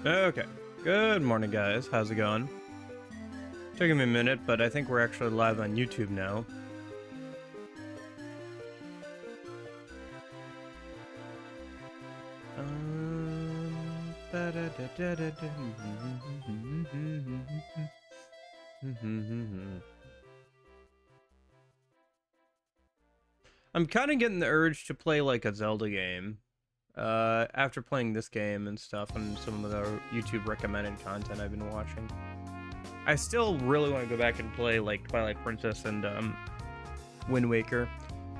Okay. Good morning, guys. How's it going? Taking me a minute, but I think we're actually live on YouTube now. I'm kind of getting the urge to play like a Zelda game. After playing this game and stuff and some of the YouTube recommended content I've been watching. I still really want to go back and play like Twilight Princess and Wind Waker,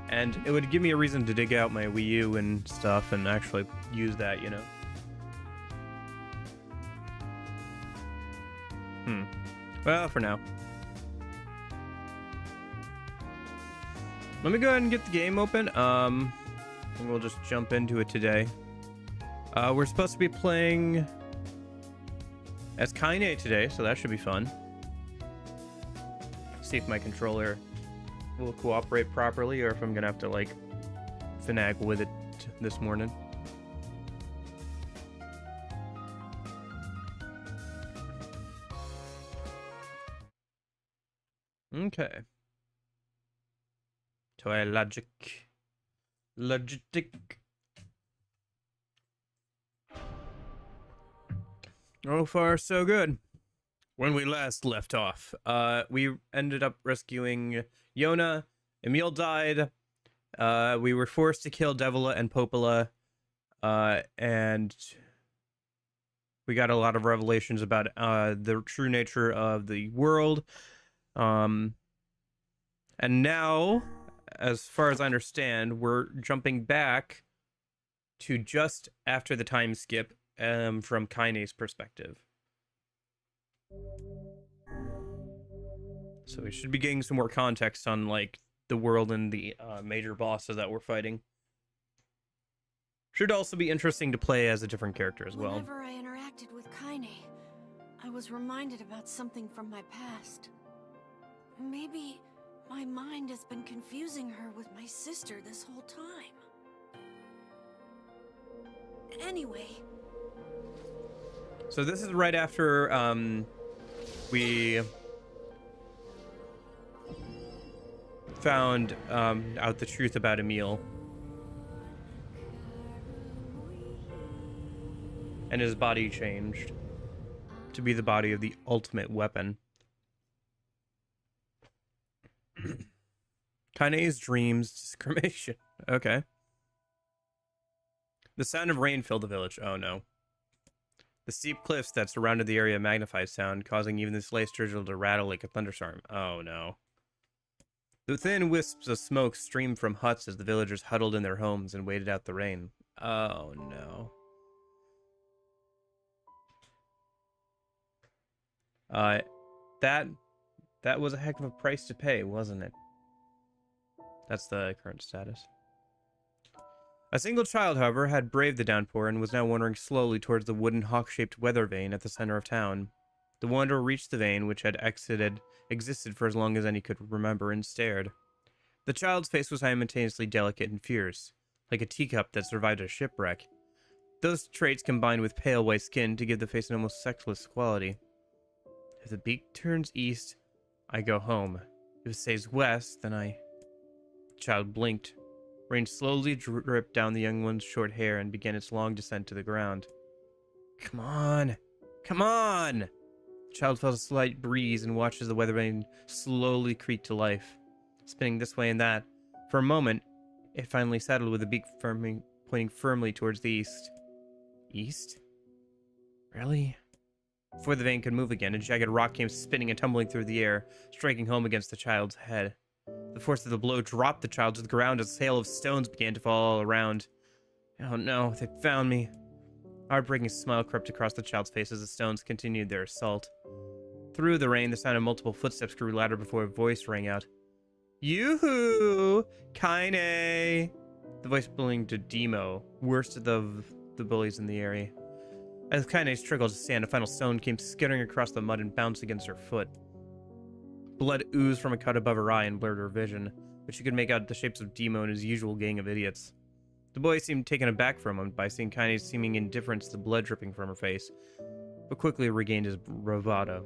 and it would give me a reason to dig out my Wii U and stuff and actually use that, you know. Well, for now. Let me go ahead and get the game open. And we'll just jump into it today. We're supposed to be playing as Kaine today, so that should be fun. See if my controller will cooperate properly, or if I'm gonna have to like finagle with it this morning. Okay. Toy logic. Logistic. So far, so good. When we last left off, we ended up rescuing Yona. Emil died. We were forced to kill Devila and Popola. And we got a lot of revelations about the true nature of the world. And now, as far as I understand, we're jumping back to just after the time skip from Kaine's perspective. So we should be getting some more context on like the world and the major bosses that we're fighting. Should also be interesting to play as a different character as well. Whenever I interacted with Kaine, I was reminded about something from my past. Maybe my mind has been confusing her with my sister this whole time. Anyway. So this is right after we found out the truth about Emil. And his body changed to be the body of the ultimate weapon. Kaine's dreams, discrimination. Okay. The sound of rain filled the village. Oh no. The steep cliffs that surrounded the area magnified sound, causing even the slightest drizzle to rattle like a thunderstorm. Oh no. The thin wisps of smoke streamed from huts as the villagers huddled in their homes and waited out the rain. Oh no. That was a heck of a price to pay, wasn't it? That's the current status. A single child, however, had braved the downpour and was now wandering slowly towards the wooden hawk-shaped weather vane at the center of town. The wanderer reached the vane, which had existed for as long as any could remember, and stared. The child's face was simultaneously delicate and fierce, like a teacup that survived a shipwreck. Those traits combined with pale white skin to give the face an almost sexless quality. If the beak turns east, I go home. If it stays west, then I... The child blinked. Rain slowly dripped down the young one's short hair and began its long descent to the ground. Come on! Come on! The child felt a slight breeze and watched as the weather vane slowly creaked to life, spinning this way and that. For a moment, it finally settled with the beak pointing firmly towards the east. East? Really? Before the vane could move again, a jagged rock came spinning and tumbling through the air, striking home against the child's head. The force of the blow dropped the child to the ground as a hail of stones began to fall all around. Oh no, they found me. A heartbreaking smile crept across the child's face as the stones continued their assault. Through the rain, the sound of multiple footsteps grew louder before a voice rang out. Yoo-hoo! Kaine! The voice belonged to Demo, worst of the bullies in the area. As Kaine struggled to stand, a final stone came skittering across the mud and bounced against her foot. Blood oozed from a cut above her eye and blurred her vision, but she could make out the shapes of Demo and his usual gang of idiots. The boy seemed taken aback for a moment by seeing Kaine's seeming indifference to the blood dripping from her face, but quickly regained his bravado.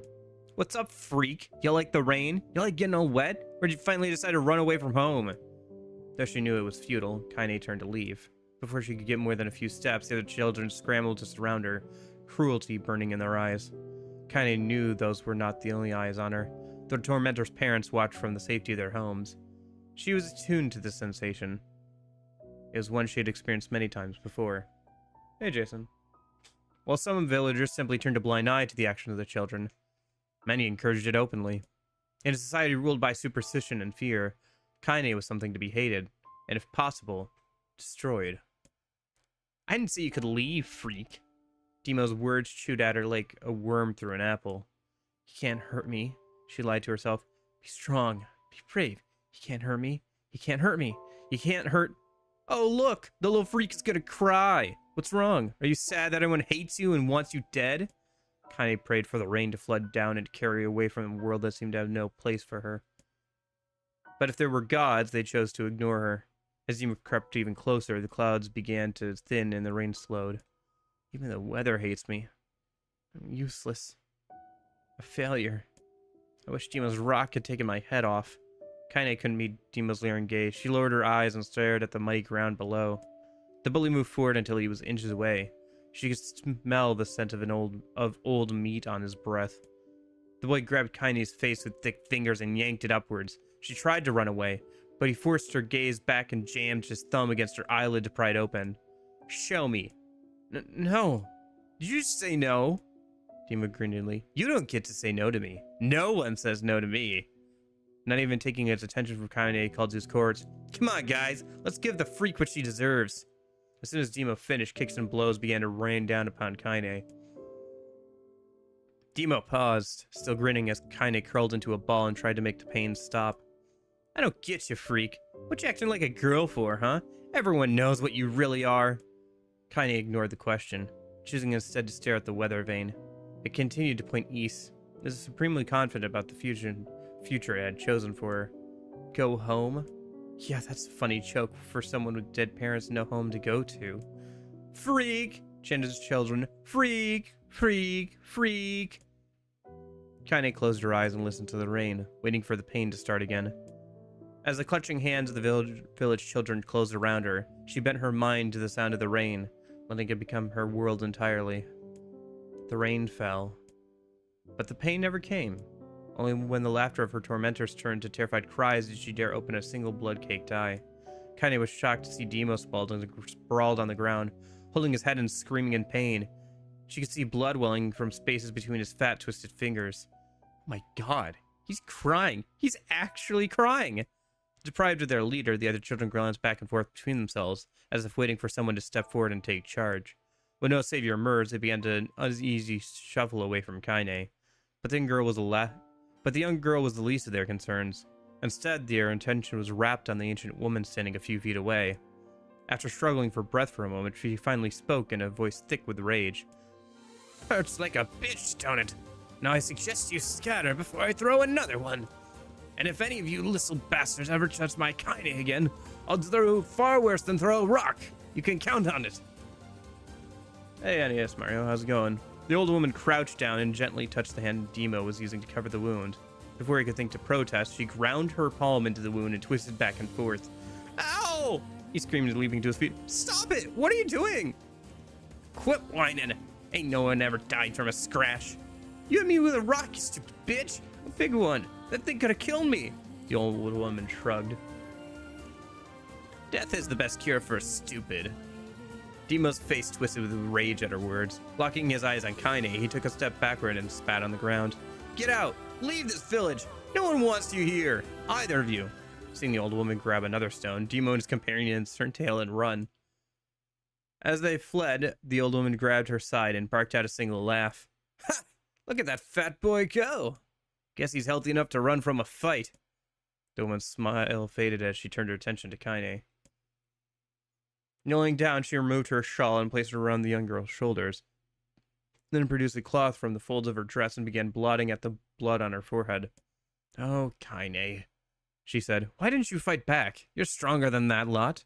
What's up, freak? You like the rain? You like getting all wet? Or did you finally decide to run away from home? Though she knew it was futile, Kaine turned to leave. Before she could get more than a few steps, the other children scrambled to surround her, cruelty burning in their eyes. Kaine knew those were not the only eyes on her. The tormentor's parents watched from the safety of their homes. She was attuned to this sensation. It was one she had experienced many times before. Hey, Jason. While some villagers simply turned a blind eye to the action of the children, many encouraged it openly. In a society ruled by superstition and fear, Kaine was something to be hated, and if possible, destroyed. I didn't say you could leave, freak. Demo's words chewed at her like a worm through an apple. He can't hurt me, she lied to herself. Be strong, be brave. He can't hurt me. He can't hurt me. He can't hurt... Oh, look! The little freak is gonna cry! What's wrong? Are you sad that everyone hates you and wants you dead? Kaine prayed for the rain to flood down and carry away from a world that seemed to have no place for her. But if there were gods, they chose to ignore her. As Dima crept even closer, the clouds began to thin and the rain slowed. Even the weather hates me. I'm useless. A failure. I wish Demo's rock had taken my head off. Kaine couldn't meet Demo's leering gaze. She lowered her eyes and stared at the muddy ground below. The bully moved forward until he was inches away. She could smell the scent of old meat on his breath. The boy grabbed Kaine's face with thick fingers and yanked it upwards. She tried to run away, but he forced her gaze back and jammed his thumb against her eyelid to pry it open. Show me. No. Did you just say no? Dima grinned inly. You don't get to say no to me. No one says no to me. Not even taking his attention from Kaine, he called to his cohorts. Come on, guys. Let's give the freak what she deserves. As soon as Demo finished, kicks and blows began to rain down upon Kaine. Demo paused, still grinning as Kaine curled into a ball and tried to make the pain stop. I don't get you, freak. What you acting like a girl for, huh? Everyone knows what you really are. Kaine ignored the question, choosing instead to stare at the weather vane. It continued to point east. It was supremely confident about the future it had chosen for her. Go home? Yeah, that's a funny joke for someone with dead parents and no home to go to. Freak! chanted his children. Freak! Freak! Freak! Kaine closed her eyes and listened to the rain, waiting for the pain to start again. As the clutching hands of the village children closed around her, she bent her mind to the sound of the rain, letting it become her world entirely. The rain fell. But the pain never came. Only when the laughter of her tormentors turned to terrified cries did she dare open a single blood-caked eye. Kaine was shocked to see Demo sprawled on the ground, holding his head and screaming in pain. She could see blood welling from spaces between his fat, twisted fingers. Oh my god, he's crying. He's actually crying. Deprived of their leader, the other children glanced back and forth between themselves, as if waiting for someone to step forward and take charge. When no savior emerged, they began to uneasy shuffle away from Kaine. But the young girl was the least of their concerns. Instead, their attention was wrapped on the ancient woman standing a few feet away. After struggling for breath for a moment, she finally spoke in a voice thick with rage. Hurts like a bitch, don't it? Now I suggest you scatter before I throw another one. And if any of you little bastards ever touch my Kaine again, I'll do far worse than throw a rock. You can count on it. Hey, NES Mario, how's it going? The old woman crouched down and gently touched the hand Demo was using to cover the wound. Before he could think to protest, she ground her palm into the wound and twisted back and forth. Ow! He screamed, leaping to his feet. Stop it! What are you doing? Quit whining. Ain't no one ever died from a scratch. You hit me with a rock, you stupid bitch. A big one. That thing could have killed me. The old woman shrugged. Death is the best cure for a stupid. Demo's face twisted with rage at her words. Locking his eyes on Kaine, he took a step backward and spat on the ground. Get out! Leave this village! No one wants you here! Either of you! Seeing the old woman grab another stone, Demo and his companions turned tail and run. As they fled, the old woman grabbed her side and barked out a single laugh. Ha! Look at that fat boy go! Guess he's healthy enough to run from a fight. The woman's smile faded as she turned her attention to Kaine. Kneeling down, she removed her shawl and placed it around the young girl's shoulders. Then produced a cloth from the folds of her dress and began blotting at the blood on her forehead. Oh, Kaine, she said. Why didn't you fight back? You're stronger than that lot.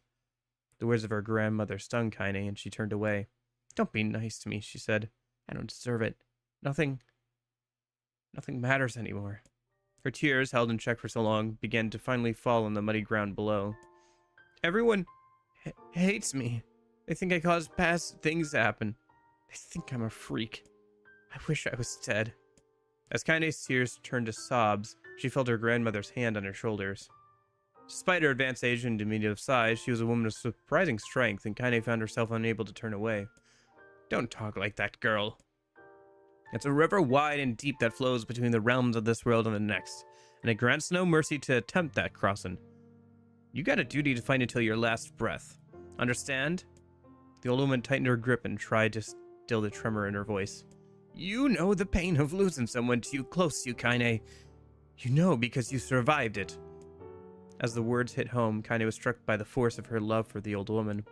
The words of her grandmother stung Kaine, and she turned away. Don't be nice to me, she said. I don't deserve it. Nothing matters anymore. Her tears, held in check for so long, began to finally fall on the muddy ground below. Everyone hates me. They think I caused past things to happen. They think I'm a freak. I wish I was dead. As Kaine's tears turned to sobs, she felt her grandmother's hand on her shoulders. Despite her advanced age and diminutive size, she was a woman of surprising strength, and Kaine found herself unable to turn away. Don't talk like that, girl. It's a river wide and deep that flows between the realms of this world and the next, and it grants no mercy to attempt that crossing. You got a duty to fight until your last breath. Understand? The old woman tightened her grip and tried to still the tremor in her voice. You know the pain of losing someone too close to you, Kaine. You know because you survived it. As the words hit home, Kaine was struck by the force of her love for the old woman.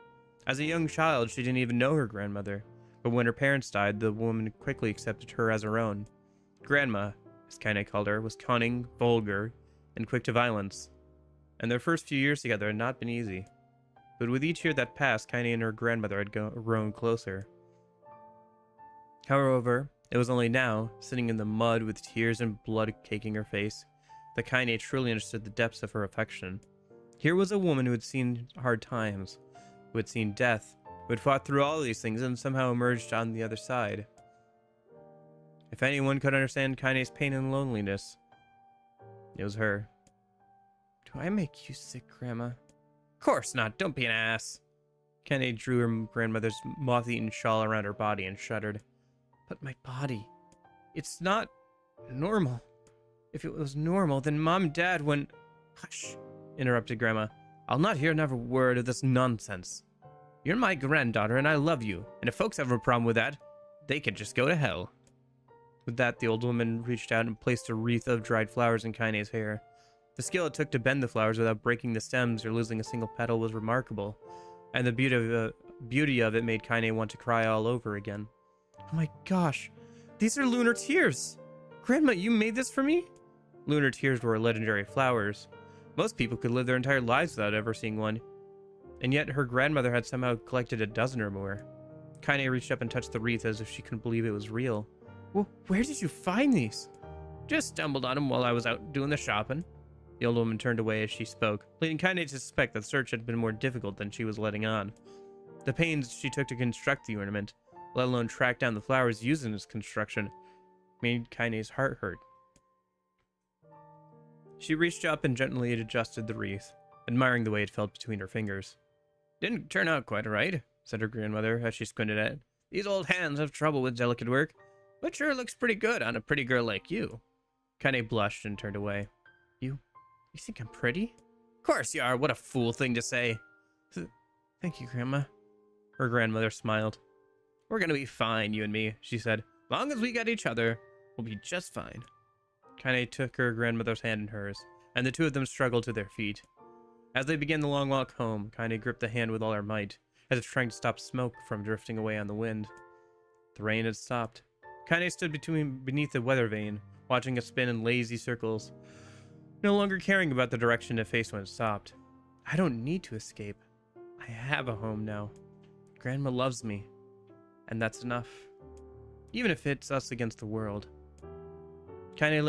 As a young child, she didn't even know her grandmother, but when her parents died, the woman quickly accepted her as her own. Grandma, as Kaine called her, was cunning, vulgar, and quick to violence, and their first few years together had not been easy. But with each year that passed, Kaine and her grandmother had grown closer. However, it was only now, sitting in the mud with tears and blood caking her face, that Kaine truly understood the depths of her affection. Here was a woman who had seen hard times, who had seen death, who had fought through all these things and somehow emerged on the other side. If anyone could understand Kaine's pain and loneliness, it was her. Do I make you sick, Grandma? Of course not, don't be an ass. Kaine drew her grandmother's moth-eaten shawl around her body and shuddered. But my body, it's not normal. If it was normal, then Mom and Dad wouldn't... Hush, interrupted Grandma. I'll not hear another word of this nonsense. You're my granddaughter and I love you, and if folks have a problem with that, they can just go to hell. With that, the old woman reached out and placed a wreath of dried flowers in Kaine's hair. The skill it took to bend the flowers without breaking the stems or losing a single petal was remarkable, and the beauty of it made Kaine want to cry all over again. Oh my gosh, these are lunar tears! Grandma, you made this for me? Lunar tears were legendary flowers. Most people could live their entire lives without ever seeing one, and yet her grandmother had somehow collected a dozen or more. Kaine reached up and touched the wreath as if she couldn't believe it was real. Well, where did you find these? Just stumbled on them while I was out doing the shopping. The old woman turned away as she spoke, leading Kaine to suspect that the search had been more difficult than she was letting on. The pains she took to construct the ornament, let alone track down the flowers used in its construction, made Kaine's heart hurt. She reached up and gently adjusted the wreath, admiring the way it felt between her fingers. Didn't turn out quite right, said her grandmother as she squinted at it. These old hands have trouble with delicate work, but sure looks pretty good on a pretty girl like you. Kaine blushed and turned away. You think I'm pretty? Of course you are, what a fool thing to say. Thank you, Grandma. Her grandmother smiled. We're gonna be fine, you and me, she said. Long as we got each other, we'll be just fine. Kaine took her grandmother's hand in hers, and the two of them struggled to their feet. As they began the long walk home, Kaine gripped the hand with all her might, as if trying to stop smoke from drifting away on the wind. The rain had stopped. Kaine stood beneath the weather vane, watching it spin in lazy circles, no longer caring about the direction it faced when it stopped. I don't need to escape. I have a home now. Grandma loves me, and that's enough. Even if it's us against the world. Kaine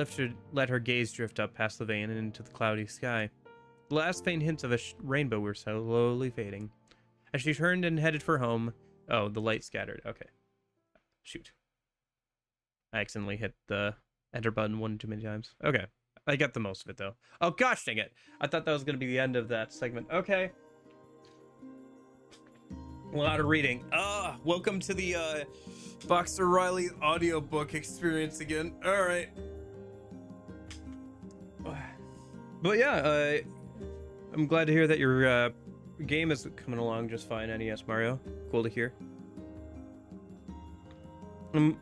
let her gaze drift up past the vane and into the cloudy sky. The last faint hints of a rainbow were slowly fading. As she turned and headed for home... Oh, the light scattered. Okay. Shoot. I accidentally hit the enter button one too many times. Okay. I got the most of it, though. Oh, gosh dang it. I thought that was going to be the end of that segment. Okay. A lot of reading. Welcome to the Boxer Riley audiobook experience again. All right. But yeah, I'm glad to hear that your game is coming along just fine, NES Mario. Cool to hear. In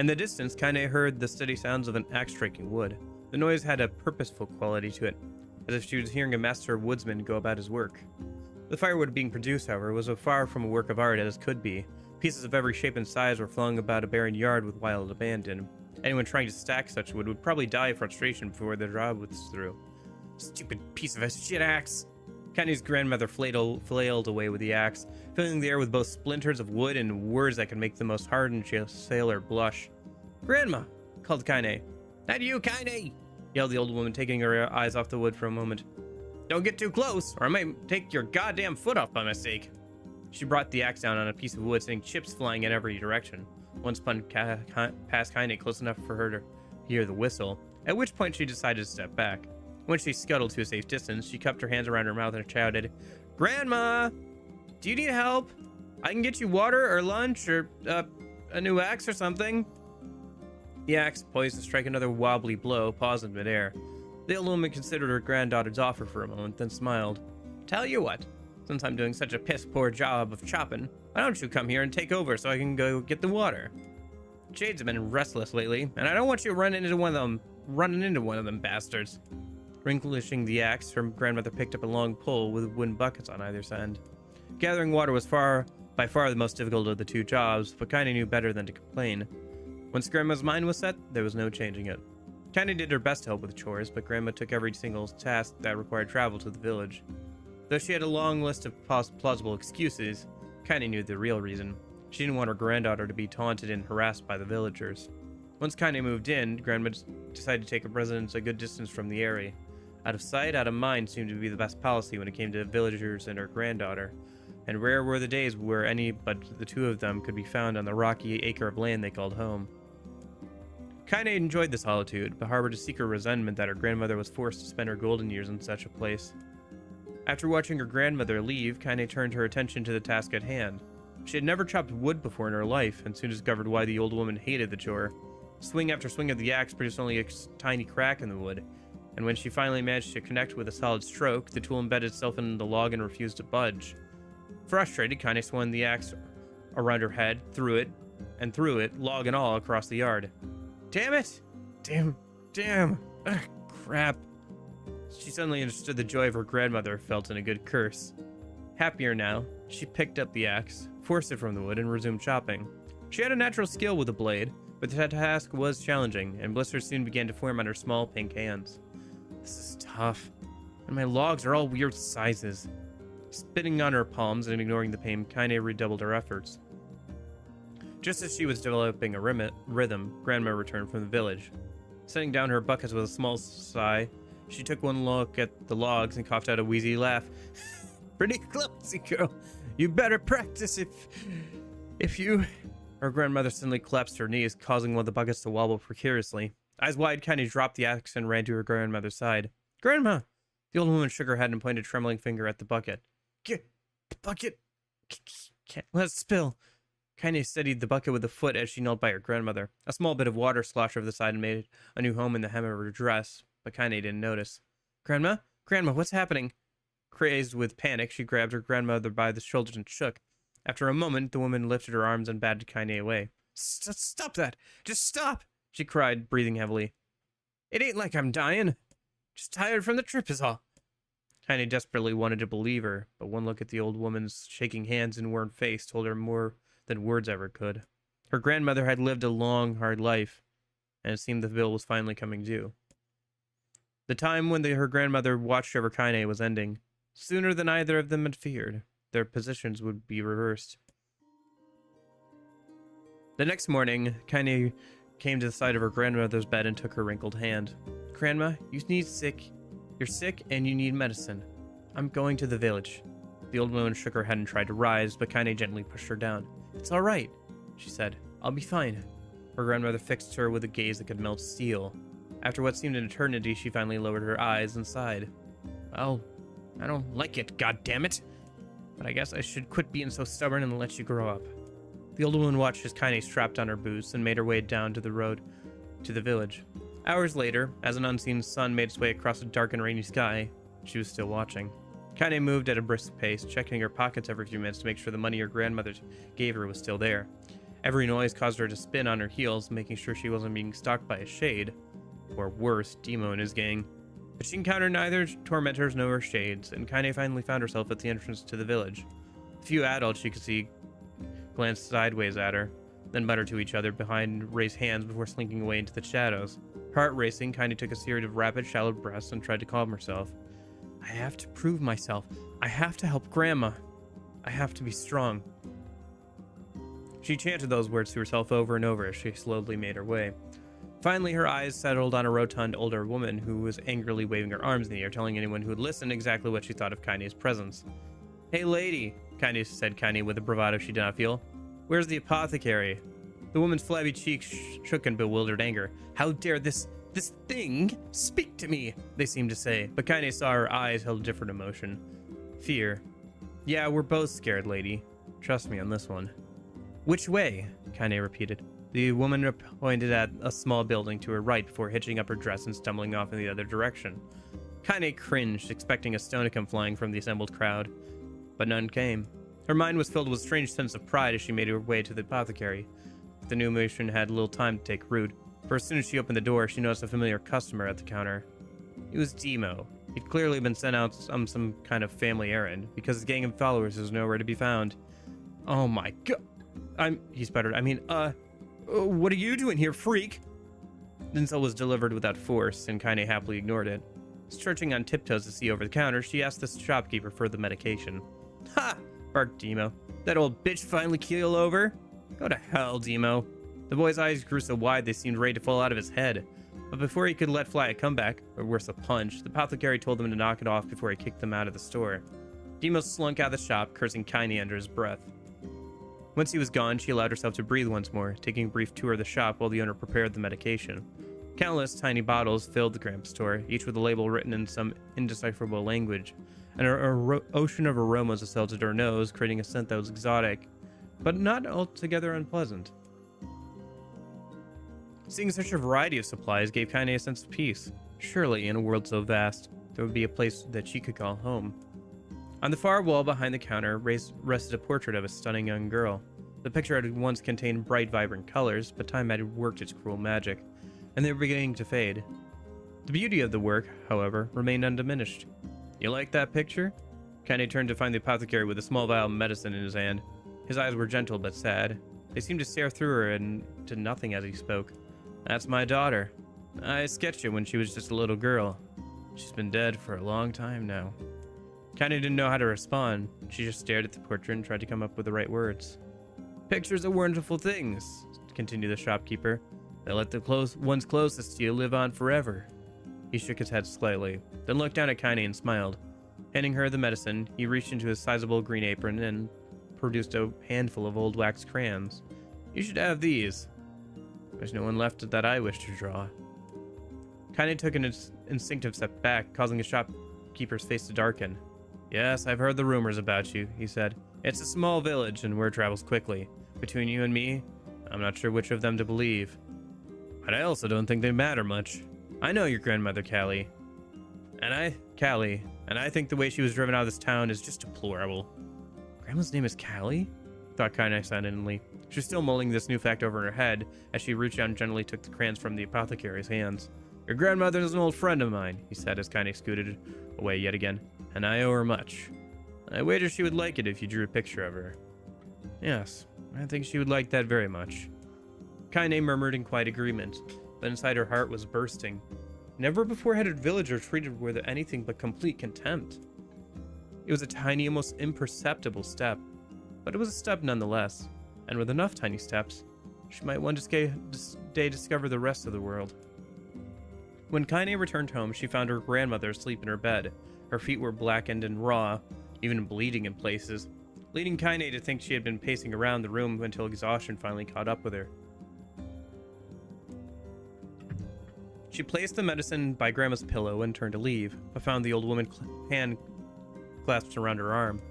the distance, Kaine heard the steady sounds of an axe striking wood. The noise had a purposeful quality to it, as if she was hearing a master woodsman go about his work. The firewood being produced, however, was as far from a work of art as could be. Pieces of every shape and size were flung about a barren yard with wild abandon. Anyone trying to stack such wood would probably die of frustration before their job was through. Stupid piece of a shit axe. Kaine's grandmother flailed away with the axe, filling the air with both splinters of wood and words that could make the most hardened sailor blush. "Grandma!" called Kaine. "That you, Kaine?" yelled the old woman, taking her eyes off the wood for a moment. "Don't get too close, or I might take your goddamn foot off by mistake." She brought the axe down on a piece of wood, sending chips flying in every direction. One spun past Kaine close enough for her to hear the whistle, at which point she decided to step back. When she scuttled to a safe distance, she cupped her hands around her mouth and shouted, "Grandma! Do you need help? I can get you water or lunch or a new axe or something." The axe, poised to strike another wobbly blow, paused in midair. The old woman considered her granddaughter's offer for a moment, then smiled. "Tell you what, since I'm doing such a piss-poor job of chopping, why don't you come here and take over so I can go get the water? Jade's been restless lately, and I don't want you running into one of them bastards." Relinquishing the axe, her grandmother picked up a long pole with wooden buckets on either side. Gathering water was by far the most difficult of the two jobs, but Kaine knew better than to complain. Once Grandma's mind was set, there was no changing it. Kaine did her best to help with chores, but Grandma took every single task that required travel to the village. Though she had a long list of plausible excuses, Kaine knew the real reason. She didn't want her granddaughter to be taunted and harassed by the villagers. Once Kaine moved in, Grandma decided to take up residence a good distance from the area. Out of sight, out of mind seemed to be the best policy when it came to villagers and her granddaughter, and rare were the days where any but the two of them could be found on the rocky acre of land they called home. Kaine enjoyed the solitude, but harbored a secret resentment that her grandmother was forced to spend her golden years in such a place. After watching her grandmother leave, Kaine turned her attention to the task at hand. She had never chopped wood before in her life, and soon discovered why the old woman hated the chore. Swing after swing of the axe produced only a tiny crack in the wood, and when she finally managed to connect with a solid stroke, the tool embedded itself in the log and refused to budge. Frustrated, Kaine swung the axe around her head, threw it, log and all, across the yard. "Damn it! Damn! Ugh, crap!" She suddenly understood the joy of her grandmother felt in a good curse. Happier now, she picked up the axe, forced it from the wood, and resumed chopping. She had a natural skill with the blade, but the task was challenging, and blisters soon began to form on her small pink hands. "This is tough, and my logs are all weird sizes." Spitting on her palms and ignoring the pain, Kaine redoubled her efforts. Just as she was developing a rhythm, Grandma returned from the village. Setting down her buckets with a small sigh, she took one look at the logs and coughed out a wheezy laugh. "Pretty clumsy, girl. You better practice if you..." Her grandmother suddenly collapsed to her knees, causing one of the buckets to wobble precariously. Eyes wide, Kaine dropped the axe and ran to her grandmother's side. "Grandma!" The old woman shook her head and pointed a trembling finger at the bucket. "Get the bucket! Can't let it spill!" Kaine steadied the bucket with a foot as she knelt by her grandmother. A small bit of water sloshed over the side and made a new home in the hem of her dress, but Kaine didn't notice. Grandma, what's happening?" Crazed with panic, she grabbed her grandmother by the shoulders and shook. After a moment, the woman lifted her arms and batted Kaine away. Stop that! Just stop!" she cried, breathing heavily. "It ain't like I'm dying. Just tired from the trip is all." Kaine desperately wanted to believe her, but one look at the old woman's shaking hands and worn face told her more than words ever could. Her grandmother had lived a long, hard life, and it seemed the bill was finally coming due. The time when her grandmother watched over Kaine was ending. Sooner than either of them had feared, their positions would be reversed. The next morning, Kaine came to the side of her grandmother's bed and took her wrinkled hand. "Grandma, you're sick and you need medicine. I'm going to the village." The old woman shook her head and tried to rise, but Kaine gently pushed her down. "It's all right," she said. "I'll be fine." Her grandmother fixed her with a gaze that could melt steel. After what seemed an eternity, she finally lowered her eyes and sighed. "Well, I don't like it, goddammit. But I guess I should quit being so stubborn and let you grow up." The old woman watched as Kaine strapped on her boots and made her way down to the road to the village. Hours later, as an unseen sun made its way across a dark and rainy sky, she was still watching. Kaine moved at a brisk pace, checking her pockets every few minutes to make sure the money her grandmother gave her was still there. Every noise caused her to spin on her heels, making sure she wasn't being stalked by a shade, or worse, Demo and his gang. But she encountered neither tormentors nor shades, and Kaine finally found herself at the entrance to the village. A few adults she could see glanced sideways at her. then mutter to each other behind raised hands before slinking away into the shadows. Her heart racing, Kaine took a series of rapid, shallow breaths and tried to calm herself. I have to prove myself. I have to help Grandma. I have to be strong. She chanted those words to herself over and over as she slowly made her way. Finally, her eyes settled on a rotund older woman who was angrily waving her arms in the air, telling anyone who would listen exactly what she thought of Kaine's presence. Hey lady, said Kaine with a bravado she did not feel. Where's the apothecary? The woman's flabby cheeks shook in bewildered anger. How dare this thing speak to me, they seemed to say, but Kaine saw her eyes held a different emotion. Fear. Yeah, we're both scared, lady. Trust me on this one. Which way? Kaine repeated. The woman pointed at a small building to her right before hitching up her dress and stumbling off in the other direction. Kaine cringed, expecting a stone to come flying from the assembled crowd, but none came. Her mind was filled with a strange sense of pride as she made her way to the apothecary. But the new mission had little time to take root, for as soon as she opened the door, she noticed a familiar customer at the counter. It was Demo. He'd clearly been sent out on some kind of family errand, because his gang of followers was nowhere to be found. Oh my god. He sputtered. What are you doing here, freak? The insult was delivered without force, and Kaine happily ignored it. Stretching on tiptoes to see over the counter, she asked the shopkeeper for the medication. Ha! Barked Demo. That old bitch finally keel over? Go to hell, Demo. The boy's eyes grew so wide they seemed ready to fall out of his head. But before he could let fly a comeback, or worse, a punch, the apothecary told him to knock it off before he kicked them out of the store. Demo slunk out of the shop, cursing Kaine under his breath. Once he was gone, she allowed herself to breathe once more, taking a brief tour of the shop while the owner prepared the medication. Countless tiny bottles filled the cramped store, each with a label written in some indecipherable language, and an ocean of aromas assaulted her nose, creating a scent that was exotic, but not altogether unpleasant. Seeing such a variety of supplies gave Kaine a sense of peace. Surely, in a world so vast, there would be a place that she could call home. On the far wall behind the counter rested a portrait of a stunning young girl. The picture had once contained bright, vibrant colors, but time had worked its cruel magic, and they were beginning to fade. The beauty of the work, however, remained undiminished. You like that picture? Kaine turned to find the apothecary with a small vial of medicine in his hand. His eyes were gentle but sad. They seemed to stare through her and to nothing as he spoke. That's my daughter. I sketched her when she was just a little girl. She's been dead for a long time now. Kaine didn't know how to respond. She just stared at the portrait and tried to come up with the right words. Pictures are wonderful things, continued the shopkeeper. They let the ones closest to you live on forever. He shook his head slightly, then looked down at Kaine and smiled. Handing her the medicine, he reached into his sizable green apron and produced a handful of old wax crayons. You should have these. There's no one left that I wish to draw. Kaine took an instinctive step back, causing the shopkeeper's face to darken. Yes, I've heard the rumors about you, he said. It's a small village and word travels quickly. Between you and me, I'm not sure which of them to believe. But I also don't think they matter much. I know your grandmother, Callie. And I think the way she was driven out of this town is just deplorable. Grandma's name is Callie? Thought Kaine silently. She was still mulling this new fact over in her head as she reached out and gently took the crayons from the apothecary's hands. Your grandmother is an old friend of mine, he said as Kaine scooted away yet again, and I owe her much. I wager she would like it if you drew a picture of her. Yes, I think she would like that very much. Kaine murmured in quiet agreement, but inside her heart was bursting. Never before had a villager treated her with anything but complete contempt. It was a tiny, almost imperceptible step, but it was a step nonetheless, and with enough tiny steps, she might one day discover the rest of the world. When Kaine returned home, she found her grandmother asleep in her bed. Her feet were blackened and raw, even bleeding in places, leading Kaine to think she had been pacing around the room until exhaustion finally caught up with her. She placed the medicine by Grandma's pillow and turned to leave, but found the old woman's hand clasped around her arm.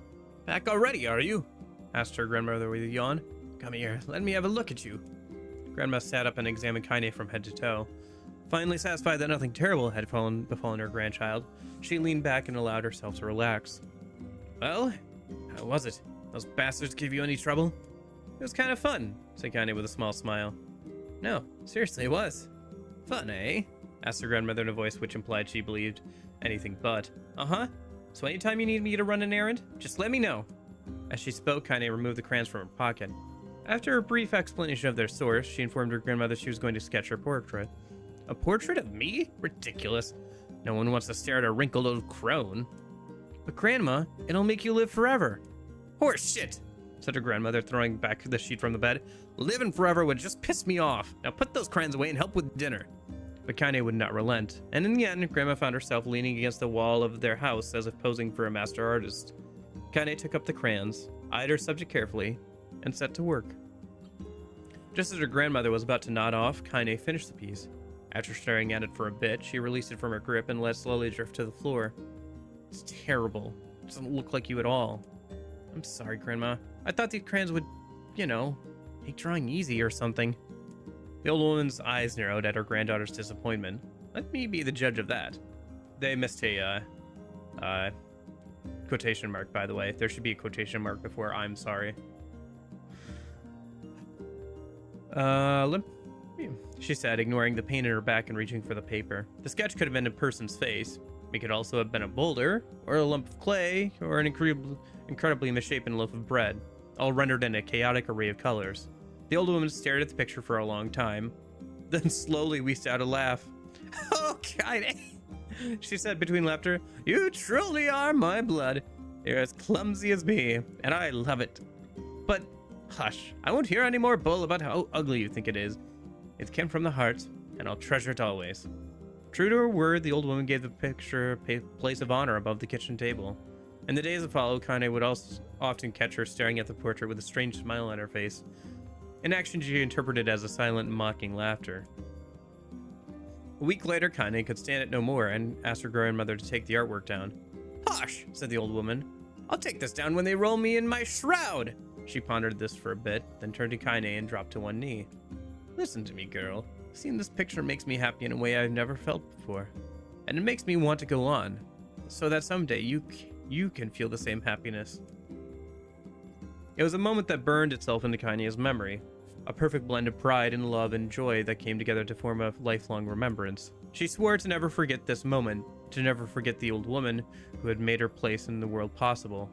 Back already, are you? Asked her grandmother with a yawn. Come here, let me have a look at you. Grandma sat up and examined Kaine from head to toe. Finally satisfied that nothing terrible had befallen her grandchild, she leaned back and allowed herself to relax. Well, how was it? Those bastards give you any trouble? It was kind of fun, said Kaine with a small smile. No, seriously, it was. Fun, eh? Asked her grandmother in a voice which implied she believed anything but. Uh-huh. So anytime you need me to run an errand, just let me know. As she spoke, Kaine removed the crayons from her pocket. After a brief explanation of their source, she informed her grandmother she was going to sketch her portrait. A portrait of me? Ridiculous. No one wants to stare at a wrinkled old crone. But Grandma, it'll make you live forever. Horse shit, said her grandmother, throwing back the sheet from the bed. Living forever would just piss me off. Now put those crayons away and help with dinner. But Kaine would not relent, and in the end, Grandma found herself leaning against the wall of their house as if posing for a master artist. Kaine took up the crayons, eyed her subject carefully, and set to work. Just as her grandmother was about to nod off, Kaine finished the piece. After staring at it for a bit, she released it from her grip and let it slowly drift to the floor. It's terrible. It doesn't look like you at all. I'm sorry, Grandma. I thought these crayons would, you know, make drawing easy or something. The old woman's eyes narrowed at her granddaughter's disappointment. Let me be the judge of that. They missed a, quotation mark, by the way. There should be a quotation mark before I'm sorry. She said, ignoring the pain in her back and reaching for the paper. The sketch could have been a person's face. It could also have been a boulder, or a lump of clay, or an incredibly misshapen loaf of bread, all rendered in a chaotic array of colors. The old woman stared at the picture for a long time, then slowly wheezed out a laugh. Oh, Kaine, she said between laughter, you truly are my blood. You're as clumsy as me, and I love it. But, hush, I won't hear any more bull about how ugly you think it is. It came from the heart, and I'll treasure it always. True to her word, the old woman gave the picture a place of honor above the kitchen table. In the days that followed, Kaine would also often catch her staring at the portrait with a strange smile on her face. An action she interpreted as a silent, mocking laughter. A week later, Kaine could stand it no more and asked her grandmother to take the artwork down. Hush, said the old woman. I'll take this down when they roll me in my shroud. She pondered this for a bit, then turned to Kaine and dropped to one knee. Listen to me, girl. Seeing this picture makes me happy in a way I've never felt before. And it makes me want to go on, so that someday you can feel the same happiness. It was a moment that burned itself into Kaine's memory. A perfect blend of pride and love and joy that came together to form a lifelong remembrance. She swore to never forget this moment, to never forget the old woman who had made her place in the world possible.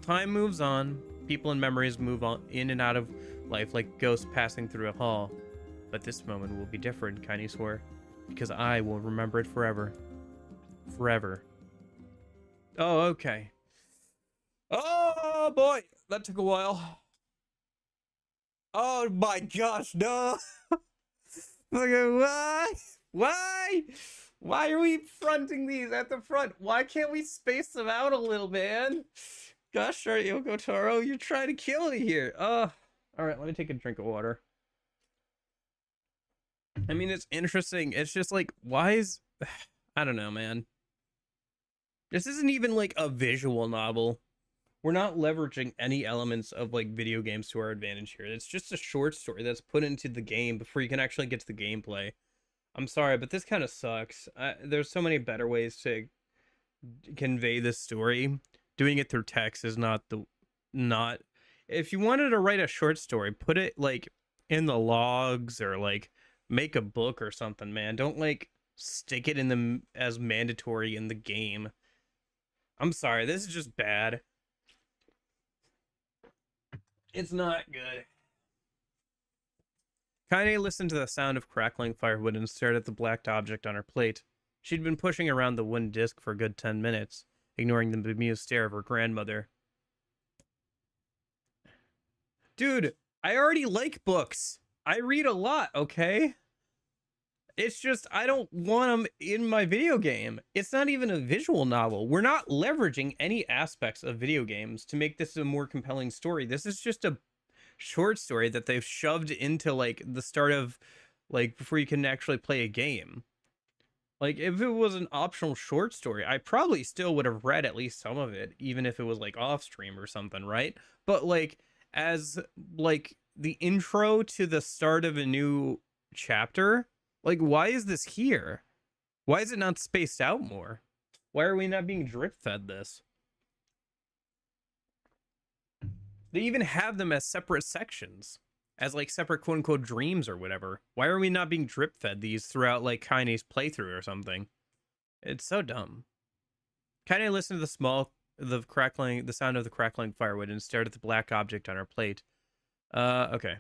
Time moves on, people and memories move on in and out of life like ghosts passing through a hall. But this moment will be different, Kaine swore, because I will remember it forever. Forever. Oh, okay. Oh, boy. That took a while. Oh, my gosh, no. Why? Why? Why are we fronting these at the front? Why can't we space them out a little, man? Gosh darn it, Yoko Taro, you're trying to kill me here. All right, let me take a drink of water. I mean, it's interesting. It's just like, why is... I don't know, man. This isn't even like a visual novel. We're not leveraging any elements of like video games to our advantage here. It's just a short story that's put into the game before you can actually get to the gameplay. I'm sorry, but this kind of sucks. There's so many better ways to convey this story. Doing it through text is not... If you wanted to write a short story, put it like in the logs or like make a book or something, man. Don't like stick it in the as mandatory in the game. I'm sorry, this is just bad. It's not good. Kaine listened to the sound of crackling firewood and stared at the black object on her plate. She'd been pushing around the wooden disc for a good 10 minutes, ignoring the bemused stare of her grandmother. Dude, I already like books. I read a lot, okay? It's just, I don't want them in my video game. It's not even a visual novel. We're not leveraging any aspects of video games to make this a more compelling story. This is just a short story that they've shoved into, like, the start of, like, before you can actually play a game. Like, if it was an optional short story, I probably still would have read at least some of it, even if it was, like, off-stream or something, right? But, like, as, like, the intro to the start of a new chapter... Like, why is this here? Why is it not spaced out more? Why are we not being drip-fed this? They even have them as separate sections. As, like, separate quote-unquote dreams or whatever. Why are we not being drip-fed these throughout, like, Kaine's playthrough or something? It's so dumb. Kaine listened to the sound of the crackling firewood and stared at the black object on her plate. Okay.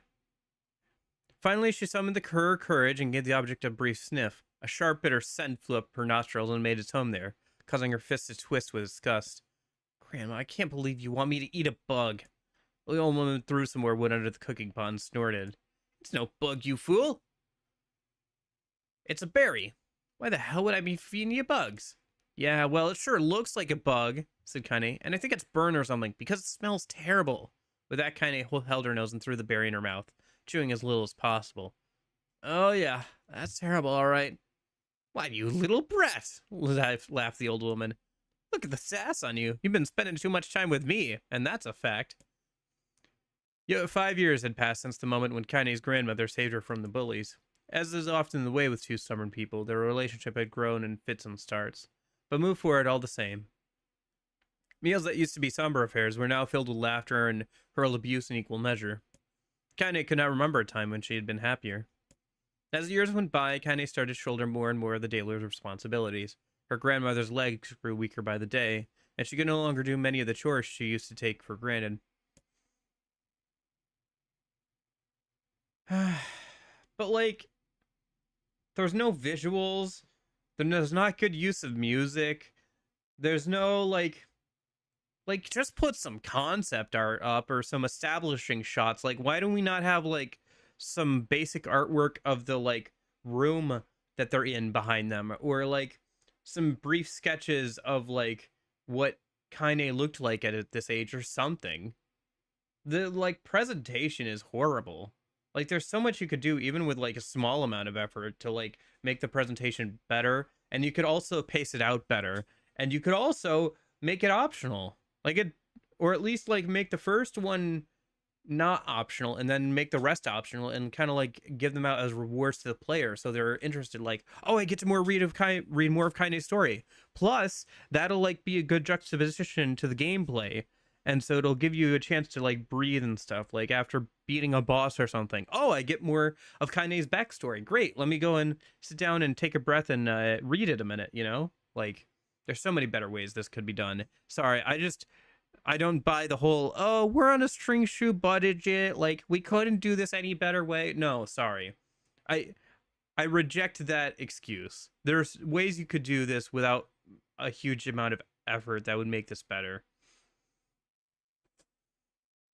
Finally, she summoned her courage and gave the object a brief sniff. A sharp, bitter scent flew up her nostrils and made its home there, causing her fist to twist with disgust. Grandma, I can't believe you want me to eat a bug. The old woman threw some more wood under the cooking pot and snorted. It's no bug, you fool. It's a berry. Why the hell would I be feeding you bugs? Yeah, well, it sure looks like a bug, said Kaine, and I think it's burned or something, because it smells terrible. With that, Kaine held her nose and threw the berry in her mouth, chewing as little as possible. Oh yeah, that's terrible, all right. Why, you little brat, laughed the old woman. Look at the sass on you. You've been spending too much time with me, and that's a fact. 5 years had passed since the moment when Kaine's grandmother saved her from the bullies. As is often the way with two stubborn people, their relationship had grown in fits and starts, but moved forward all the same. Meals that used to be somber affairs were now filled with laughter and hurled abuse in equal measure. Kaine could not remember a time when she had been happier. As the years went by, Kaine started to shoulder more and more of the daily responsibilities. Her grandmother's legs grew weaker by the day, and she could no longer do many of the chores she used to take for granted. But, like, there's no visuals, there's not good use of music, there's no, like, just put some concept art up or some establishing shots. Like, why do we not have, like, some basic artwork of the, like, room that they're in behind them? Or, like, some brief sketches of, like, what Kaine looked like at this age or something. The, like, presentation is horrible. Like, there's so much you could do, even with, like, a small amount of effort to, like, make the presentation better. And you could also pace it out better. And you could also make it optional. Like, it, or at least, like, make the first one not optional and then make the rest optional and kind of, like, give them out as rewards to the player. So they're interested, like, oh, I get to read more of Kaine's story. Plus, that'll, like, be a good juxtaposition to the gameplay. And so it'll give you a chance to, like, breathe and stuff. Like, after beating a boss or something. Oh, I get more of Kaine's backstory. Great. Let me go and sit down and take a breath and read it a minute, you know? Like, there's so many better ways this could be done. Sorry, I don't buy the whole, oh, we're on a string shoe budget. Like, we couldn't do this any better way. No, sorry. I reject that excuse. There's ways you could do this without a huge amount of effort that would make this better.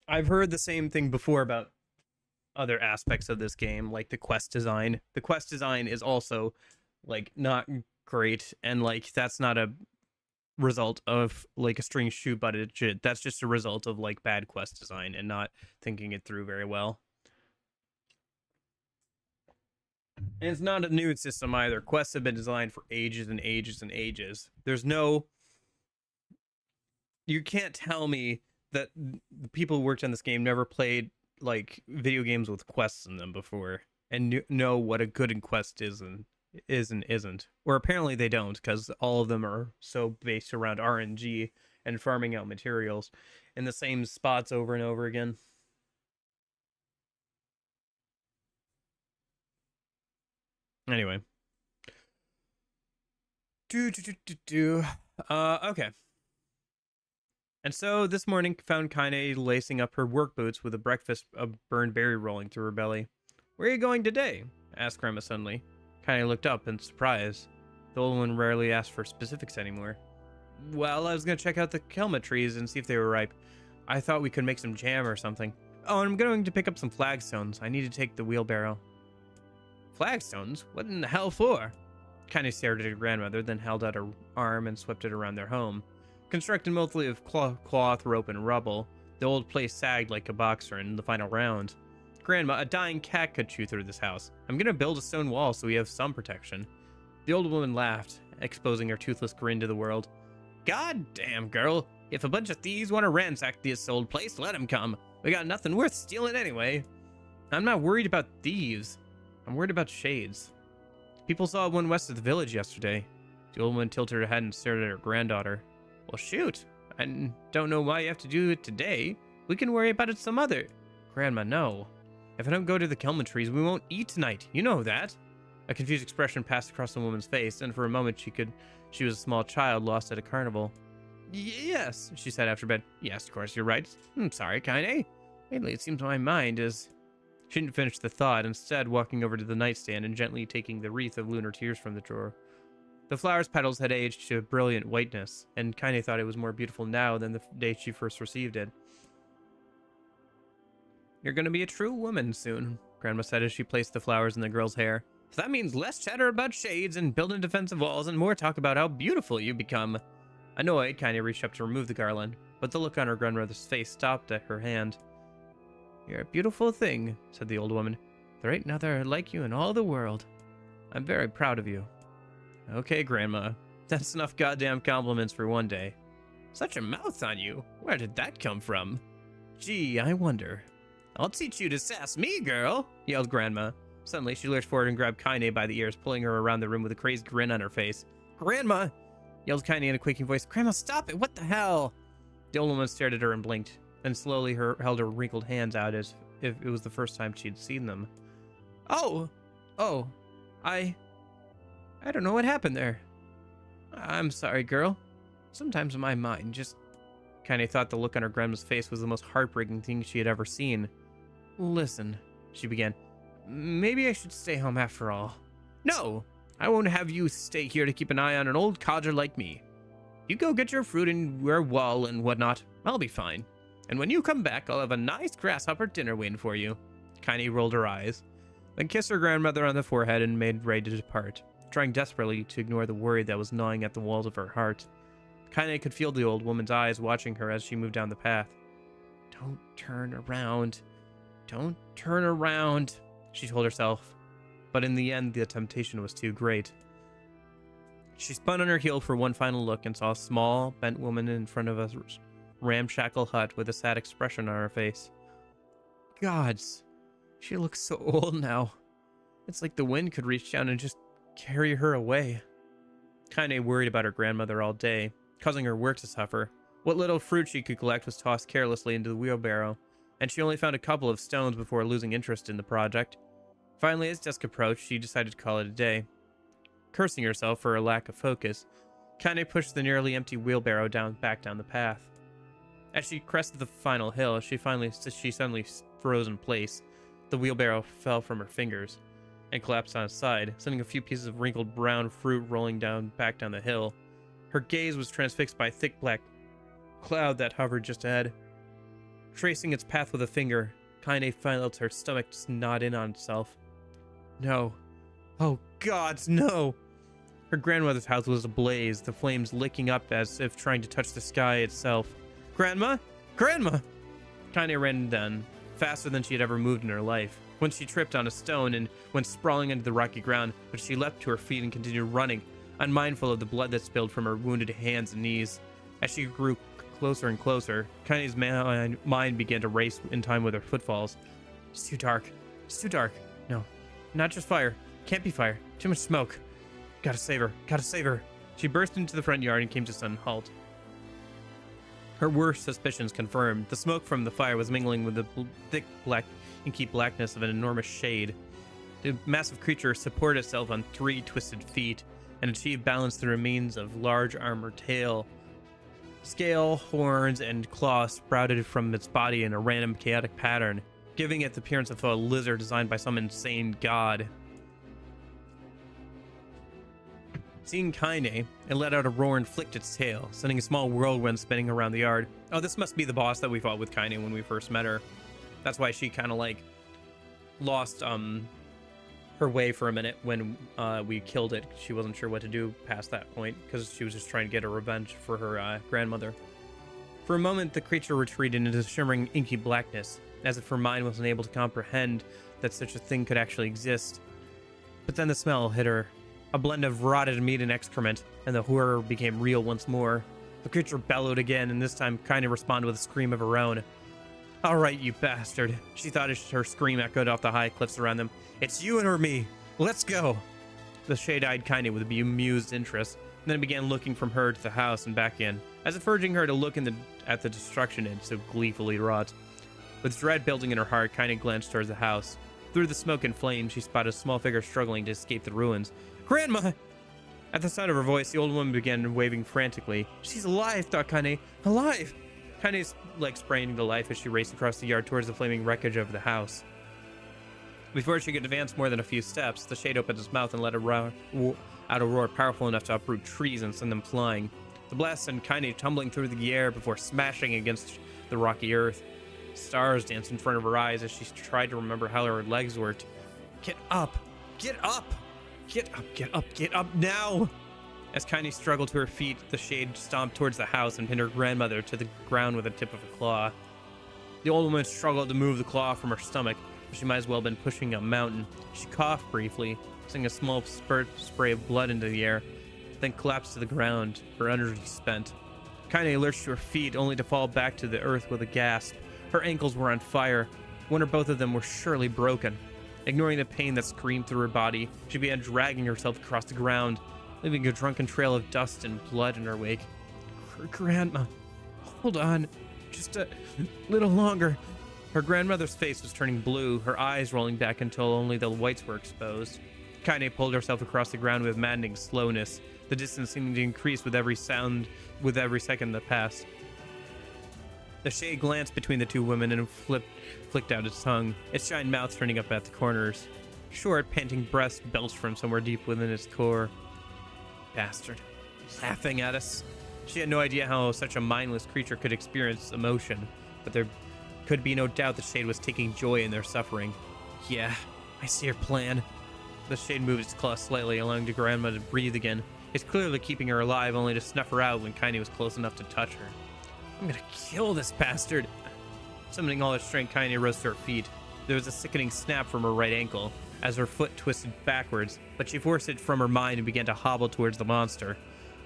I've heard the same thing before about other aspects of this game, like the quest design. The quest design is also, like, not great, and, like, that's not a result of, like, a string shoe budget. That's just a result of, like, bad quest design and not thinking it through very well. And it's not a new system either. Quests have been designed for ages and ages and ages. There's no... You can't tell me that the people who worked on this game never played, like, video games with quests in them before and know what a good quest is and isn't. Or apparently they don't, because all of them are so based around RNG and farming out materials in the same spots over and over again. Anyway. Okay. And so this morning found Kaine lacing up her work boots with a breakfast of burned berry rolling through her belly. Where are you going today? Asked Grandma suddenly. Kaine looked up in surprise. The old woman rarely asked for specifics anymore. Well, I was going to check out the kelma trees and see if they were ripe. I thought we could make some jam or something. Oh, and I'm going to pick up some flagstones. I need to take the wheelbarrow. Flagstones? What in the hell for? Kaine stared at her grandmother, then held out her arm and swept it around their home. Constructed mostly of cloth, rope, and rubble, the old place sagged like a boxer in the final round. Grandma, a dying cat could chew through this house. I'm gonna build a stone wall so we have some protection. The old woman laughed, exposing her toothless grin to the world. God damn, girl. If a bunch of thieves want to ransack this old place, let them come. We got nothing worth stealing anyway. I'm not worried about thieves. I'm worried about shades. People saw one west of the village yesterday. The old woman tilted her head and stared at her granddaughter. Well, shoot. I don't know why you have to do it today. We can worry about it some other. Grandma, no. If I don't go to the kelma trees, we won't eat tonight. You know that. A confused expression passed across the woman's face, and for a moment she was a small child lost at a carnival. Yes, she said after bed. Yes, of course, you're right. I'm sorry, Kaine. Mainly, it seems my mind is... She didn't finish the thought, instead walking over to the nightstand and gently taking the wreath of lunar tears from the drawer. The flower's petals had aged to a brilliant whiteness, and Kaine thought it was more beautiful now than the day she first received it. You're gonna be a true woman soon, Grandma said as she placed the flowers in the girl's hair. So that means less chatter about shades and building defensive walls and more talk about how beautiful you become. Annoyed, Kaine reached up to remove the garland, but the look on her grandmother's face stopped at her hand. You're a beautiful thing, said the old woman. There ain't another like you in all the world. I'm very proud of you. Okay, Grandma. That's enough goddamn compliments for one day. Such a mouth on you. Where did that come from? Gee, I wonder. I'll teach you to sass me, girl, yelled Grandma. Suddenly, she lurched forward and grabbed Kaine by the ears, pulling her around the room with a crazed grin on her face. Grandma! Yelled Kaine in a quaking voice. Grandma, stop it! What the hell? The old woman stared at her and blinked, then slowly held her wrinkled hands out as if it was the first time she'd seen them. Oh, I don't know what happened there. I'm sorry, girl. Sometimes my mind just... Kaine thought the look on her grandma's face was the most heartbreaking thing she had ever seen. Listen, she began. Maybe I should stay home after all. No, I won't have you stay here to keep an eye on an old codger like me. You go get your fruit and your wool and whatnot. I'll be fine. And when you come back, I'll have a nice grasshopper dinner waiting for you. Kaine rolled her eyes, then kissed her grandmother on the forehead and made ready to depart, trying desperately to ignore the worry that was gnawing at the walls of her heart. Kaine could feel the old woman's eyes watching her as she moved down the path. Don't turn around. Don't turn around, she told herself. But in the end, the temptation was too great. She spun on her heel for one final look and saw a small, bent woman in front of a ramshackle hut with a sad expression on her face. Gods, she looks so old now. It's like the wind could reach down and just carry her away. Kaine worried about her grandmother all day, causing her work to suffer. What little fruit she could collect was tossed carelessly into the wheelbarrow, and she only found a couple of stones before losing interest in the project. Finally, as dusk approached, she decided to call it a day. Cursing herself for her lack of focus, Kaine pushed the nearly empty wheelbarrow back down the path. As she crested the final hill, she suddenly froze in place. The wheelbarrow fell from her fingers and collapsed on its side, sending a few pieces of wrinkled brown fruit rolling back down the hill. Her gaze was transfixed by a thick black cloud that hovered just ahead. Tracing its path with a finger, Kaine felt her stomach knot in on itself. No. Oh, gods, no! Her grandmother's house was ablaze, the flames licking up as if trying to touch the sky itself. Grandma? Grandma! Kaine ran then, faster than she had ever moved in her life. Once she tripped on a stone and went sprawling into the rocky ground, but she leapt to her feet and continued running, unmindful of the blood that spilled from her wounded hands and knees. As she grew closer and closer, Kaine's mind began to race in time with her footfalls. It's too dark. It's too dark. No, not just fire. Can't be fire. Too much smoke. Gotta save her. Gotta save her. She burst into the front yard and came to a sudden halt. Her worst suspicions confirmed. The smoke from the fire was mingling with the thick, inky blackness of an enormous shade. The massive creature supported itself on 3 twisted feet and achieved balance through means of large armored tail. Scale, horns, and claws sprouted from its body in a random, chaotic pattern, giving it the appearance of a lizard designed by some insane god. Seeing Kaine, it let out a roar and flicked its tail, sending a small whirlwind spinning around the yard. Oh, this must be the boss that we fought with Kaine when we first met her. That's why she kind of like lost her way for a minute when we killed it. She wasn't sure what to do past that point because she was just trying to get a revenge for her grandmother. For a moment, the creature retreated into shimmering inky blackness, as if her mind wasn't able to comprehend that such a thing could actually exist. But then the smell hit her. A blend of rotted meat and excrement, and the horror became real once more. The creature bellowed again, and this time Kaine responded with a scream of her own. All right, you bastard, she thought as her scream echoed off the high cliffs around them. It's you and or me. Let's go. The shade-eyed Kaine with bemused interest, and then began looking from her to the house and back in, as if urging her to look at the destruction it so gleefully wrought. With dread building in her heart, Kaine glanced towards the house. Through the smoke and flames, she spotted a small figure struggling to escape the ruins. Grandma! At the sound of her voice, the old woman began waving frantically. She's alive, thought Kaine. Alive! Kaine's legs spraying into life as she raced across the yard towards the flaming wreckage of the house. Before she could advance more than a few steps, the shade opened its mouth and let out a roar powerful enough to uproot trees and send them flying. The blast sent Kaine tumbling through the air before smashing against the rocky earth. Stars danced in front of her eyes as she tried to remember how her legs worked. Get up! Get up! Get up! Get up! Get up now! As Kaine struggled to her feet, the shade stomped towards the house and pinned her grandmother to the ground with the tip of a claw. The old woman struggled to move the claw from her stomach, but she might as well have been pushing a mountain. She coughed briefly, sending a small spray of blood into the air, then collapsed to the ground, her energy spent. Kaine lurched to her feet, only to fall back to the earth with a gasp. Her ankles were on fire. One or both of them were surely broken. Ignoring the pain that screamed through her body, she began dragging herself across the ground, leaving a drunken trail of dust and blood in her wake. Grandma, hold on, just a little longer. Her grandmother's face was turning blue, her eyes rolling back until only the whites were exposed. Kaine pulled herself across the ground with maddening slowness, the distance seeming to increase with every second that passed. The shade glanced between the two women and flicked out its tongue, its giant mouth turning up at the corners. Short, panting breaths belched from somewhere deep within its core. Bastard. Laughing at us. She had no idea how such a mindless creature could experience emotion, but there could be no doubt the shade was taking joy in their suffering. Yeah, I see your plan. The shade moved its claw slightly, allowing the grandma to breathe again. It's clearly keeping her alive, only to snuff her out when Kaine was close enough to touch her. I'm gonna kill this bastard. Summoning all her strength, Kaine rose to her feet. There was a sickening snap from her right ankle as her foot twisted backwards, but she forced it from her mind and began to hobble towards the monster.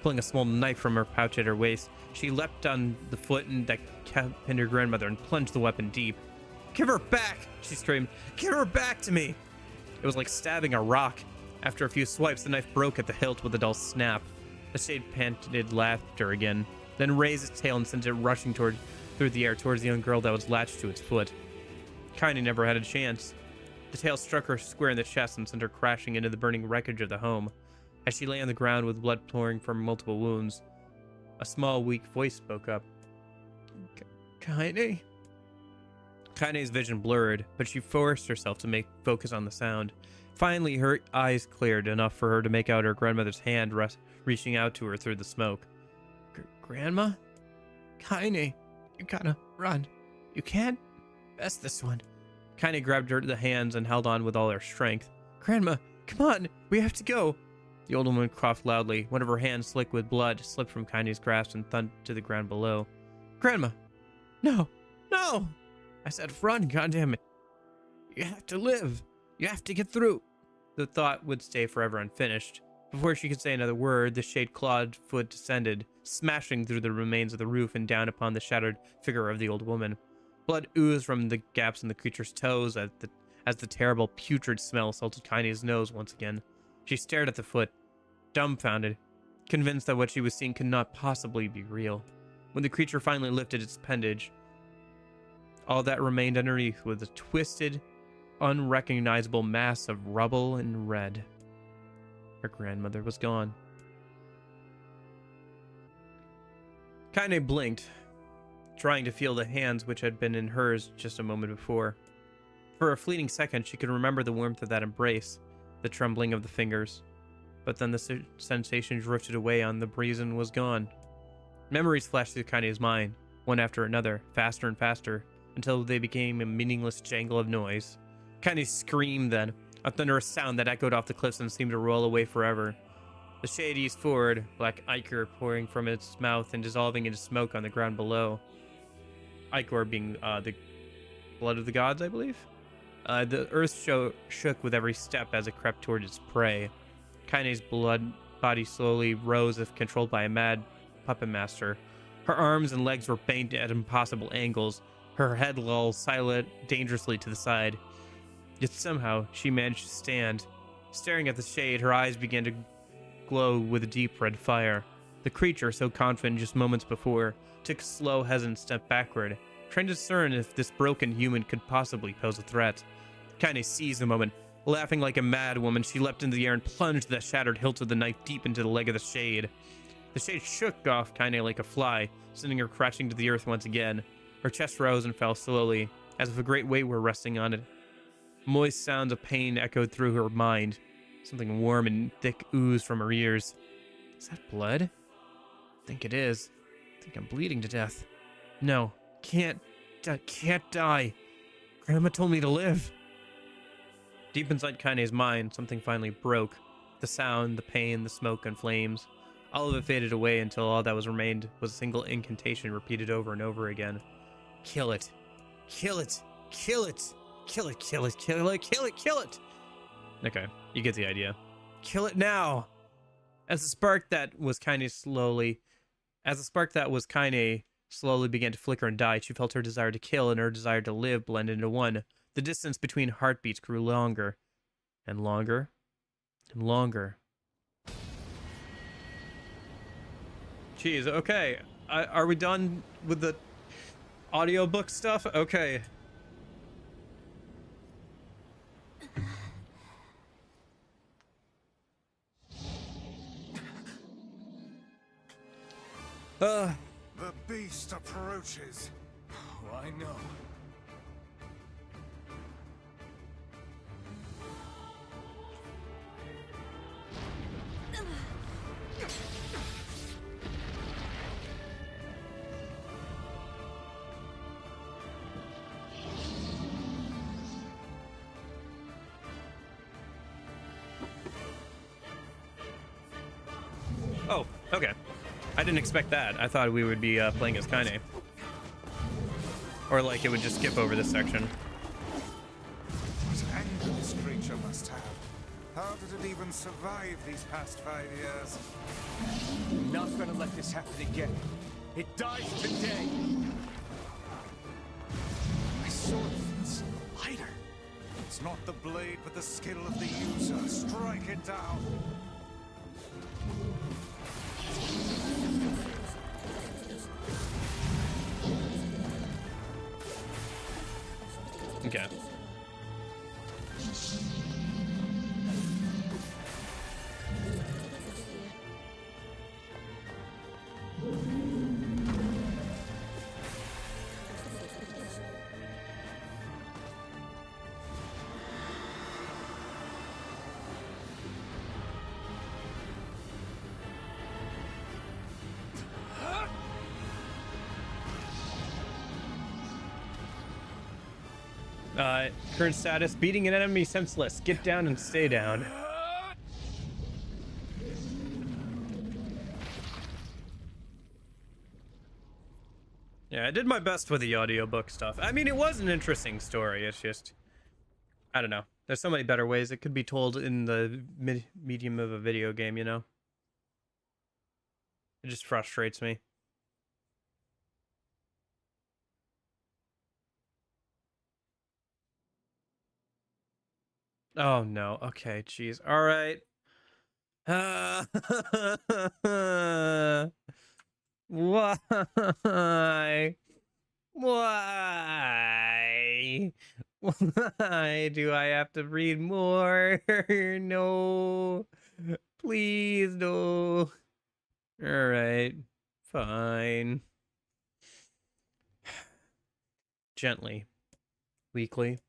Pulling a small knife from her pouch at her waist, she leapt on the foot that pinned her grandmother and plunged the weapon deep. Give her back! She screamed. Give her back to me! It was like stabbing a rock. After a few swipes, the knife broke at the hilt with a dull snap. The shade panted laughter again, then raised its tail and sent it rushing through the air towards the young girl that was latched to its foot. Kaine never had a chance. The tail struck her square in the chest and sent her crashing into the burning wreckage of the home. As she lay on the ground with blood pouring from multiple wounds, a small, weak voice spoke up. Kaine? Kaine's vision blurred, but she forced herself to focus on the sound. Finally, her eyes cleared enough for her to make out her grandmother's hand reaching out to her through the smoke. Grandma? Kaine, you gotta run. You can't miss this one. Kaine grabbed the hands and held on with all her strength. Grandma, come on, we have to go. The old woman coughed loudly. One of her hands, slick with blood, slipped from Kaine's grasp and thumped to the ground below. Grandma, no, no! I said run, goddammit. You have to live. You have to get through. The thought would stay forever unfinished. Before she could say another word, the shade-clawed foot descended, smashing through the remains of the roof and down upon the shattered figure of the old woman. Blood oozed from the gaps in the creature's toes as the terrible putrid smell assaulted Kaine's nose once again. She stared at the foot, dumbfounded, convinced that what she was seeing could not possibly be real. When the creature finally lifted its appendage, all that remained underneath was a twisted, unrecognizable mass of rubble and red. Her grandmother was gone. Kaine blinked, trying to feel the hands which had been in hers just a moment before. For a fleeting second, she could remember the warmth of that embrace, the trembling of the fingers, but then the sensation drifted away on the breeze and was gone. Memories flashed through Kaine's mind, one after another, faster and faster, until they became a meaningless jangle of noise. Kaine screamed then, a thunderous sound that echoed off the cliffs and seemed to roll away forever. The shade eased forward, black ichor pouring from its mouth and dissolving into smoke on the ground below. Ichor being the blood of the gods, I believe? The earth shook with every step as it crept toward its prey. Kaine's body slowly rose as if controlled by a mad puppet master. Her arms and legs were bent at impossible angles, her head lolled silent dangerously to the side. Yet somehow she managed to stand. Staring at the shade, her eyes began to glow with a deep red fire. The creature, so confident just moments before, took a slow, hesitant step backward, trying to discern if this broken human could possibly pose a threat. Kaine seized the moment. Laughing like a mad woman, she leapt into the air and plunged the shattered hilt of the knife deep into the leg of the shade. The shade shook off Kaine like a fly, sending her crashing to the earth once again. Her chest rose and fell slowly, as if a great weight were resting on it. Moist sounds of pain echoed through her mind. Something warm and thick oozed from her ears. Is that blood? I think it is. I think I'm bleeding to death. No, can't die. Grandma told me to live. Deep inside Kaine's mind, something finally broke. The sound, the pain, the smoke and flames. All of it faded away until all that was remained was a single incantation repeated over and over again. Kill it. Kill it. Kill it. Kill it, kill it, kill it, kill it, kill it. Okay, you get the idea. Kill it now. As the spark that was Kaine slowly began to flicker and die, she felt her desire to kill and her desire to live blend into one. The distance between heartbeats grew longer and longer and longer. Jeez, okay. Are we done with the audiobook stuff? Okay. The beast approaches. Oh, I know. Oh, okay. I didn't expect that. I thought we would be playing as Kaine. Or like it would just skip over this section. What anger this creature must have. How did it even survive these past 5 years? I'm not gonna let this happen again. It dies today. My sword feels lighter. It's not the blade, but the skill of the user. Strike it down. Okay. Current status, beating an enemy senseless. Get down and stay down. Yeah, I did my best with the audiobook stuff. I mean, it was an interesting story. It's just, I don't know. There's so many better ways it could be told in the medium of a video game, you know? It just frustrates me. Oh no. Okay, jeez. All right. Why? Why? Why do I have to read more? No. Please, no. All right. Fine. Gently. Weakly.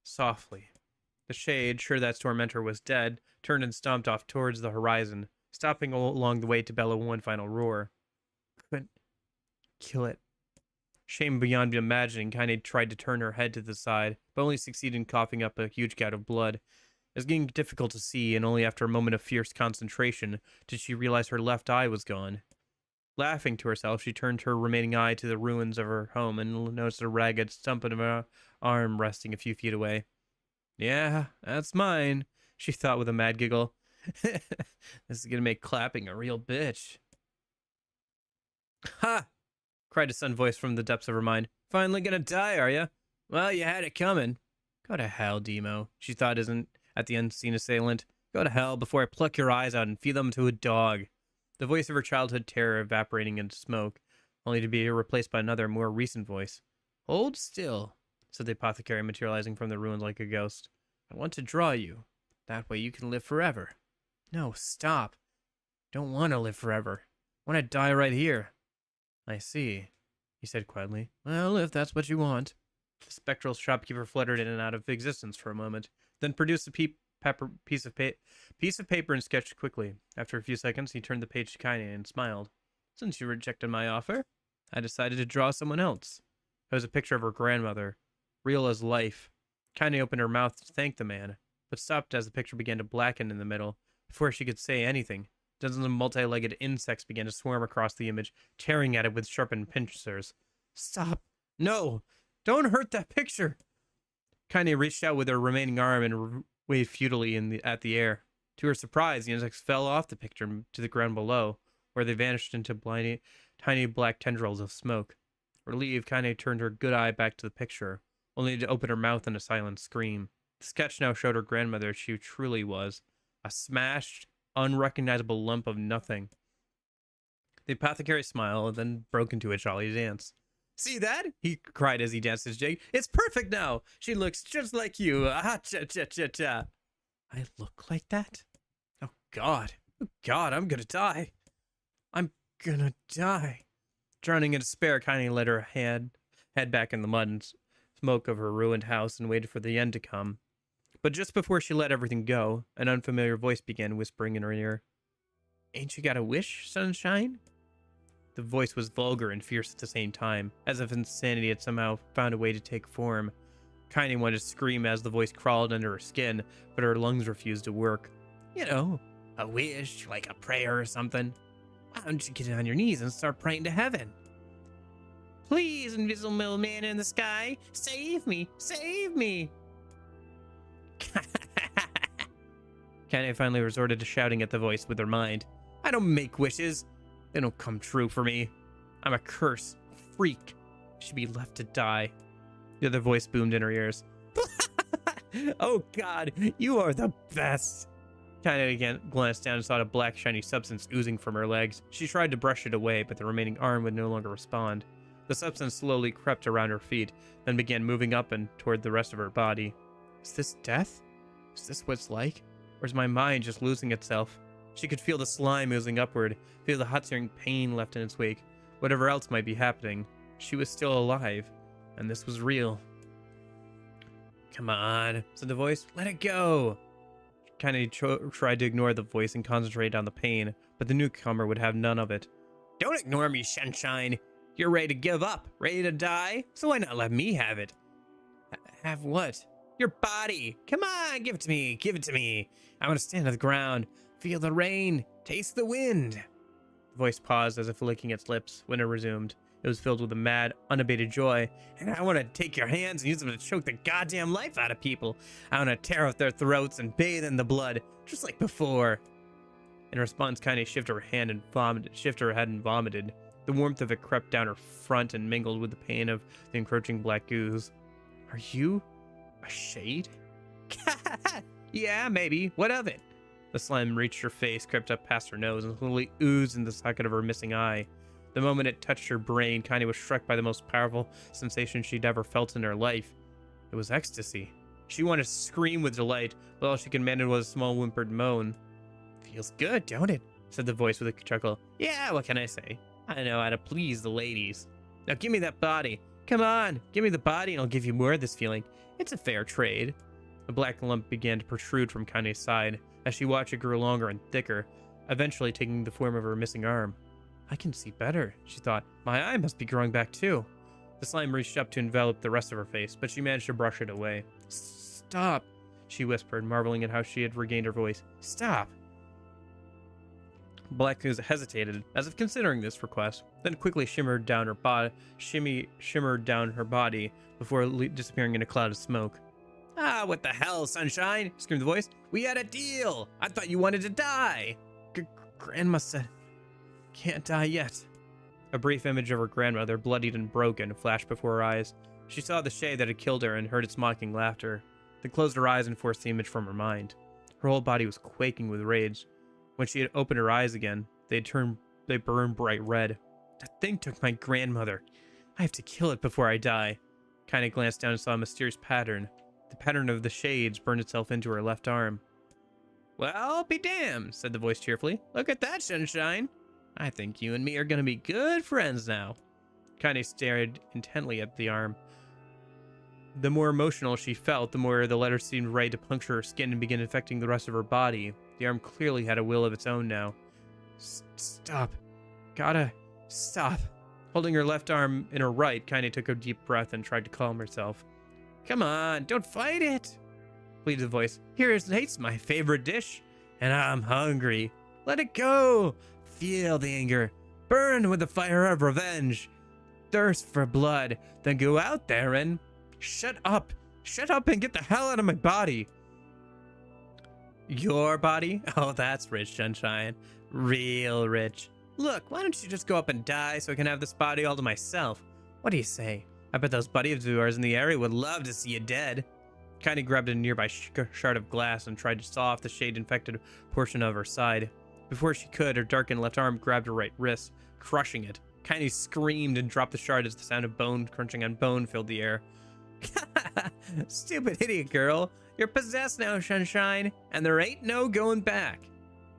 Softly. The shade, sure that tormentor was dead, turned and stomped off towards the horizon, stopping along the way to bellow one final roar. Couldn't kill it. Shame beyond imagining, Kaine tried to turn her head to the side, but only succeeded in coughing up a huge gout of blood. It was getting difficult to see, and only after a moment of fierce concentration did she realize her left eye was gone. Laughing to herself, she turned her remaining eye to the ruins of her home and noticed a ragged stump of her arm resting a few feet away. Yeah, that's mine, she thought with a mad giggle. This is gonna make clapping a real bitch. Ha! Cried a son voice from the depths of her mind. Finally gonna die, are ya? Well, you had it coming. Go to hell, Demo, she thought at the unseen assailant. Go to hell before I pluck your eyes out and feed them to a dog. The voice of her childhood terror evaporating into smoke, only to be replaced by another, more recent voice. Hold still, said the apothecary, materializing from the ruins like a ghost. I want to draw you. That way you can live forever. No, stop. Don't want to live forever. I want to die right here. I see. he said quietly. Well, if that's what you want. The spectral shopkeeper fluttered in and out of existence for a moment, then produced a piece of paper and sketched quickly. After a few seconds, he turned the page to Kaine and smiled. Since you rejected my offer, I decided to draw someone else. It was a picture of her grandmother, real as life. Kaine opened her mouth to thank the man, but stopped as the picture began to blacken in the middle. Before she could say anything, dozens of multi-legged insects began to swarm across the image, tearing at it with sharpened pincers. Stop! No! Don't hurt that picture! Kaine reached out with her remaining arm and waved futilely at the air. To her surprise, the insects fell off the picture to the ground below, where they vanished into tiny black tendrils of smoke. Relieved, Kaine turned her good eye back to the picture, only to open her mouth in a silent scream. The sketch now showed her grandmother as she truly was, a smashed, unrecognizable lump of nothing. The apothecary smiled, then broke into a jolly dance. See that? He cried as he danced his jig. It's perfect now. She looks just like you. Ah, cha cha cha cha. I look like that? Oh God. Oh God, I'm gonna die. I'm gonna die. Drowning in despair, Kaine let her head back in the mud and smoke of her ruined house and waited for the end to come. But just before she let everything go, an unfamiliar voice began whispering in her ear. Ain't you got a wish, sunshine? The voice was vulgar and fierce at the same time, as if insanity had somehow found a way to take form. Kaine wanted to scream as the voice crawled under her skin, but her lungs refused to work. You know, a wish, like a prayer or something. Why don't you get on your knees and start praying to heaven? Please, invisible man in the sky, save me, save me! Kaine finally resorted to shouting at the voice with her mind. I don't make wishes. They don't come true for me. I'm a curse, a freak. I should be left to die. The other voice boomed in her ears. Oh God, you are the best. Kaine again glanced down and saw a black shiny substance oozing from her legs. She tried to brush it away, but the remaining arm would no longer respond. The substance slowly crept around her feet, then began moving up and toward the rest of her body. Is this death? Is this what it's like? Or is my mind just losing itself? She could feel the slime oozing upward, feel the hot searing pain left in its wake. Whatever else might be happening, she was still alive, and this was real. Come on, said the voice. Let it go. Kaine tried to ignore the voice and concentrate on the pain, but the newcomer would have none of it. Don't ignore me, sunshine. You're ready to give up, ready to die, so why not let me have it? Have what? Your body. Come on, give it to me, give it to me. I want to stand on the ground, feel the rain, taste the wind. The voice paused as if licking its lips. When it resumed, it was filled with a mad, unabated joy. And I want to take your hands and use them to choke the goddamn life out of people. I want to tear out their throats and bathe in the blood, just like before. In response, Kaine shifted her head and vomited. The warmth of it crept down her front and mingled with the pain of the encroaching black ooze. Are you a shade? Yeah, maybe. What of it? The slime reached her face, crept up past her nose, and slowly oozed in the socket of her missing eye. The moment it touched her brain, Kaine was struck by the most powerful sensation she'd ever felt in her life. It was ecstasy. She wanted to scream with delight, but all she could manage was a small whimpered moan. Feels good, don't it? Said the voice with a chuckle. Yeah, what can I say? I know how to please the ladies. Now give me that body. Come on, give me the body and I'll give you more of this feeling. It's a fair trade. The black lump began to protrude from Kaine's side. As she watched, it grew longer and thicker, eventually taking the form of her missing arm. I can see better, she thought. My eye must be growing back too. The slime reached up to envelop the rest of her face, but she managed to brush it away. Stop, she whispered, marveling at how she had regained her voice. Stop. Black Ooze hesitated, as if considering this request, then quickly shimmered down her body before disappearing in a cloud of smoke. Ah, what the hell, sunshine? Screamed the voice. We had a deal. I thought you wanted to die. Grandma said, can't die yet. A brief image of her grandmother, bloodied and broken, flashed before her eyes. She saw the shade that had killed her and heard its mocking laughter. Then closed her eyes and forced the image from her mind. Her whole body was quaking with rage. When she had opened her eyes again, they burned bright red. That thing took my grandmother. I have to kill it before I die. Kaine glanced down and saw a mysterious pattern. The pattern of the shades burned itself into her left arm. Well, be damned, said the voice cheerfully. Look at that, sunshine. I think you and me are going to be good friends now. Kaine stared intently at the arm. The more emotional she felt, the more the letter seemed ready to puncture her skin and begin infecting the rest of her body. The arm clearly had a will of its own now. Stop. Gotta stop. Holding her left arm in her right, Kaine took a deep breath and tried to calm herself. Come on, don't fight it, pleaded the voice. Hate's my favorite dish, and I'm hungry. Let it go. Feel the anger. Burn with the fire of revenge. Thirst for blood. Then go out there and... Shut up. Shut up and get the hell out of my body. Your body? Oh, that's rich, Sunshine. Real rich. Look, why don't you just go up and die so I can have this body all to myself? What do you say? I bet those buddies of yours in the area would love to see you dead. Kaine grabbed a nearby shard of glass and tried to saw off the shade-infected portion of her side. Before she could, her darkened left arm grabbed her right wrist, crushing it. Kaine screamed and dropped the shard as the sound of bone crunching on bone filled the air. Stupid idiot girl. You're possessed now, Sunshine, and there ain't no going back.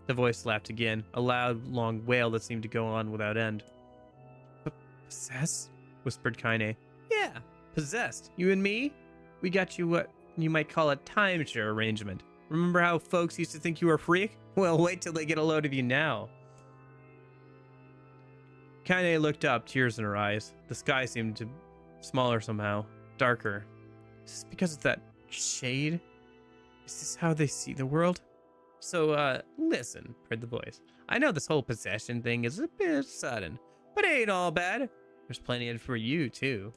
The voice laughed again, a loud, long wail that seemed to go on without end. Possessed? Whispered Kaine. Yeah, possessed. You and me? We got you what you might call a timeshare arrangement. Remember how folks used to think you were a freak? Well, wait till they get a load of you now. Kaine looked up, tears in her eyes. The sky seemed to smaller somehow, darker. Is this because of that shade? Is this how they see the world? So, listen, heard the voice. I know this whole possession thing is a bit sudden, but it ain't all bad. There's plenty in it for you, too.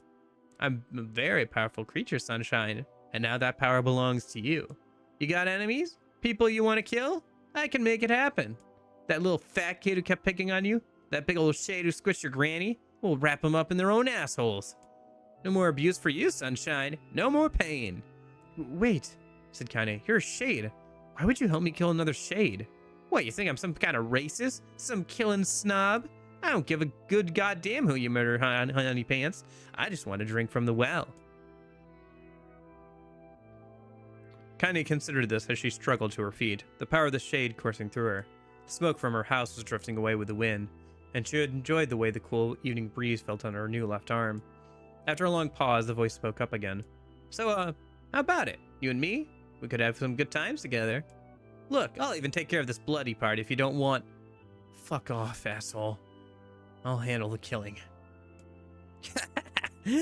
I'm a very powerful creature, Sunshine, and now that power belongs to you. You got enemies? People you want to kill? I can make it happen. That little fat kid who kept picking on you? That big old shade who squished your granny? We'll wrap them up in their own assholes. No more abuse for you, Sunshine. No more pain. Wait, said Kaine. You're a shade. Why would you help me kill another shade? What, you think I'm some kind of racist? Some killing snob? I don't give a good goddamn who you murder, honey pants. I just want to drink from the well. Kaine considered this as she struggled to her feet, the power of the shade coursing through her. The smoke from her house was drifting away with the wind, and she had enjoyed the way the cool evening breeze felt on her new left arm. After a long pause, the voice spoke up again. So, how about it? You and me? We could have some good times together. Look, I'll even take care of this bloody part if you don't want... Fuck off, asshole. I'll handle the killing.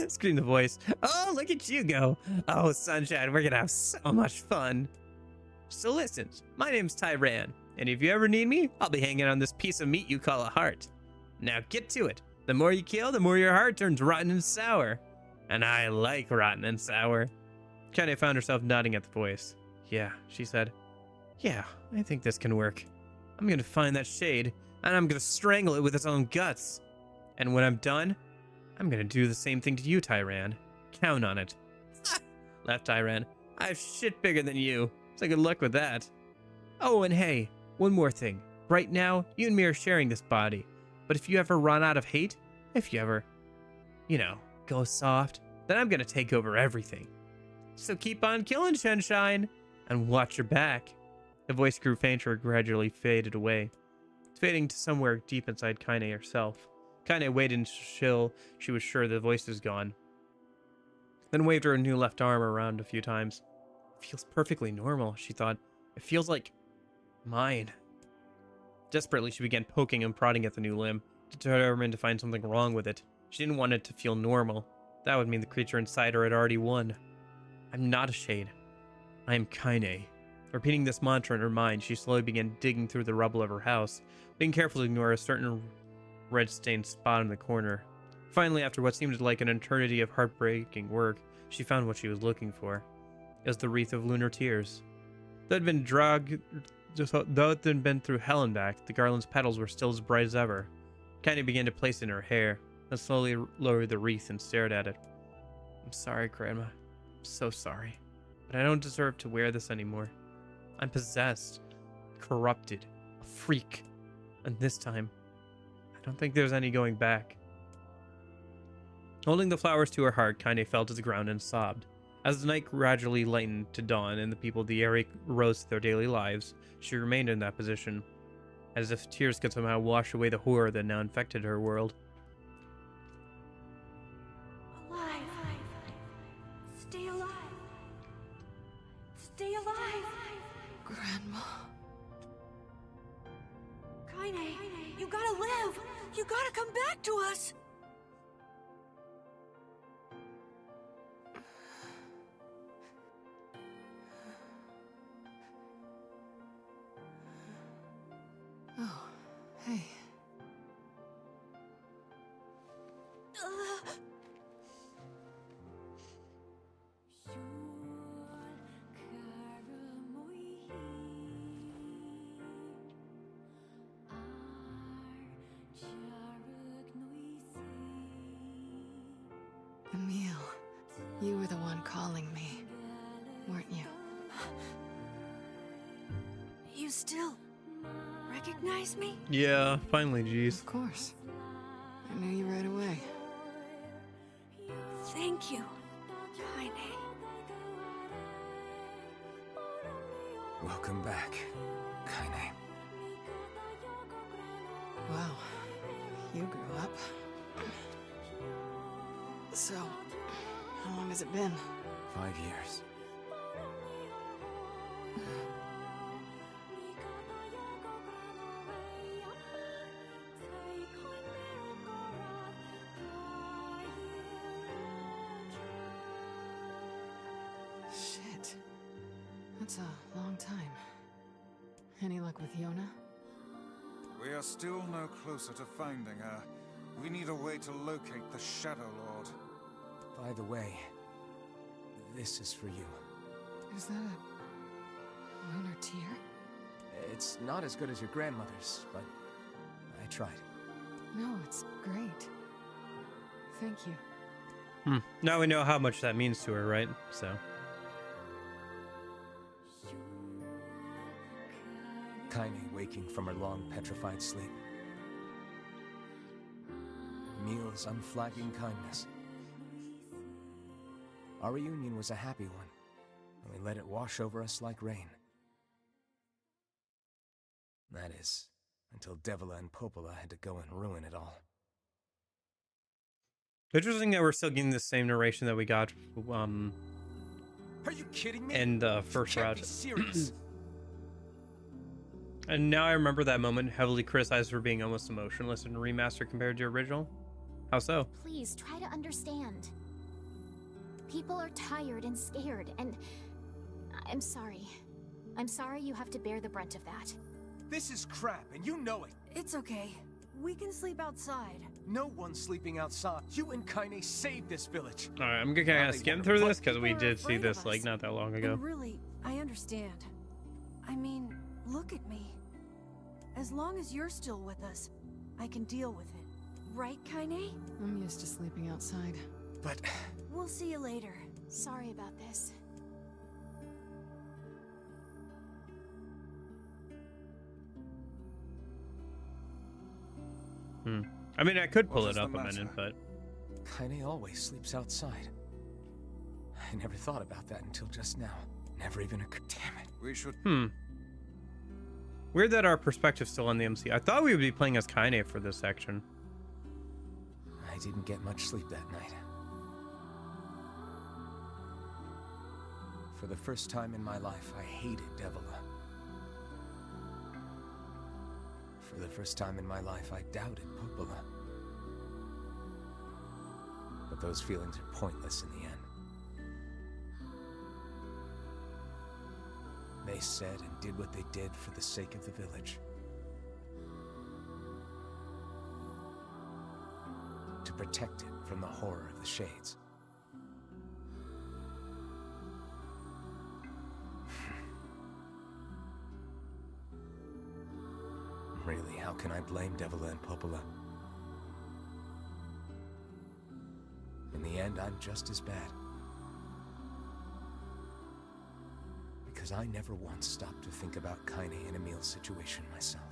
Screamed the voice. Oh, look at you go. Oh, Sunshine, we're gonna have so much fun. So listen, my name's Tyran, and if you ever need me, I'll be hanging on this piece of meat you call a heart. Now get to it. The more you kill, the more your heart turns rotten and sour. And I like rotten and sour. Kaine found herself nodding at the voice. Yeah, she said. Yeah, I think this can work. I'm gonna find that shade, and I'm gonna strangle it with its own guts. And when I'm done, I'm gonna do the same thing to you, Tyran. Count on it. Laughed Tyran. I have shit bigger than you, so good luck with that. Oh, and hey, one more thing. Right now, you and me are sharing this body. But if you ever run out of hate, if you ever, go soft, then I'm gonna take over everything. So keep on killing, Sunshine, and watch your back. The voice grew fainter and gradually faded away, fading to somewhere deep inside Kaine herself. Kaine waited until she was sure the voice was gone, then waved her new left arm around a few times. It feels perfectly normal, she thought. It feels like mine. Desperately, she began poking and prodding at the new limb, determined to find something wrong with it. She didn't want it to feel normal. That would mean the creature inside her had already won. I'm not a shade. I am Kaine. Repeating this mantra in her mind, she slowly began digging through the rubble of her house, being careful to ignore a certain red-stained spot in the corner. Finally, after what seemed like an eternity of heartbreaking work, she found what she was looking for. It was the wreath of lunar tears. Though it had been through hell and back, the garland's petals were still as bright as ever. Kaine began to place it in her hair, then slowly lowered the wreath and stared at it. I'm sorry, Grandma. I'm so sorry. But I don't deserve to wear this anymore. I'm possessed, corrupted, a freak. And this time, I don't think there's any going back. Holding the flowers to her heart, Kaine fell to the ground and sobbed. As the night gradually lightened to dawn and the people of the area rose to their daily lives, she remained in that position, as if tears could somehow wash away the horror that now infected her world. Kaine, you gotta live! You gotta come back to us! Oh, hey. Emil, you were the one calling me, weren't you? You still recognize me? Yeah, finally, jeez. Of course. I knew you right away. Thank you, Kaine. Welcome back, Kaine. Wow, you grew up. So, how long has it been? 5 years. Shit. That's a long time. Any luck with Yona? We are still no closer to finding her. We need a way to locate the Shadow Lord. By the way, this is for you. Is that a lunar tear? It's not as good as your grandmother's, but I tried. No, it's great. Thank you. Now we know how much that means to her, right? So. Kaine waking from her long petrified sleep. Emil's unflagging kindness. Our reunion was a happy one, and we let it wash over us like rain. That is, until Devila and Popola had to go and ruin it all. Interesting that we're still getting the same narration that we got Are you kidding me? in the first Can't route. be serious. And now I remember that moment heavily criticized for being almost emotionless in remaster compared to original. How so? Please try to understand. People are tired and scared, and I'm sorry. I'm sorry you have to bear the brunt of that. This is crap, and you know it. It's okay. We can sleep outside. No one's sleeping outside. You and Kaine saved this village. All right, I'm gonna kind of skim through this because we did see this like not that long ago. And really, I understand. I mean, look at me. As long as you're still with us, I can deal with it. Right, Kaine? I'm used to sleeping outside. But We'll see you later. Sorry about this. I mean, I could pull What it is the up a matter? minute, but Kaine always sleeps outside. I never thought about that until just now. Never even occurred. Damn it. We should. weird that our perspective's still on the MC. I thought we would be playing as Kaine for this section. I didn't get much sleep that night. For the first time in my life, I hated Devila. For the first time in my life, I doubted Popola. But those feelings are pointless in the end. They said and did what they did for the sake of the village. To protect it from the horror of the Shades. Really, how can I blame Devila and Popola? In the end, I'm just as bad. Because I never once stopped to think about Kaine and Emil's situation myself.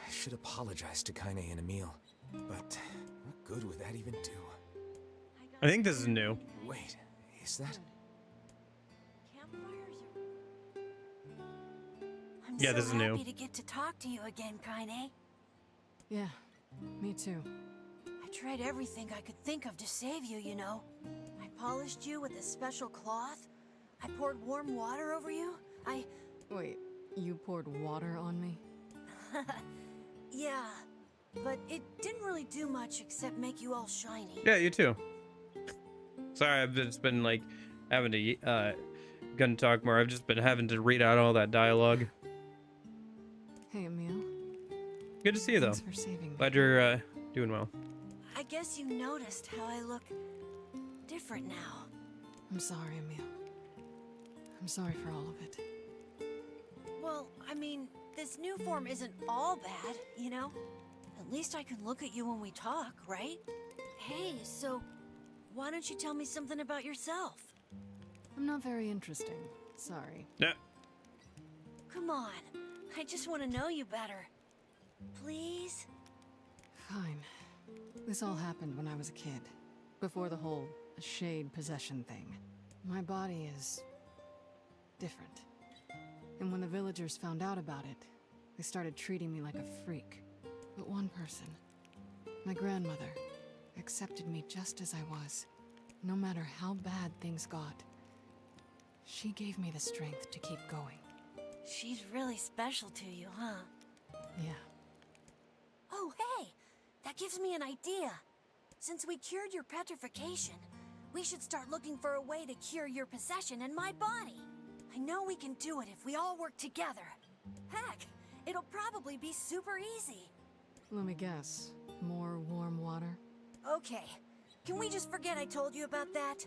I should apologize to Kaine and Emil, but what good would that even do? I think this is new. Wait, is that? Campfires Yeah, this is new. Happy to get to talk to you again, Kaine. Yeah, me too. I tried everything I could think of to save you, you know. I polished you with a special cloth. I poured warm water over you. Wait, you poured water on me? Yeah, but it didn't really do much except make you all shiny. Yeah, you too. Sorry, I've just been like having to gonna talk more. I've just been having to read out all that dialogue. Hey, Emil. Good to see you though. Thanks for saving me. Glad you're doing well. I guess you noticed how I look different now. I'm sorry, Emil. I'm sorry for all of it. Well, I mean, this new form isn't all bad, you know? At least I can look at you when we talk, right? Hey, so why don't you tell me something about yourself? I'm not very interesting. Sorry. Yeah. Come on, I just want to know you better. Please? Fine. This all happened when I was a kid. Before the whole shade possession thing. My body is different. And when the villagers found out about it, they started treating me like a freak. But one person, my grandmother, accepted me just as I was, no matter how bad things got. She gave me the strength to keep going. She's really special to you, huh? Yeah. Oh, hey! That gives me an idea. Since we cured your petrification, we should start looking for a way to cure your possession in my body. I know we can do it if we all work together. Heck, it'll probably be super easy. Let me guess. More warm water? Okay, can we just forget I told you about that?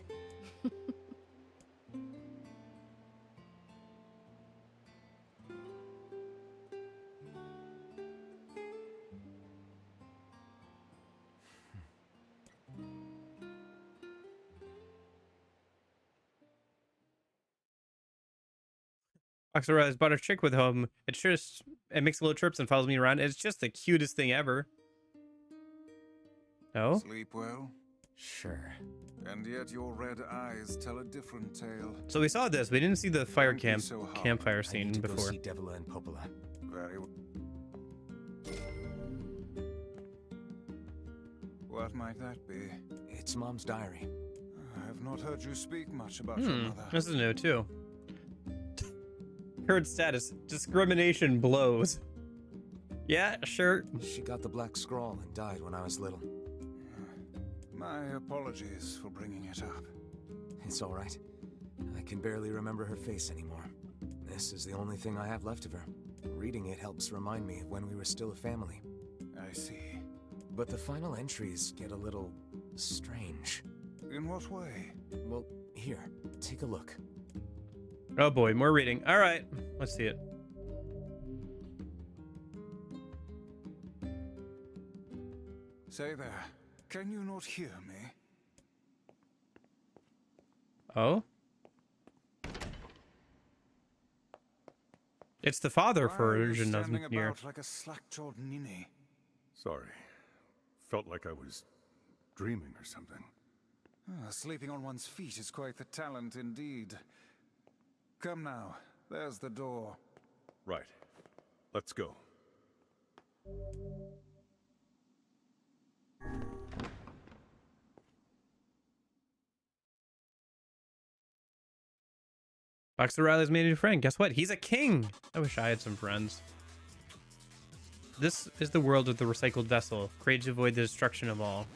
Oxera has brought a chick with home. It makes little trips and follows me around. It's just the cutest thing ever. No? Sleep well? Sure. And yet your red eyes tell a different tale. So we saw this. We didn't see the fire Don't be so hard. campfire I scene need to go before. see Devila and Popola. Very well. What might that be? It's Mom's diary. I have not heard you speak much about your mother. This is new too. Current status: discrimination blows. Yeah, sure. She got the black scrawl and died when I was little. My apologies for bringing it up. It's all right. I can barely remember her face anymore. This is the only thing I have left of her. Reading it helps remind me of when we were still a family. I see. But the final entries get a little strange. In what way? Well, here, take a look. Oh boy, more reading. All right, let's see it. Say there, can you not hear me? Oh? It's the father Why are you version of standing Nier. about like a slack-jawed ninny? Sorry. Felt like I was dreaming or something. Sleeping on one's feet is quite the talent indeed. Come now, there's the door. Right. Let's go. Boxer Riley's made a new friend. Guess what? He's a king. I wish I had some friends. This is the world of the recycled vessel, created to avoid the destruction of all.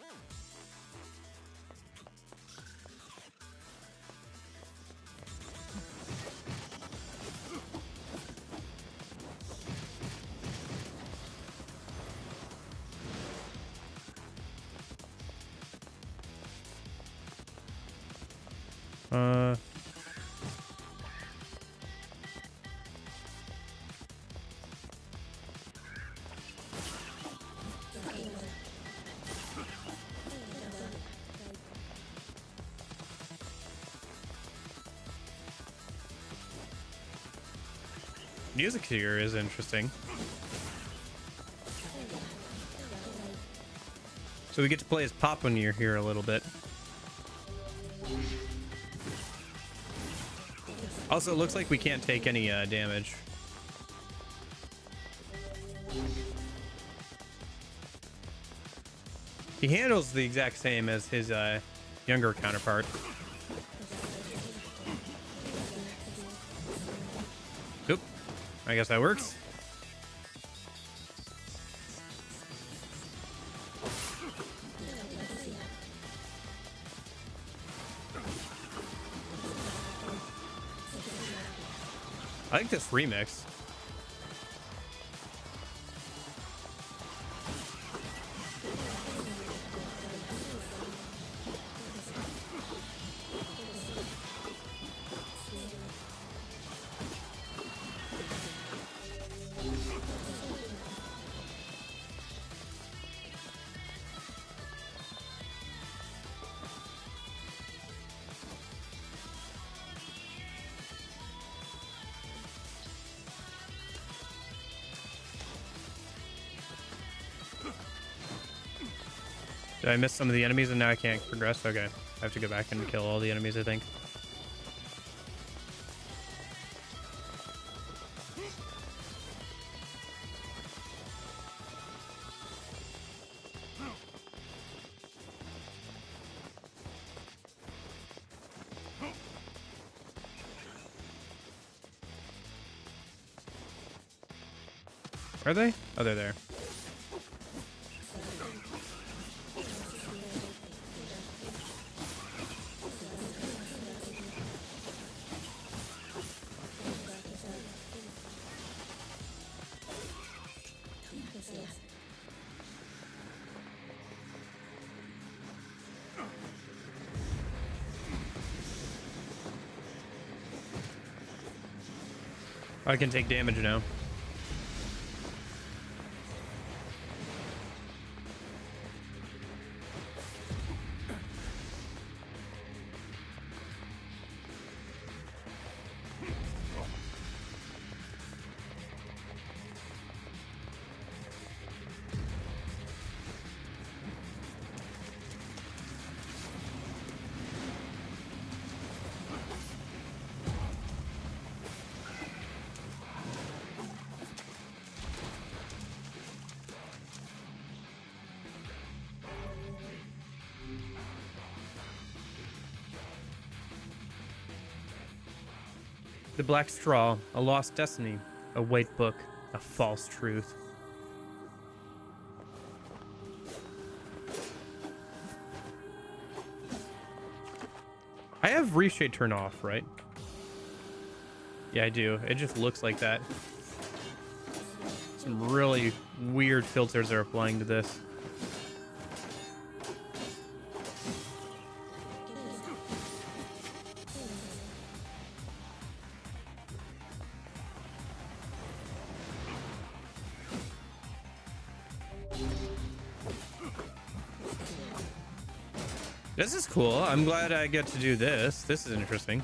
Music here is interesting. So we get to play as Papa Nier here a little bit. Also, it looks like we can't take any damage. He handles the exact same as his younger counterpart. Oop. I guess that works. I like this remix. Did I miss some of the enemies and now I can't progress? Okay. I have to go back and kill all the enemies, I think. Are they? Oh, they're there. I can take damage now. The Black Straw, a lost destiny, a white book, a false truth. I have reshade turned off, right? Yeah, I do. It just looks like that. Some really weird filters are applying to this. This is cool. I'm glad I get to do this. This is interesting.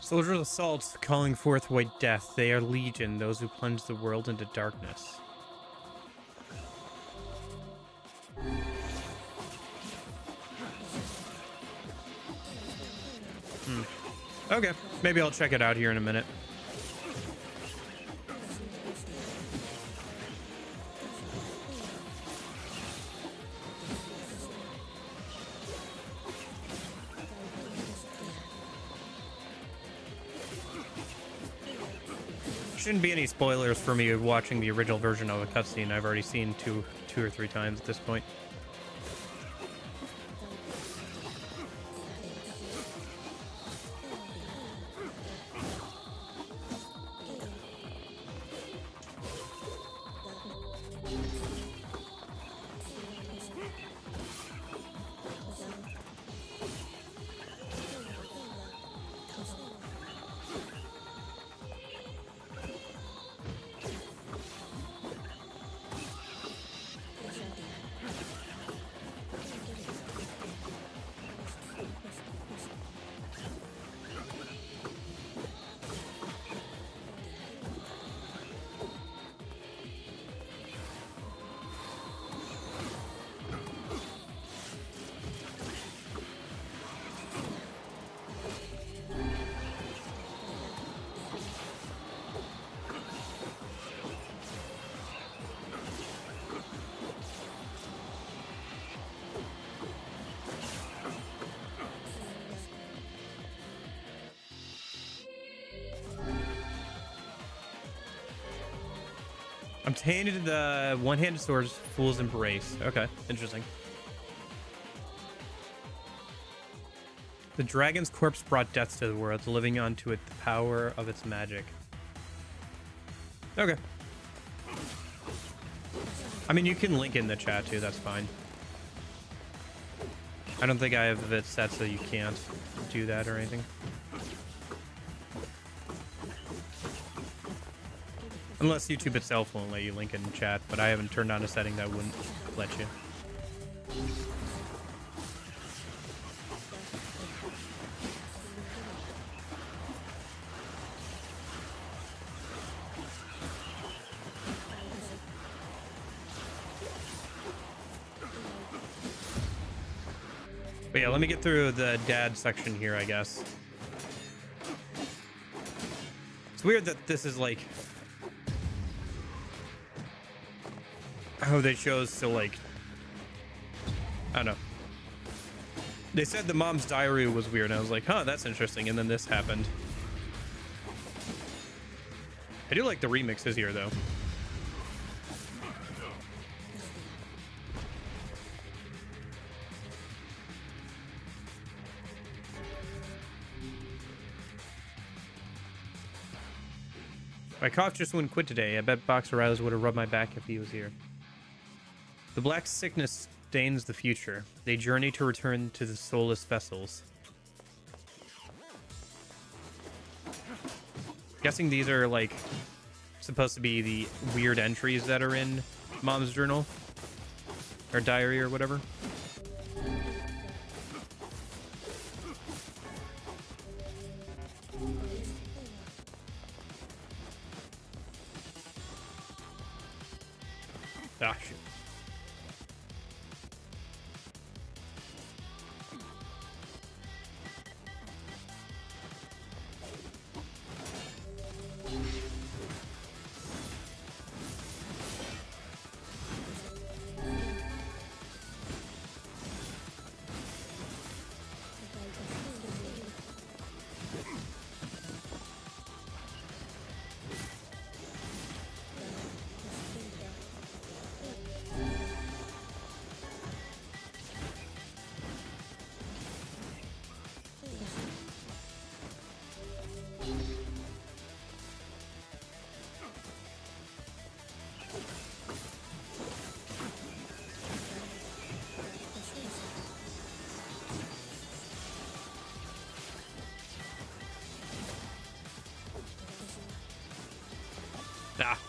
Soldiers assault, calling forth white death. They are legion, those who plunge the world into darkness. Okay, maybe I'll check it out here in a minute. shouldn't be any spoilers for me watching the original version of a cutscene I've already seen two or three times at this point. Obtained the one-handed swords, Fool's Embrace. Okay, interesting. The dragon's corpse brought death to the world, living onto it the power of its magic. Okay. I mean, you can link in the chat too, that's fine. I don't think I have it set so you can't do that or anything. Unless YouTube itself won't let you link in chat, but I haven't turned on a setting that wouldn't let you. But yeah, let me get through the dad section here, I guess. It's weird that this is like how they chose to, like, I don't know. They said the mom's diary was weird, and I was like, huh, that's interesting, and then this happened. I do like the remixes here, though. My cough just wouldn't quit today. I bet Boxer Riley would have rubbed my back if he was here. The black sickness stains the future. They journey to return to the soulless vessels. Guessing these are, like, supposed to be the weird entries that are in Mom's journal. Or diary or whatever. Ah, shit. Ah.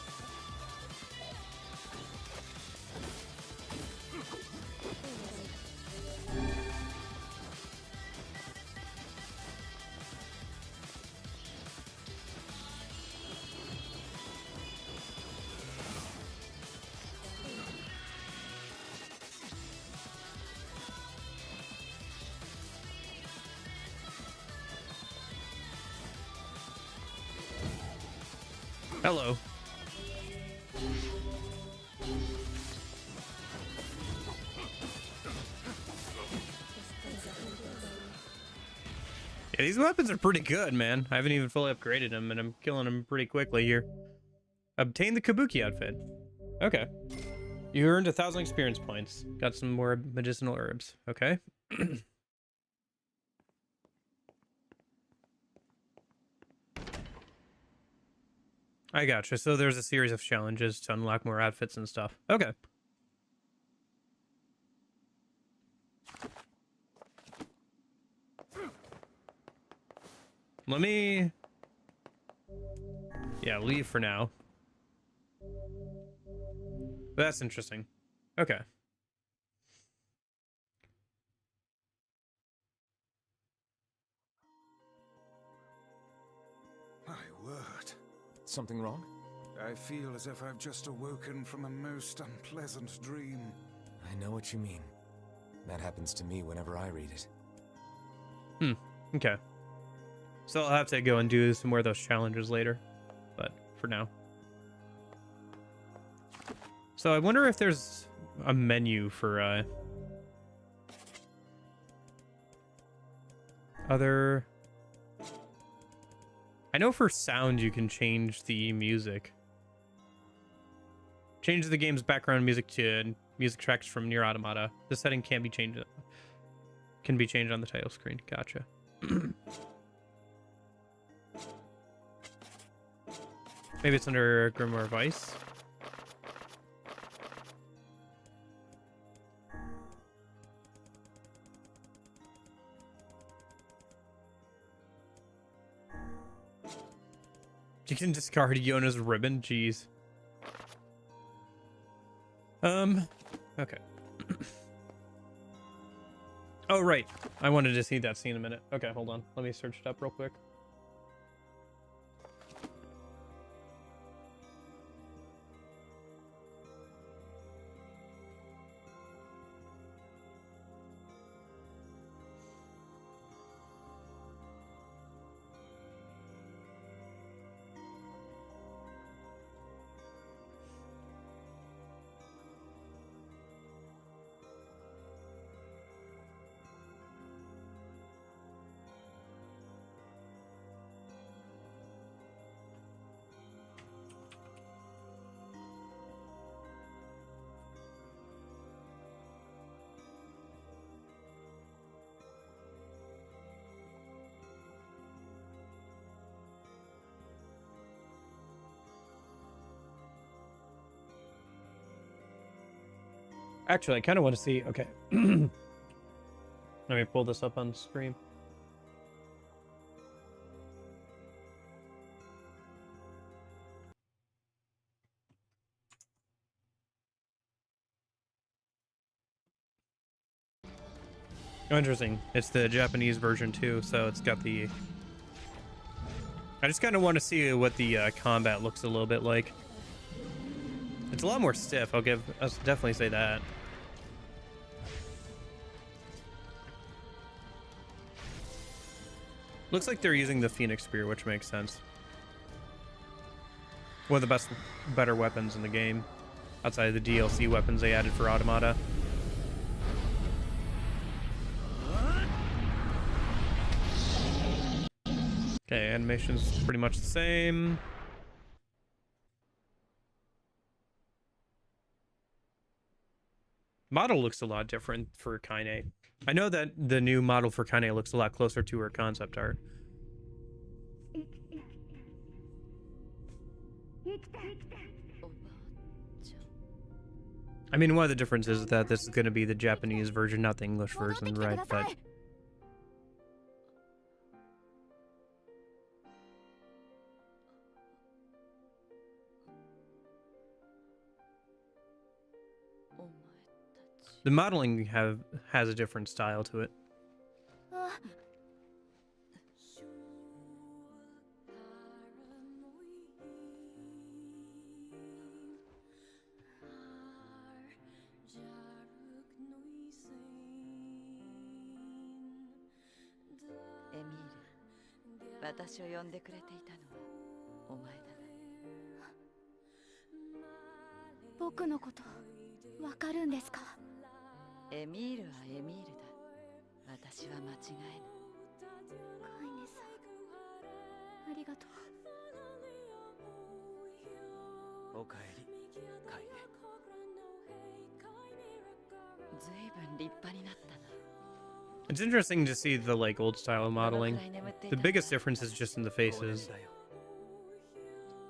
Hello. Yeah, these weapons are pretty good, man. I haven't even fully upgraded them, and I'm killing them pretty quickly here. Obtain the Kabuki outfit. Okay. You earned 1,000 experience points. Got some more medicinal herbs. Okay. I gotcha. So there's a series of challenges to unlock more outfits and stuff. Okay. Let me... Yeah, leave for now. That's interesting. Okay. My word. Something wrong? I feel as if I've just awoken from a most unpleasant dream. I know what you mean. That happens to me whenever I read it. Okay. So I'll have to go and do some more of those challenges later. But for now. So I wonder if there's a menu for other... I know for sound you can change the music. Change the game's background music to music tracks from Nier Automata. The setting can be changed on the title screen. Gotcha. Maybe it's under Grimoire Vice. You can discard Yona's ribbon. Jeez. Okay. Oh, right. I wanted to see that scene in a minute. Okay, hold on. Let me search it up real quick. Actually, I kind of want to see. Okay. Let me pull this up on stream. Oh, interesting. It's the Japanese version too, so it's got the... I just kind of want to see what the combat looks a little bit like. It's a lot more stiff. I'll definitely say that. Looks like they're using the Phoenix Spear, which makes sense. One of the better weapons in the game, outside of the DLC weapons they added for Automata. Okay, animation's pretty much the same. Model looks a lot different for Kaine. I know that the new model for Kaine looks a lot closer to her concept art. I mean, one of the differences is that this is going to be the Japanese version, not the English version, right? But the modeling has a different style to it. おかえり、カイネ。ずいぶん立派になったな。 It's interesting to see the like old style modeling. The biggest difference is just in the 5年 faces. だよ。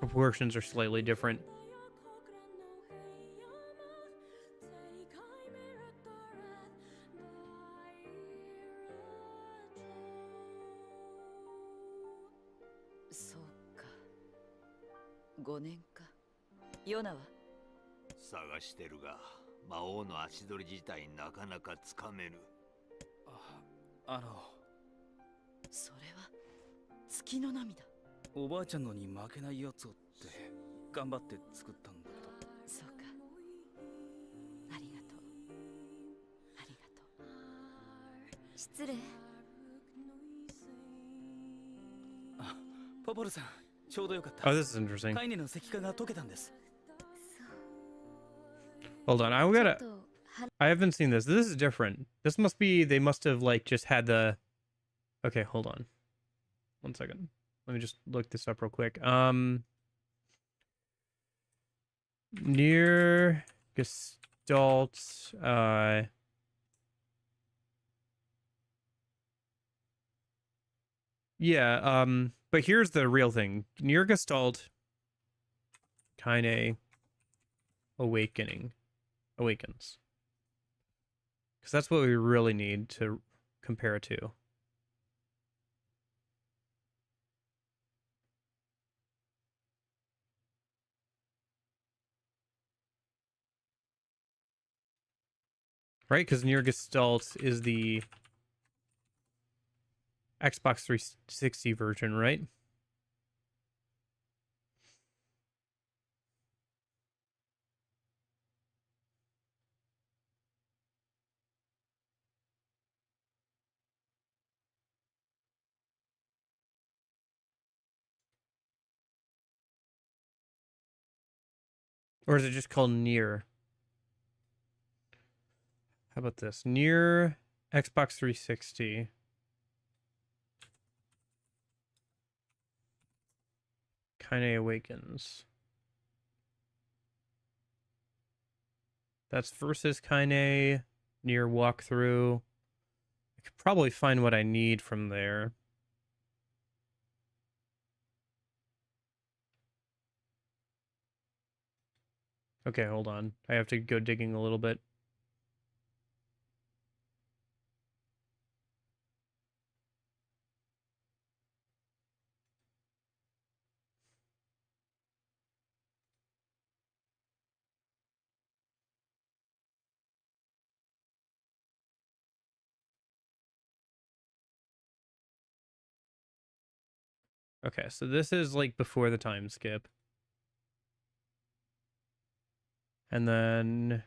Proportions are slightly different. そうか。5年か。ヨナは探してるが、魔王の足取り自体なかなかつかめぬ。それは月の涙。おばあちゃんのに負けないやつをって頑張って作ったんだけど。そうか。ありがとう。ありがとう。失礼。あ、ポポルさん、ちょうどよかった。 Oh, this is interesting. カイネの石化が解けたんです。 Hold on, I haven't seen this. This is different. This must be, they must have like just had the, okay, hold on. 1 second. Let me just look this up real quick. Nier Gestalt, yeah, but here's the real thing. Nier Gestalt, Kaine, Awakens. Because that's what we really need to compare it to. Right? Because Nier Gestalt is the Xbox 360 version, right? Or is it just called Nier? How about this? Nier Xbox 360. Kaine Awakens. That's versus Kaine. Nier walkthrough. I could probably find what I need from there. Okay, hold on. I have to go digging a little bit. Okay, so this is like before the time skip. And then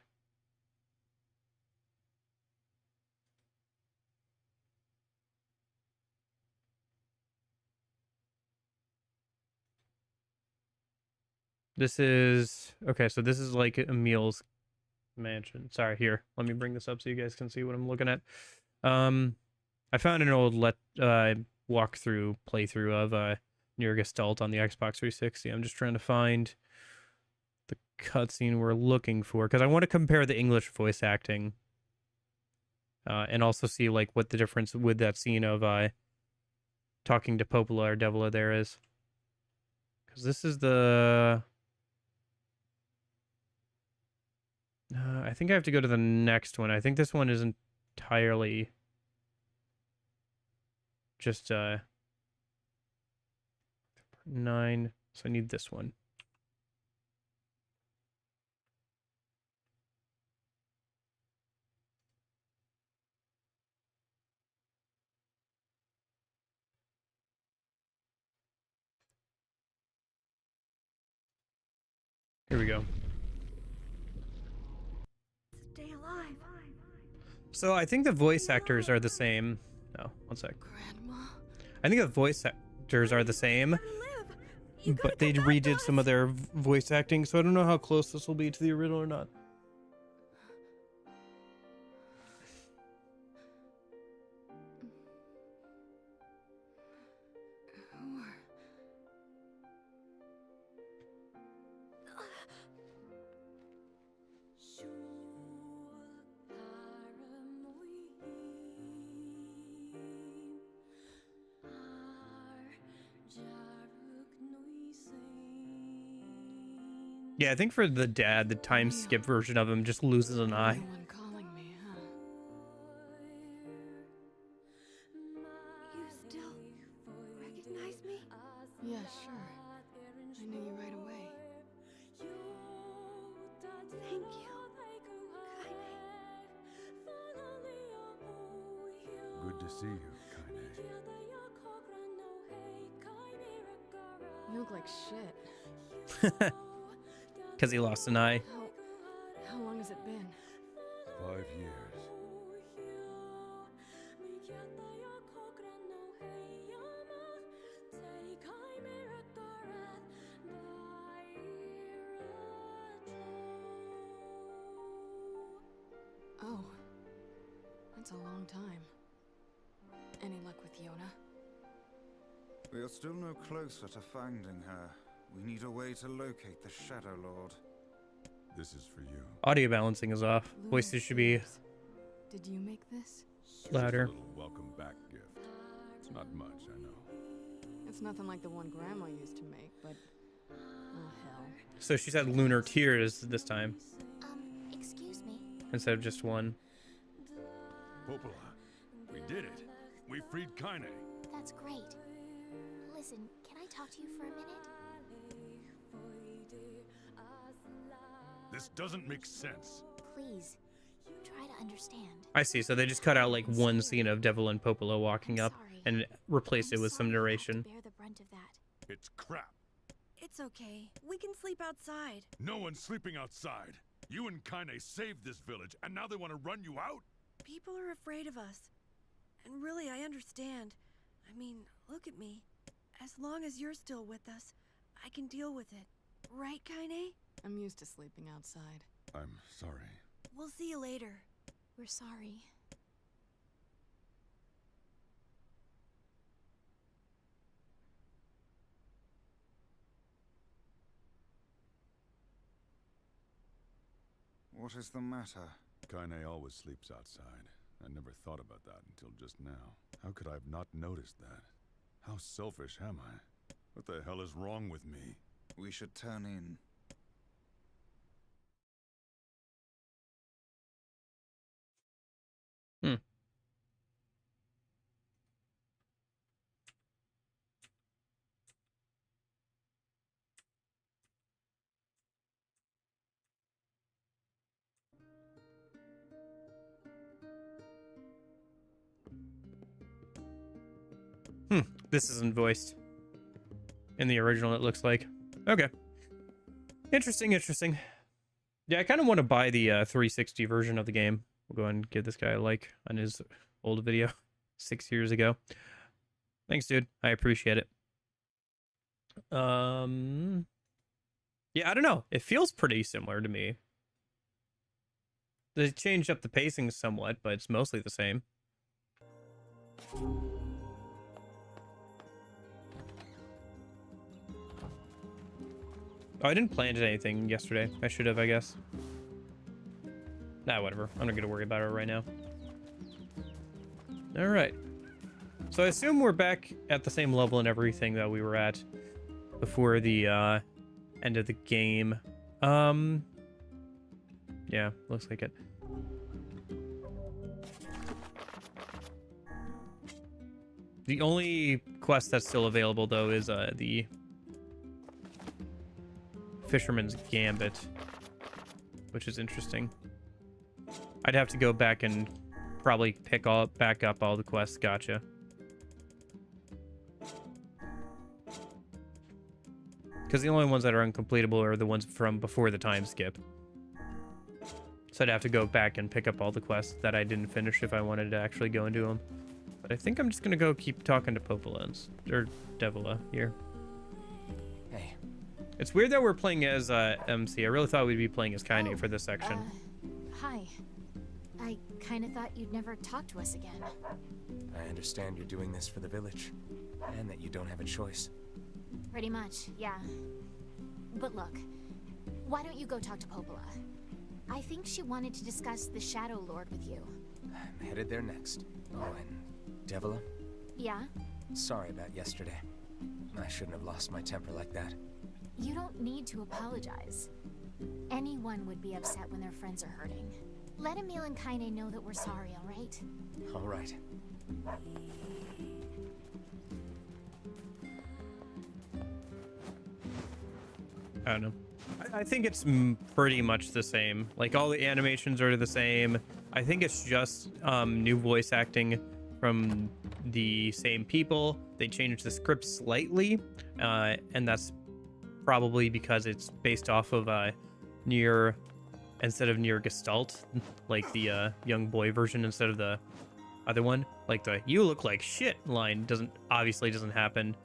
this is okay, so this is like Emil's mansion. Sorry, here. Let me bring this up so you guys can see what I'm looking at. I found an old walkthrough playthrough of Nier Gestalt on the Xbox 360. I'm just trying to find the cutscene we're looking for because I want to compare the English voice acting and also see like what the difference with that scene of talking to Popola or Devila there is. Because this is the I think I have to go to the next one. I think this one is entirely just 9. So I need this one. Here we go. Stay alive. So I think the voice actors are the same. No, 1 sec. Grandma? I think the voice actors are the same, but they redid some of their voice acting, so I don't know how close this will be to the original or not. Yeah, I think for the dad, the time skip version of him just loses an eye. Anyone calling me, huh? You still recognize me? Yeah, sure. I knew you right away. Thank you. Kaine. Good to see you, Kaine. You look like shit. Because he lost an eye. How long has it been? 5 years. Oh. That's a long time. Any luck with Yona? We are still no closer to finding her. We need a way to locate the Shadow Lord. This is for you. Audio balancing is off. Voices should be Did you make this? louder. Just a little welcome back gift. It's not much, I know. It's nothing like the one Grandma used to make, but oh hell. So she said lunar tears this time Excuse me. instead of just one. Popola, we did it. We freed Kaine. That's great. Listen, can I talk to you for a minute? This doesn't make sense. Please, try to understand. I see. So they just cut out like one scene of Devil and Popola walking up and replaced it with some narration. Bear the brunt of that. It's crap. It's okay. We can sleep outside. No one's sleeping outside. You and Kaine saved this village, and now they want to run you out? People are afraid of us. And really, I understand. I mean, look at me. As long as you're still with us, I can deal with it. Right, Kaine? I'm used to sleeping outside. I'm sorry. We'll see you later. We're sorry. What is the matter? Kaine always sleeps outside. I never thought about that until just now. How could I have not noticed that? How selfish am I? What the hell is wrong with me? We should turn in. This isn't voiced in the original, it looks like. Okay. Interesting, interesting. Yeah, I kind of want to buy the 360 version of the game. We'll go ahead and give this guy a like on his old video 6 years ago. Thanks, dude. I appreciate it. Yeah, I don't know. It feels pretty similar to me. They changed up the pacing somewhat, but it's mostly the same. Oh, I didn't plan anything yesterday. I should have, I guess. Nah, whatever. I'm not gonna worry about it right now. Alright. So I assume we're back at the same level and everything that we were at before the end of the game. Yeah, looks like it. The only quest that's still available, though, is the Fisherman's Gambit, which is interesting. I'd have to go back and probably pick back up all the quests. Gotcha. Because the only ones that are uncompletable are the ones from before the time skip. So I'd have to go back and pick up all the quests that I didn't finish if I wanted to actually go and do them. But I think I'm just gonna go keep talking to Popola or Devila here. Hey. It's weird that we're playing as MC. I really thought we'd be playing as Kaine for this section. Hi. I kind of thought you'd never talk to us again. I understand you're doing this for the village, and that you don't have a choice. Pretty much, yeah. But look, why don't you go talk to Popola? I think she wanted to discuss the Shadow Lord with you. I'm headed there next. Oh, and Devila? Yeah? Sorry about yesterday. I shouldn't have lost my temper like that. You don't need to apologize. Anyone would be upset when their friends are hurting. Let Emil and Kaine know that we're sorry, alright? Alright. I don't know. I think it's pretty much the same. Like, all the animations are the same. I think it's just new voice acting from the same people. They changed the script slightly, and that's probably because it's based off of Nier instead of Nier Gestalt, like the young boy version instead of the other one. Like the "you look like shit" line obviously doesn't happen.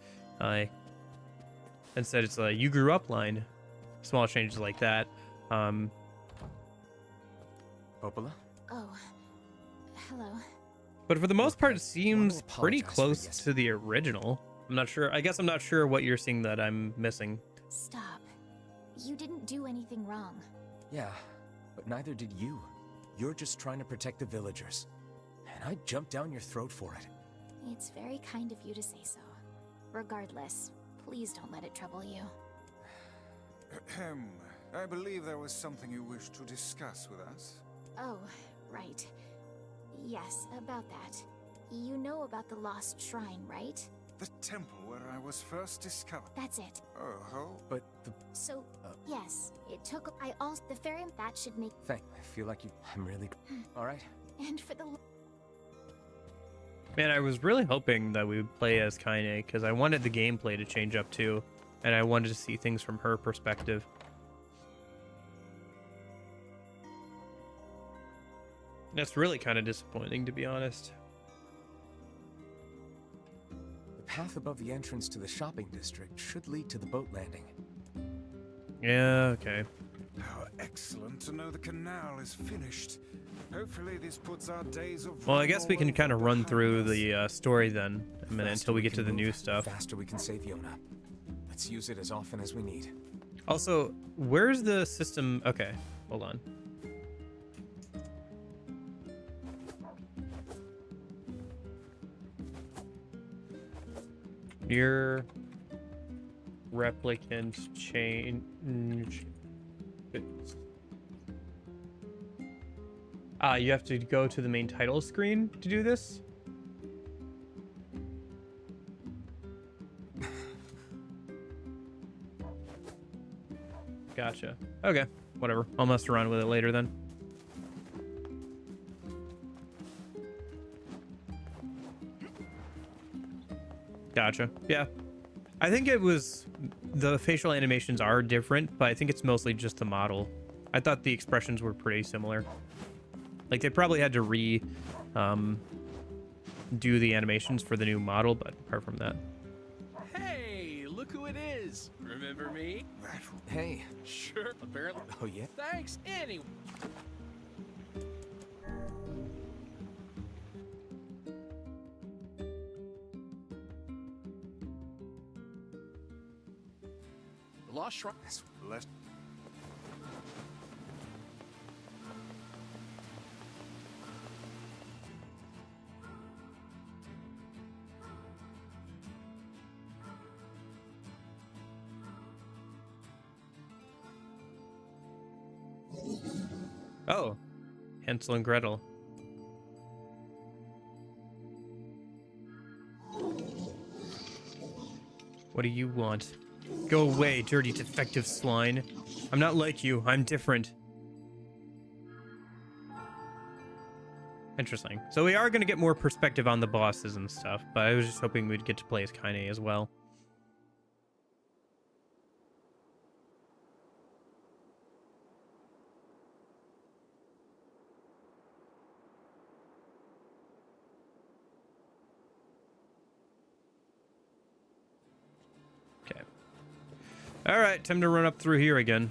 Instead, it's a "you grew up" line. Small changes like that. Popola? Oh, hello. But for the most part, it seems apologize pretty for close yesterday. to the original. I'm not sure. I guess I'm not sure what you're seeing that I'm missing. Stop. You didn't do anything wrong. Yeah, but neither did you. You're just trying to protect the villagers. And I jumped down your throat for it. It's very kind of you to say so. Regardless, please don't let it trouble you. Ahem. I believe there was something you wished to discuss with us. Oh, right. Yes, about that. You know about the lost shrine, right? The temple where I was first discovered. That's it. Oh, But the... So, yes, it took... the fairy... That should make... I feel like you... I'm really... Alright. And for the... Man, I was really hoping that we would play as Kaine, because I wanted the gameplay to change up too, and I wanted to see things from her perspective. That's really kind of disappointing, to be honest. The path above the entrance to the shopping district should lead to the boat landing. Yeah, okay. how excellent to know the canal is finished. Hopefully this puts our days of... Well, I guess we can kind of run through the. the story then, a minute, until we get to the new stuff. Faster we can save Yona. Let's use it as often as we need. Also, where's the system? Okay, hold on. Your replicant change. You have to go to the main title screen to do this. Gotcha. Okay, whatever. I'll mess around with it later then. Gotcha. Yeah. I think it was... The facial animations are different, but I think it's mostly just the model. I thought the expressions were pretty similar. Like, they probably had to do the animations for the new model, but apart from that. Hey, look who it is. Remember me? Hey. Sure, apparently. Oh, yeah? Thanks, anyway. The Lost Shrine. Less... Oh, Hansel and Gretel. What do you want? Go away, dirty defective swine. I'm not like you. I'm different. Interesting. So we are going to get more perspective on the bosses and stuff, but I was just hoping we'd get to play as Kaine as well. Okay. All right, time to run up through here again.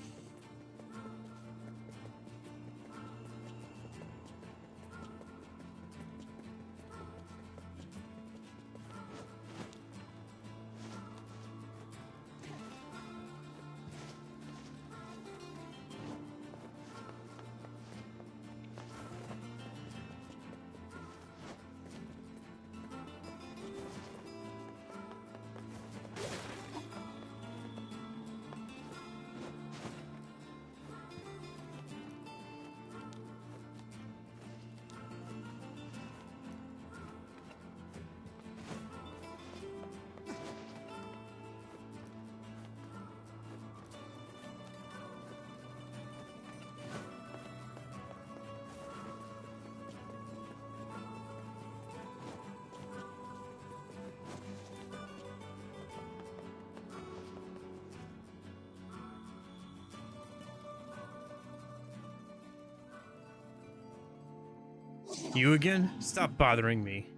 You again? Stop bothering me.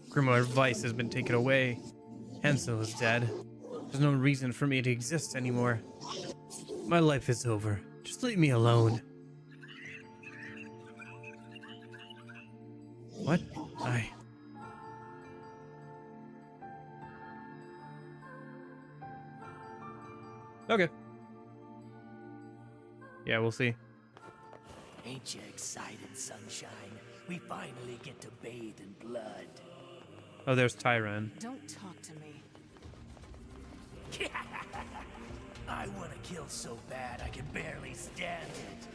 Grimoire Vice has been taken away. Hansel is dead. There's no reason for me to exist anymore. My life is over. Just leave me alone. What? Okay. Yeah, we'll see. Ain't you excited, sunshine? We finally get to bathe in blood. Oh, there's Tyron. Don't talk to me. I want to kill so bad I can barely stand it.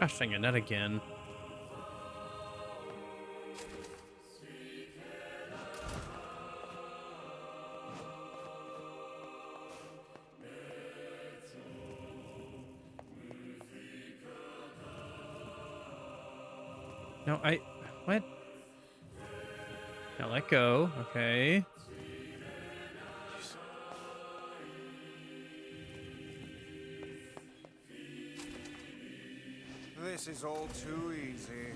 Gosh dang it, not again. No, what? Now let go, okay. This is all too easy.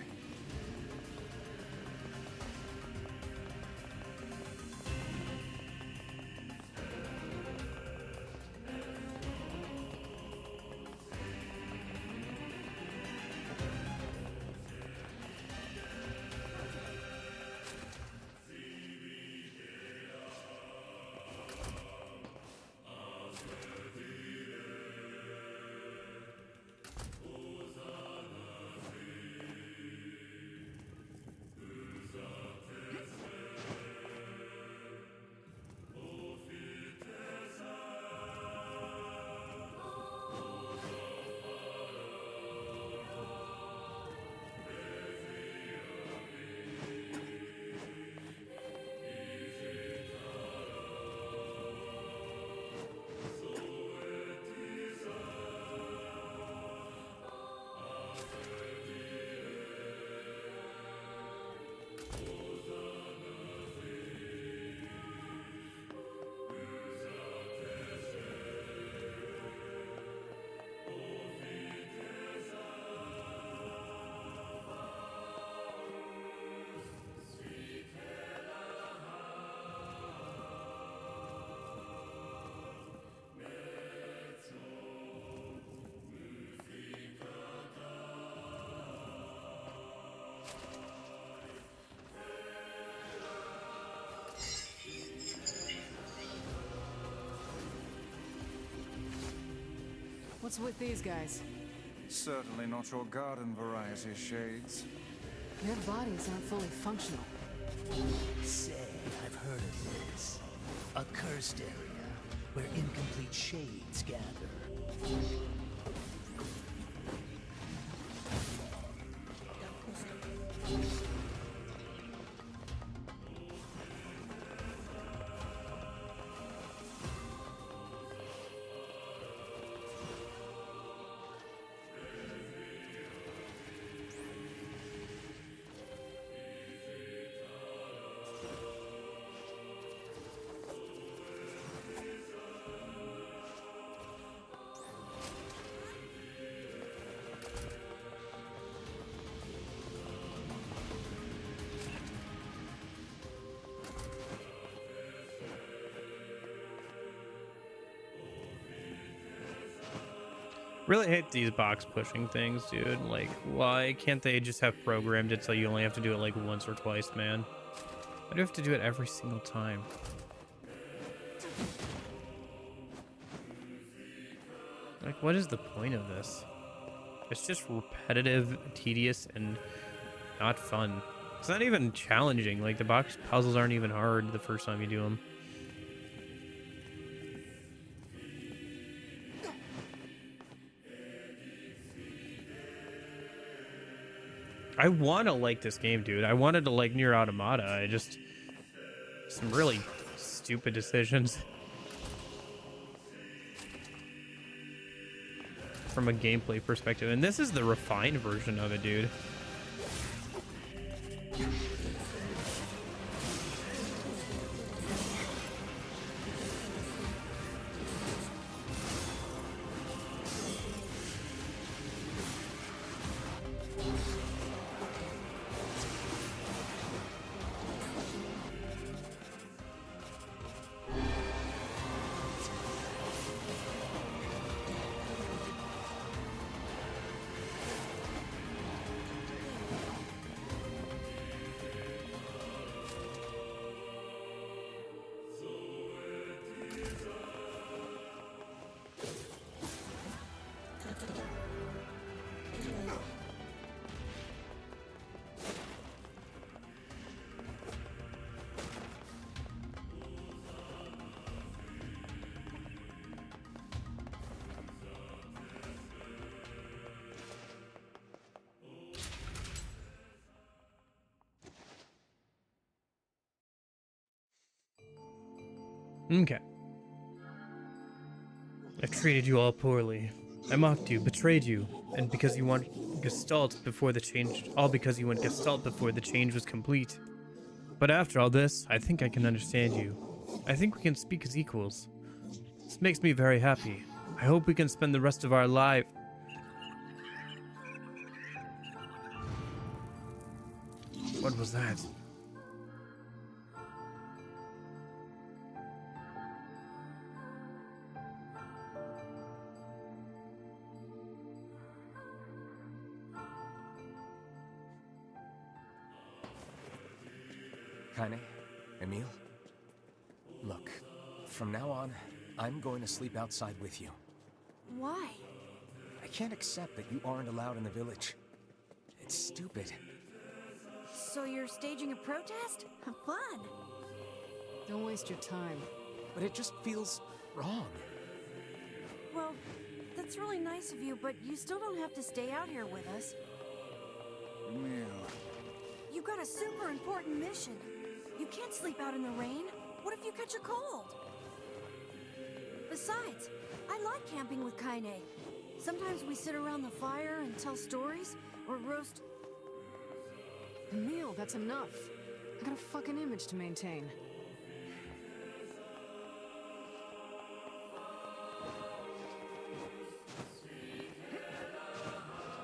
What's with these guys? Certainly not your garden variety shades. Their bodies aren't fully functional. Say, I've heard of this. A cursed area where incomplete shades gather. Really hate these box pushing things, dude. Like, why can't they just have programmed it so you only have to do it like once or twice, man? Why do you have to do it every single time? Like, what is the point of this? It's just repetitive, tedious, and not fun. It's not even challenging. Like, the box puzzles aren't even hard the first time you do them. I want to like this game, dude. I wanted to like Nier Automata. I just... Some really stupid decisions. From a gameplay perspective. And this is the refined version of it, dude. Okay. I treated you all poorly. I mocked you, betrayed you, and because you want Gestalt before the change, all because you went Gestalt before the change was complete. But after all this, I think I can understand you. I think we can speak as equals. This makes me very happy. I hope we can spend the rest of our life. What was that? Kaine? Emil? Look, from now on, I'm going to sleep outside with you. Why? I can't accept that you aren't allowed in the village. It's stupid. So you're staging a protest? Fun. Don't waste your time. But it just feels wrong. Well, that's really nice of you, but you still don't have to stay out here with us. Emil. You got a super important mission. You can't sleep out in the rain. What if you catch a cold? Besides, I like camping with Kaine. Sometimes we sit around the fire and tell stories, or roast... Emil, that's enough. I got a fucking image to maintain.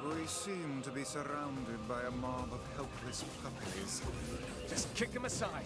We seem to be surrounded by a mob of helpless puppies. Just kick him aside.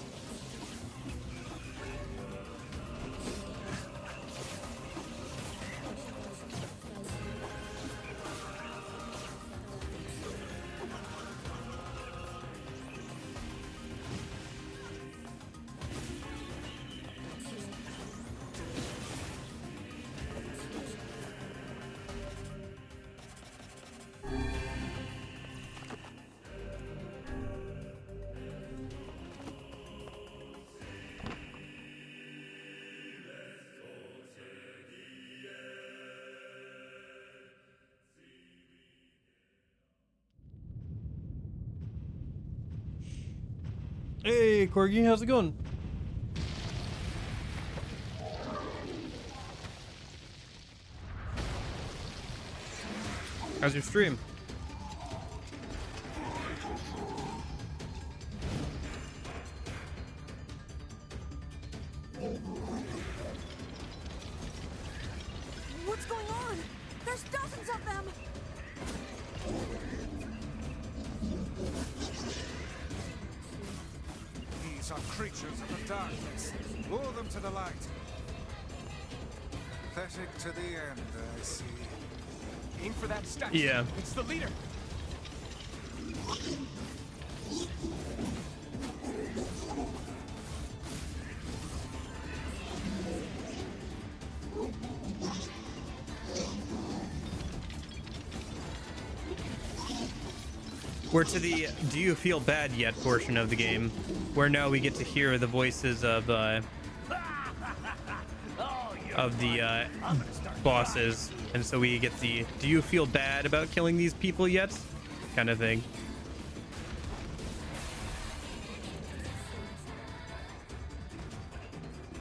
Hey, Corgi, how's it going? How's your stream? What's going on? There's dozens of them! These are creatures of the darkness. Lure them to the light. Pathetic to the end, I see. Aim for that statue. Yeah. It's the leader. We're to the "Do you feel bad yet" portion of the game, where now we get to hear the voices of the bosses, and so we get the "Do you feel bad about killing these people yet" kind of thing.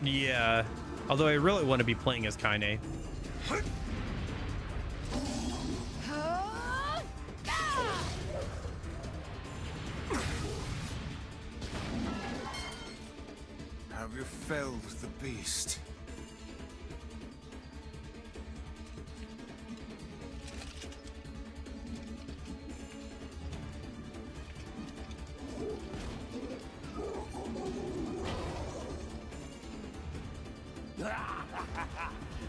Yeah. Although I really want to be playing as Kaine. Have you felled the beast?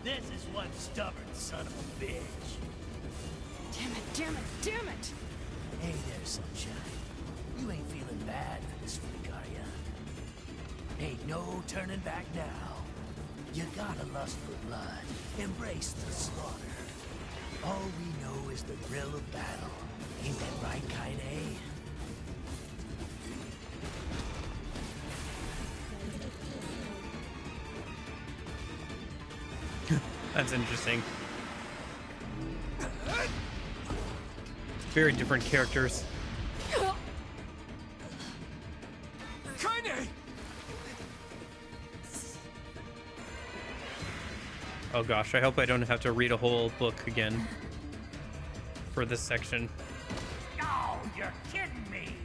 This is one stubborn son of a bitch. Damn it, damn it, damn it! Hey there, Sunshine. You ain't feeling bad for this freak, are ya? Ain't no turning back now. You got a lust for blood. Embrace the slaughter. All we know is the thrill of battle. Ain't that right, Kaine? That's interesting. Very different characters. Kaine! Oh gosh, I hope I don't have to read a whole book again for this section. Oh, you're kidding me!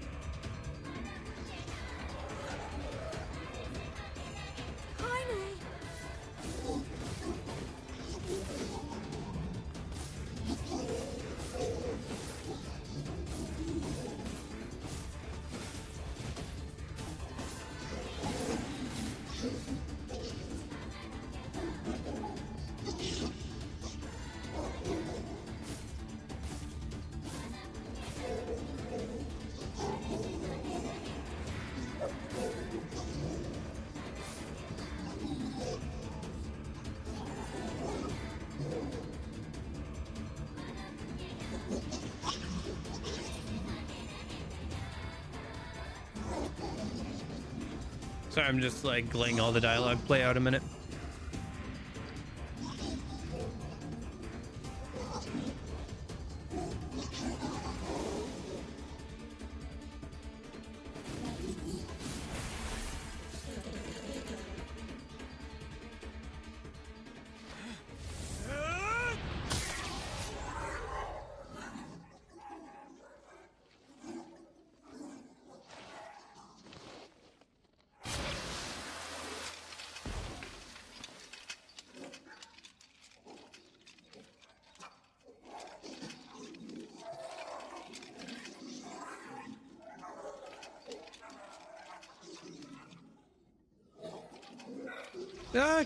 Sorry, I'm just like letting all the dialogue play out a minute.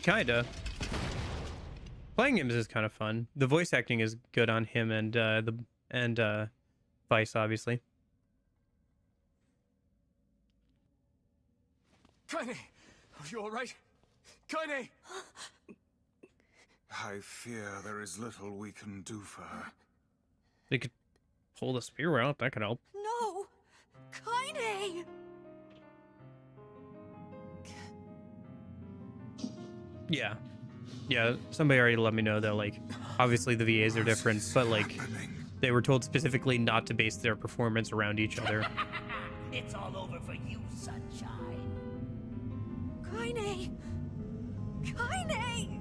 Kinda. Playing him is kind of fun. The voice acting is good on him and Vice, obviously. Kaine! Are you alright? Kaine! I fear there is little we can do for her. They could pull the spear out. That could help. No! Kaine! Yeah. Yeah, somebody already let me know that, like, obviously the VAs are different, but, like, they were told specifically not to base their performance around each other. It's all over for you, Sunshine. Kaine! Kaine!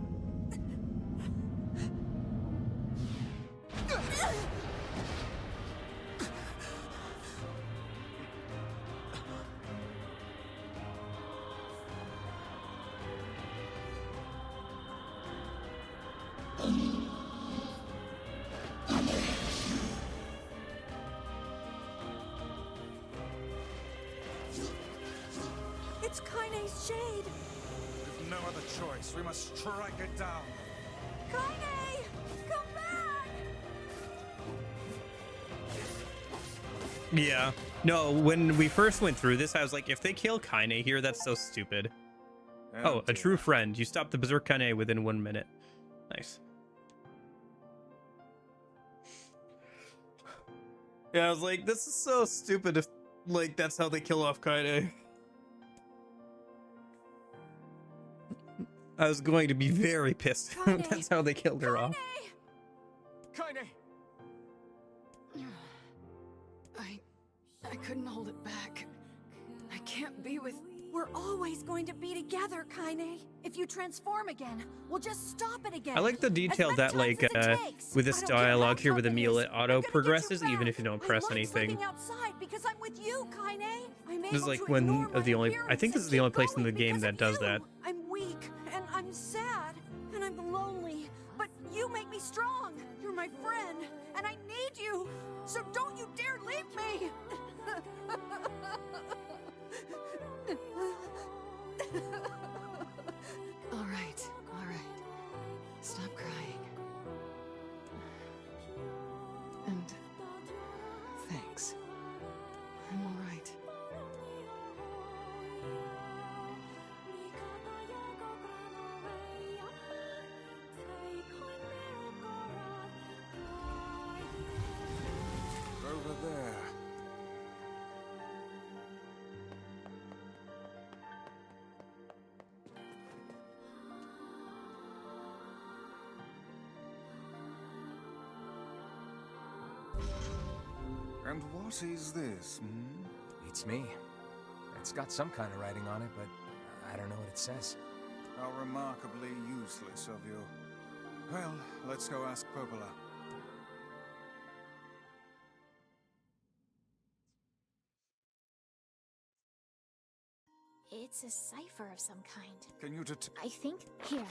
It's Kaine's shade! With no other choice, we must strike it down. Kaine! Come back! Yeah. No, when we first went through this, I was like, if they kill Kaine here, that's so stupid. Oh, a true friend. You stopped the Berserk Kaine within 1 minute. Nice. Yeah, I was like, this is so stupid if, like, that's how they kill off Kaine. I was going to be very pissed if that's how they killed her off. Kaine! I couldn't hold it back. I can't be with We're always going to be together, Kaine. If you transform again, we'll just stop it again. I like the detail As that, many like, times as it takes. with I this don't care how dialogue here tough with it Emil, is. it I'm auto gonna get you progresses even back. if you don't press I like anything. sleeping outside because I'm with you, Kaine. I'm This is able like to one ignore of the my only. I think appearance this is and the only keep place in the going game because that of does you. that. I'm weak and I'm sad and I'm lonely, but you make me strong. You're my friend and I need you. So don't you dare leave me. All right, all right. Stop crying. And thanks. I'm all right. Over there. And what is this, hmm? It's me. It's got some kind of writing on it, but I don't know what it says. How remarkably useless of you. Well, let's go ask Popola. It's a cipher of some kind. Can you I think here.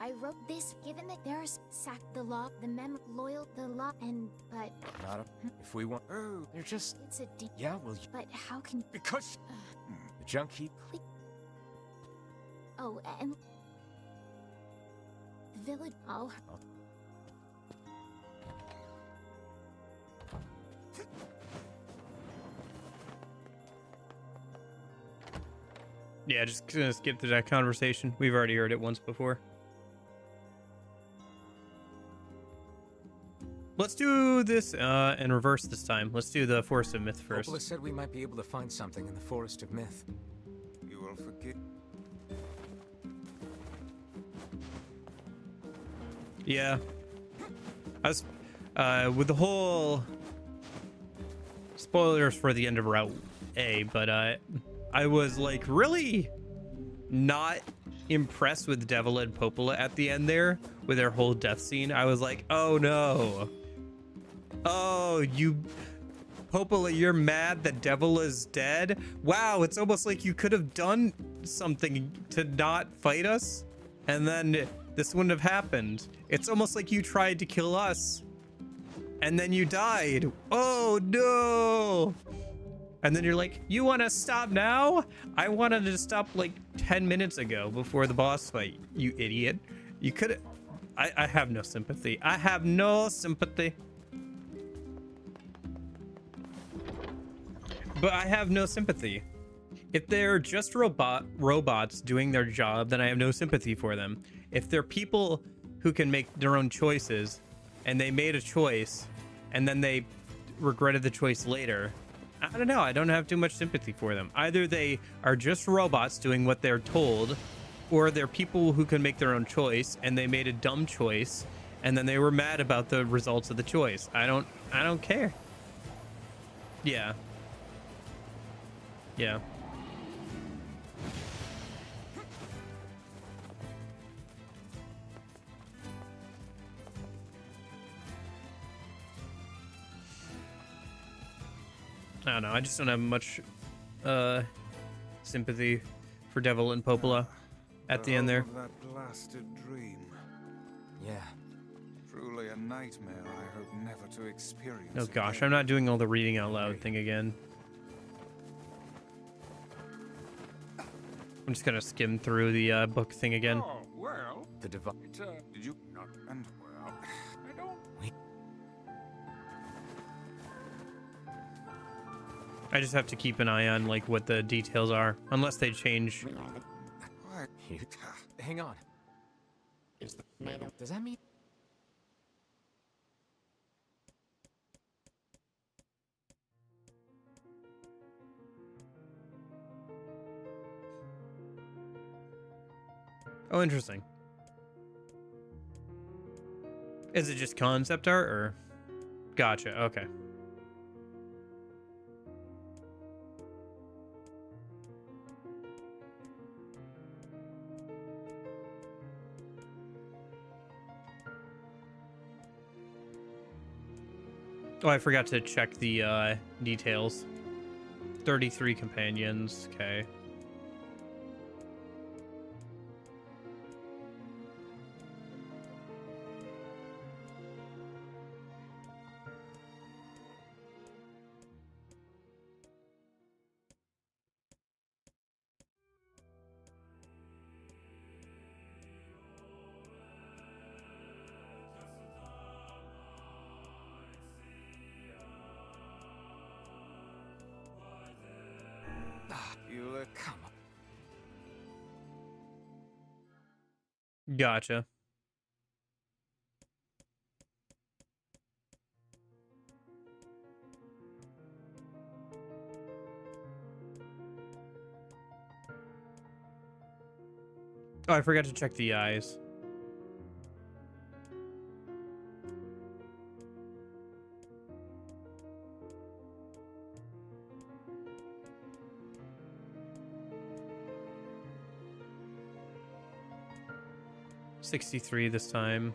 I wrote this given that there's sack the law, the loyal, the law, and but Not a... If we want... Oh, they're just... it's a D. Yeah, well... But how can Because... The junk heap... Oh, and the village. Oh, Yeah, just gonna skip through that conversation. We've already heard it once before. Let's do this in reverse this time. Let's do the Forest of Myth first. Popola said we might be able to find something in the Forest of Myth. You will forgive... Yeah. I was, with the whole spoilers for the end of Route A, but I was like really not impressed with Devil and Popola at the end there with their whole death scene. I was like, oh no. Oh, you Popola, you're mad that Devil is dead? Wow, it's almost like you could have done something to not fight us, and then this wouldn't have happened. It's almost like you tried to kill us, and then you died. Oh no! And then you're like, you want to stop now? I wanted to stop like 10 minutes ago before the boss fight, you idiot. You could I have no sympathy. I have no sympathy. But I have no sympathy. If they're just robots doing their job, then I have no sympathy for them. If they're people who can make their own choices, and they made a choice, and then they regretted the choice later, I don't know. I don't have too much sympathy for them. Either they are just robots doing what they're told, or they're people who can make their own choice, and they made a dumb choice, and then they were mad about the results of the choice. I don't care. Yeah. Yeah. I don't know. I just don't have much sympathy for Devil and Popola at the end there. That blasted dream. Yeah. Truly a nightmare I hope never to experience. Oh gosh, again. I'm not doing all the reading out loud thing again. I'm just gonna skim through the book thing again. Oh, well. The device. Did you not? And well, I don't. I just have to keep an eye on like what the details are, unless they change. What? Hang on. Does that mean? Oh, interesting. Is it just concept art or? Gotcha. Okay. Oh, I forgot to check the details. 33 companions. Okay. You'll come. Gotcha. Oh, I forgot to check the eyes. $63 this time.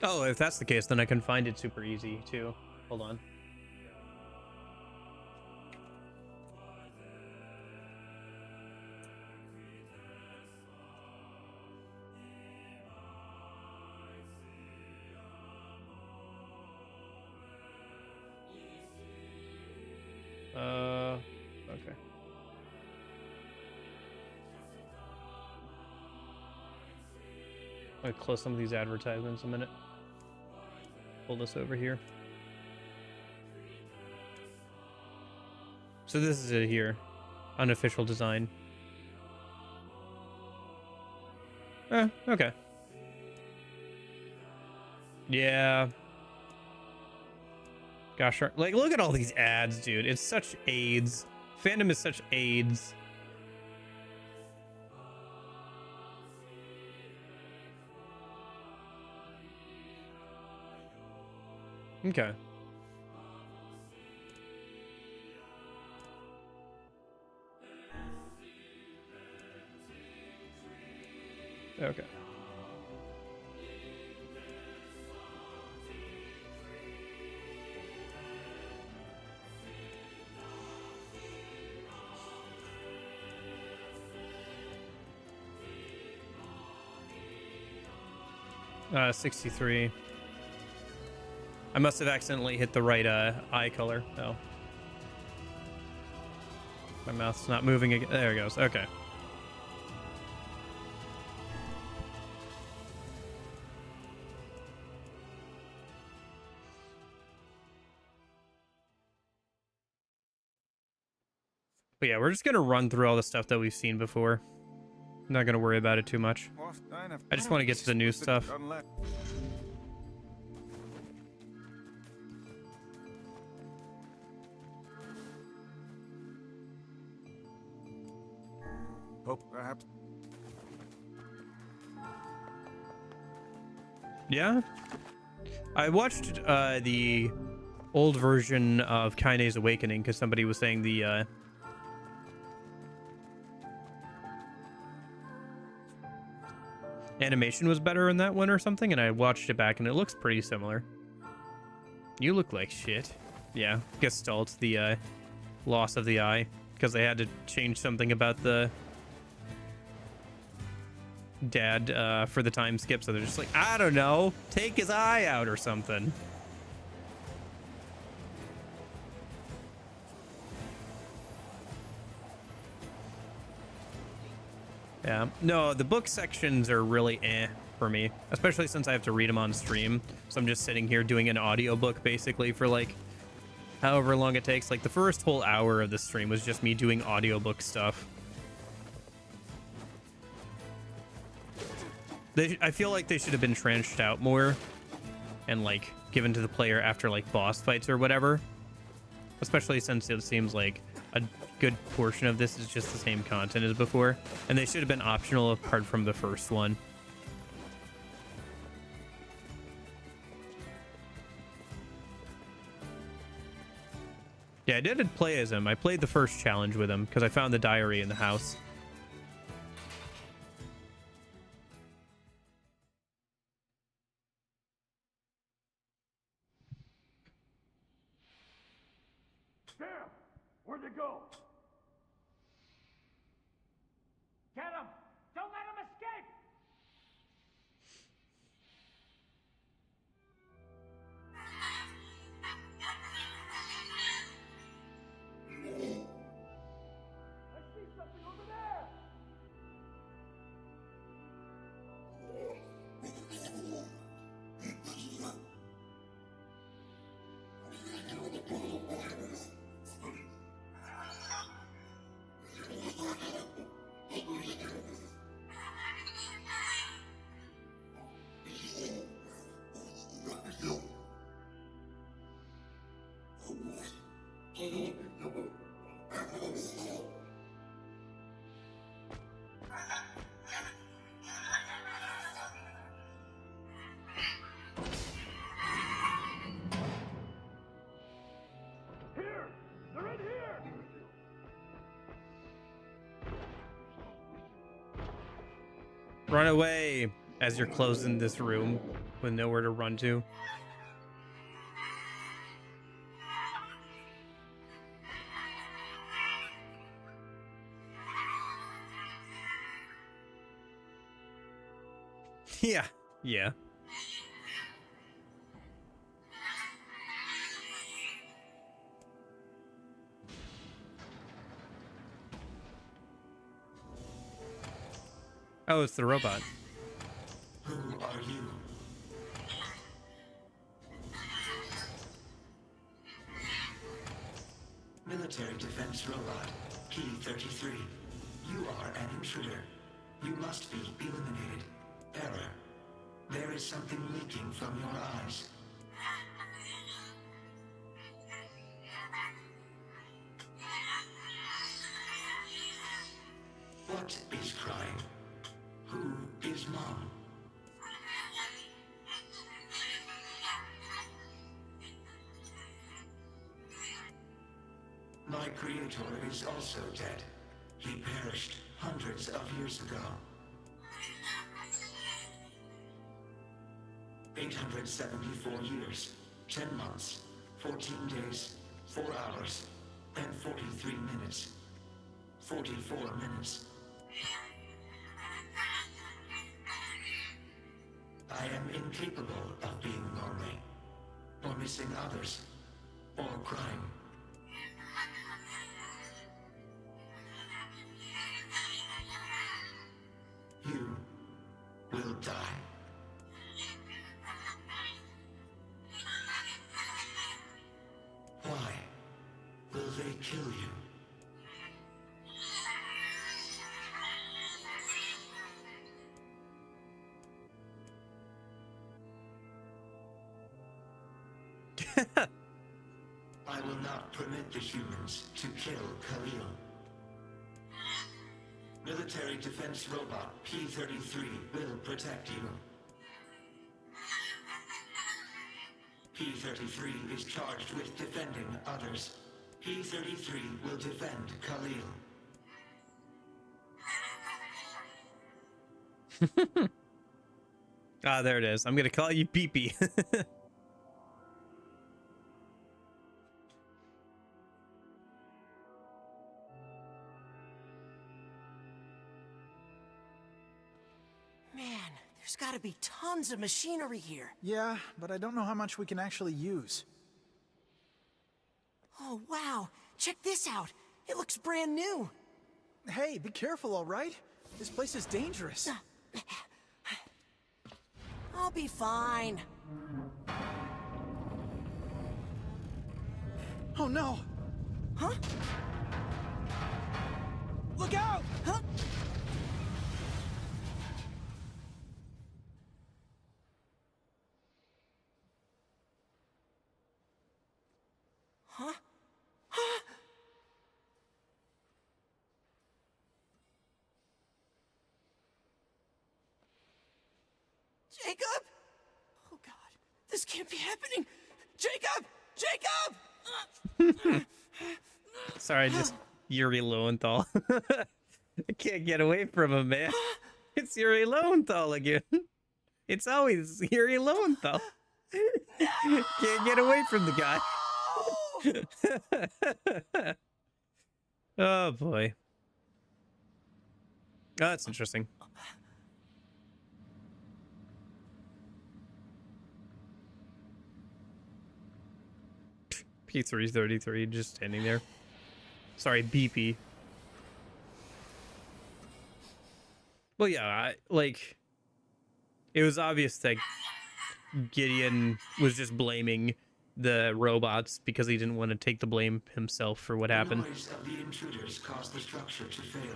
Oh, if that's the case, then I can find it super easy too. Hold on. Okay. I'm gonna close some of these advertisements a minute. Pull this over here. So this is it here. Unofficial design. Okay. Yeah. Gosh, like, look at all these ads, dude. It's such AIDS. Fandom is such AIDS. Okay. Okay. Uh, 63. I must have accidentally hit the right eye color. Oh. My mouth's not moving again. There it goes. Okay. But yeah, we're just going to run through all the stuff that we've seen before. I'm not going to worry about it too much. I just want to get to the new stuff. Oh, perhaps. Yeah. I watched the old version of Kaine's Awakening because somebody was saying the animation was better in that one or something, and I watched it back and it looks pretty similar. You look like shit. Yeah, Gestalt, the loss of the eye, because they had to change something about the dad for the time skip, so they're just like, I don't know, take his eye out or something. Yeah, no, the book sections are really for me, especially since I have to read them on stream. So I'm just sitting here doing an audiobook basically for like however long it takes. Like the first whole hour of the stream was just me doing audiobook stuff. I feel like they should have been trenched out more and like given to the player after like boss fights or whatever, especially since it seems like a good portion of this is just the same content as before, and they should have been optional apart from the first one. Yeah, I did play as him. I played the first challenge with him because I found the diary in the house. Damn! Where'd they go? Get him! Don't let him escape! I see something over there! Here! They're in here! Run away as you're closing this room with nowhere to run to. Yeah, yeah. Oh, it's the robot. Who are you? Military defense robot, P-33. You are an intruder. You must be eliminated. Error. There is something leaking from your eyes. What is crying? Who is Mom? My creator is also dead. He perished hundreds of years ago. 874 years, 10 months, 14 days, 4 hours, and 43 minutes. 44 minutes. I am incapable of being lonely, or missing others, or crying. You will die. Why will they kill you? I will not permit the humans to kill Khalil. Military defense robot P-33 will protect you. P-33 is charged with defending others. P-33 will defend Khalil. Ah, there it is. I'm gonna call you Beepy. Man, there's gotta be tons of machinery here. Yeah, but I don't know how much we can actually use. Oh, wow. Check this out. It looks brand new. Hey, be careful, all right? This place is dangerous. I'll be fine. Oh, no. Huh? Look out! Huh? Huh? Huh? Jacob? Oh God, this can't be happening. Jacob! Jacob! Sorry, just Yuri Lowenthal. I can't get away from him, man. It's Yuri Lowenthal again. It's always Yuri Lowenthal. Can't get away from the guy. Oh boy. Oh, that's interesting. P333 just standing there. Sorry, BP. Well, yeah, it was obvious that Gideon was just blaming the robots because he didn't want to take the blame himself for what happened. The noise of the intruders caused the structure to fail.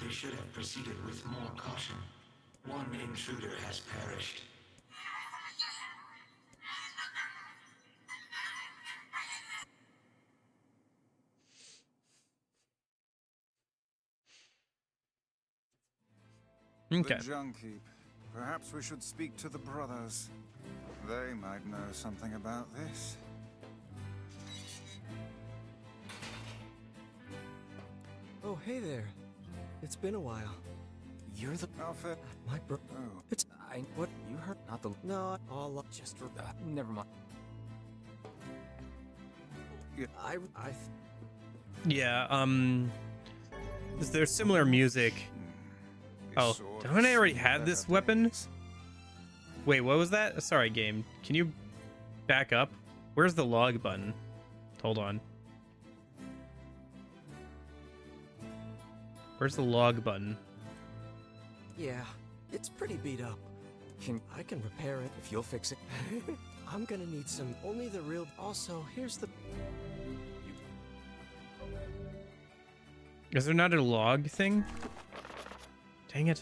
They should have proceeded with more caution. One intruder has perished. Okay. The junk heap. Perhaps we should speak to the brothers. They might know something about this. Oh, hey there. It's been a while. You're the outfit. My bro. Oh. It's what you heard? Not the no. All just never mind. Yeah. Yeah. There's similar music. Oh, don't I already have this weapon? Wait, what was that? Sorry, game. Can you back up? Where's the log button? Hold on. Where's the log button? Yeah, it's pretty beat up. I can repair it if you'll fix it. I'm gonna need some. Only the real. Also, here's the. Is there not a log thing? Dang it.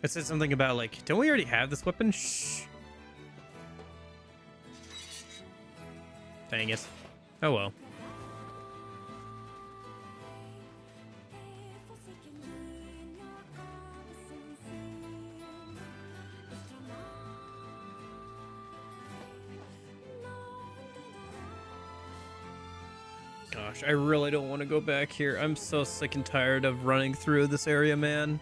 It said something about, like, don't we already have this weapon? Shh. Dang it. Oh well. Gosh, I really don't want to go back here. I'm so sick and tired of running through this area, man.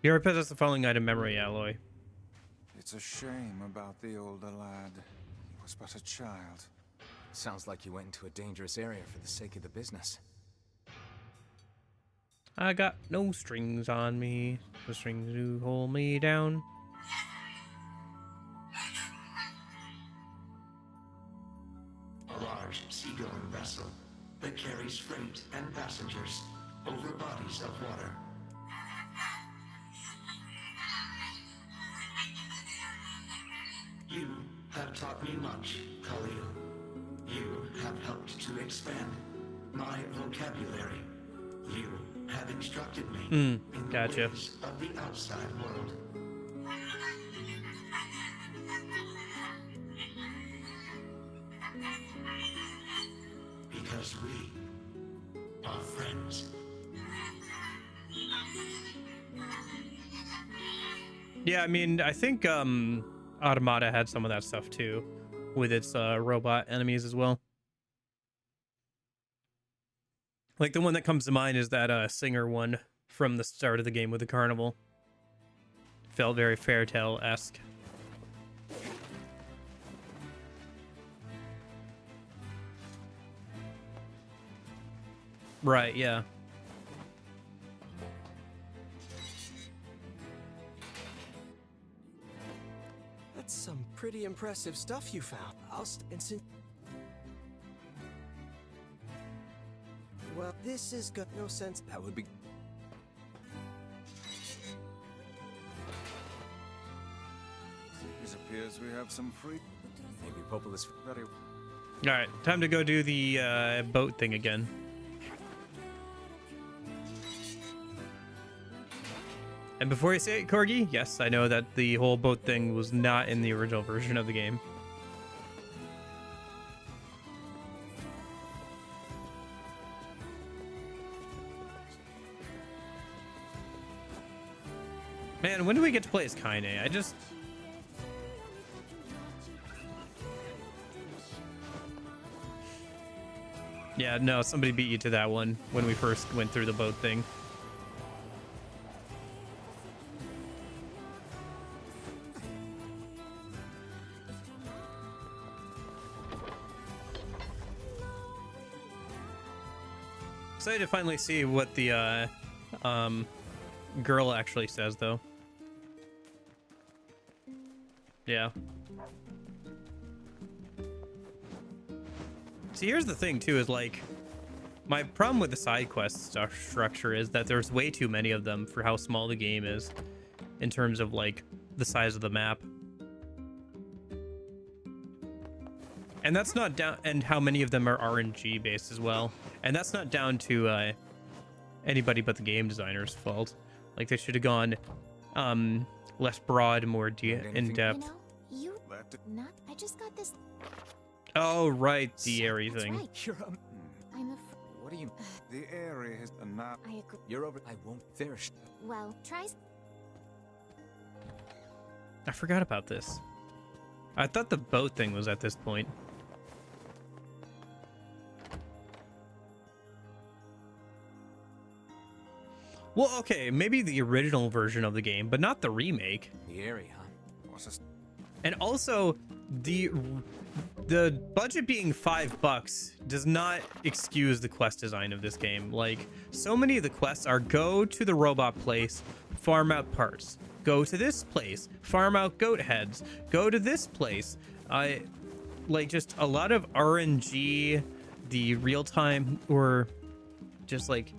You ever possess the following item memory alloy? It's a shame about the older lad. He was but a child. Sounds like you went into a dangerous area for the sake of the business. I got no strings on me. The strings do hold me down. A large seagoing vessel that carries freight and passengers over bodies of water. You have taught me much, Khalil. You have helped to expand my vocabulary. You have instructed me in the ways of the outside world. Because we are friends. Yeah, I mean, I think Automata had some of that stuff too, with its robot enemies as well. Like the one that comes to mind is that singer one from the start of the game with the carnival. Felt very Fairy Tail-esque. Right, yeah. That's some pretty impressive stuff you found. Well, this is got no sense. That would be. It appears we have some free. Maybe Populus. Very. All right, time to go do the boat thing again. And before you say it, Corgi, yes, I know that the whole boat thing was not in the original version of the game. Man, when do we get to play as Kaine? Yeah, no, somebody beat you to that one when we first went through the boat thing. Excited to finally see what the girl actually says, though. Yeah. See, here's the thing, too, is like, my problem with the side quest structure is that there's way too many of them for how small the game is in terms of, like, the size of the map. And that's not down, and how many of them are RNG based as well. And that's not down to anybody but the game designer's fault. Like, they should have gone less broad, more in depth. You know, I just got this. Oh, right, the airy thing. Right. I'm What do you... The area is a map. I agree. You're over... I won't... There's... Well, try... I forgot about this. I thought the boat thing was at this point. Well, okay, maybe the original version of the game, but not the remake. The area, huh? What's this? And also, the budget being $5 does not excuse the quest design of this game. Like, so many of the quests are go to the robot place, farm out parts. Go to this place, farm out goat heads. Go to this place. Like, just a lot of RNG, the real time, or just like,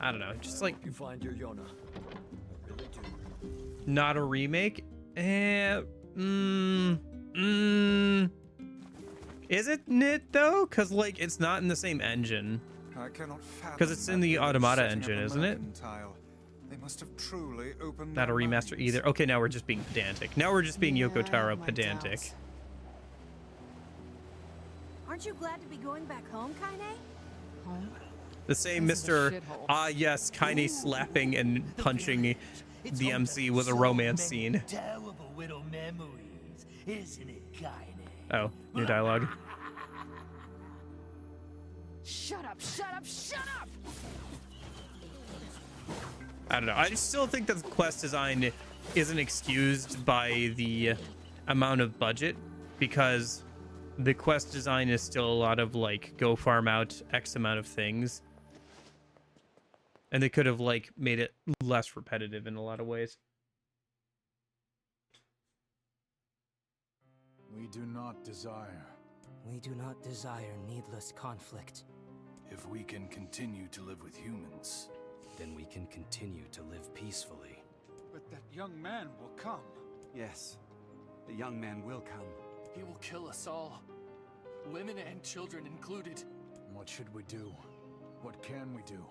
I don't know, just like, You find your Yona. I really do. not a remake. Isn't it though? Because like, it's not in the same engine. I cannot fathom Because it's in that the they were Automata setting engine, up a isn't it? mercantile. They must have truly opened Not a their remaster minds. either. Okay, now we're just being pedantic. Now we're just being Yoko Yeah, Taro my pedantic. doubts. Aren't you glad to be going back home, Kaine? Home? The same This is a Mr. shithole. Ah, yes, Kaine slapping and punching the MC was a romance scene. Terrible little memories, isn't it, Kaine? Oh, new dialogue. Shut up, shut up, shut up! I don't know. I still think that the quest design isn't excused by the amount of budget, because the quest design is still a lot of like go farm out X amount of things. And they could have like made it less repetitive in a lot of ways. We do not desire. We do not desire needless conflict. If we can continue to live with humans, then we can continue to live peacefully. But that young man will come. Yes, the young man will come. He will kill us all. Women and children included. What should we do? What can we do?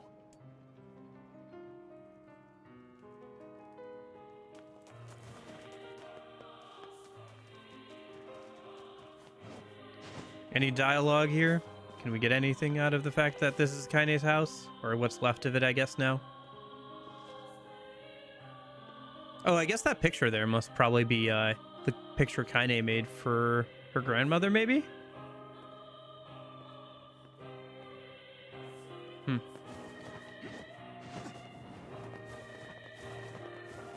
Any dialogue here? Can we get anything out of the fact that this is Kaine's house? Or what's left of it, I guess, now? Oh, I guess that picture there must probably be the picture Kaine made for her grandmother, maybe?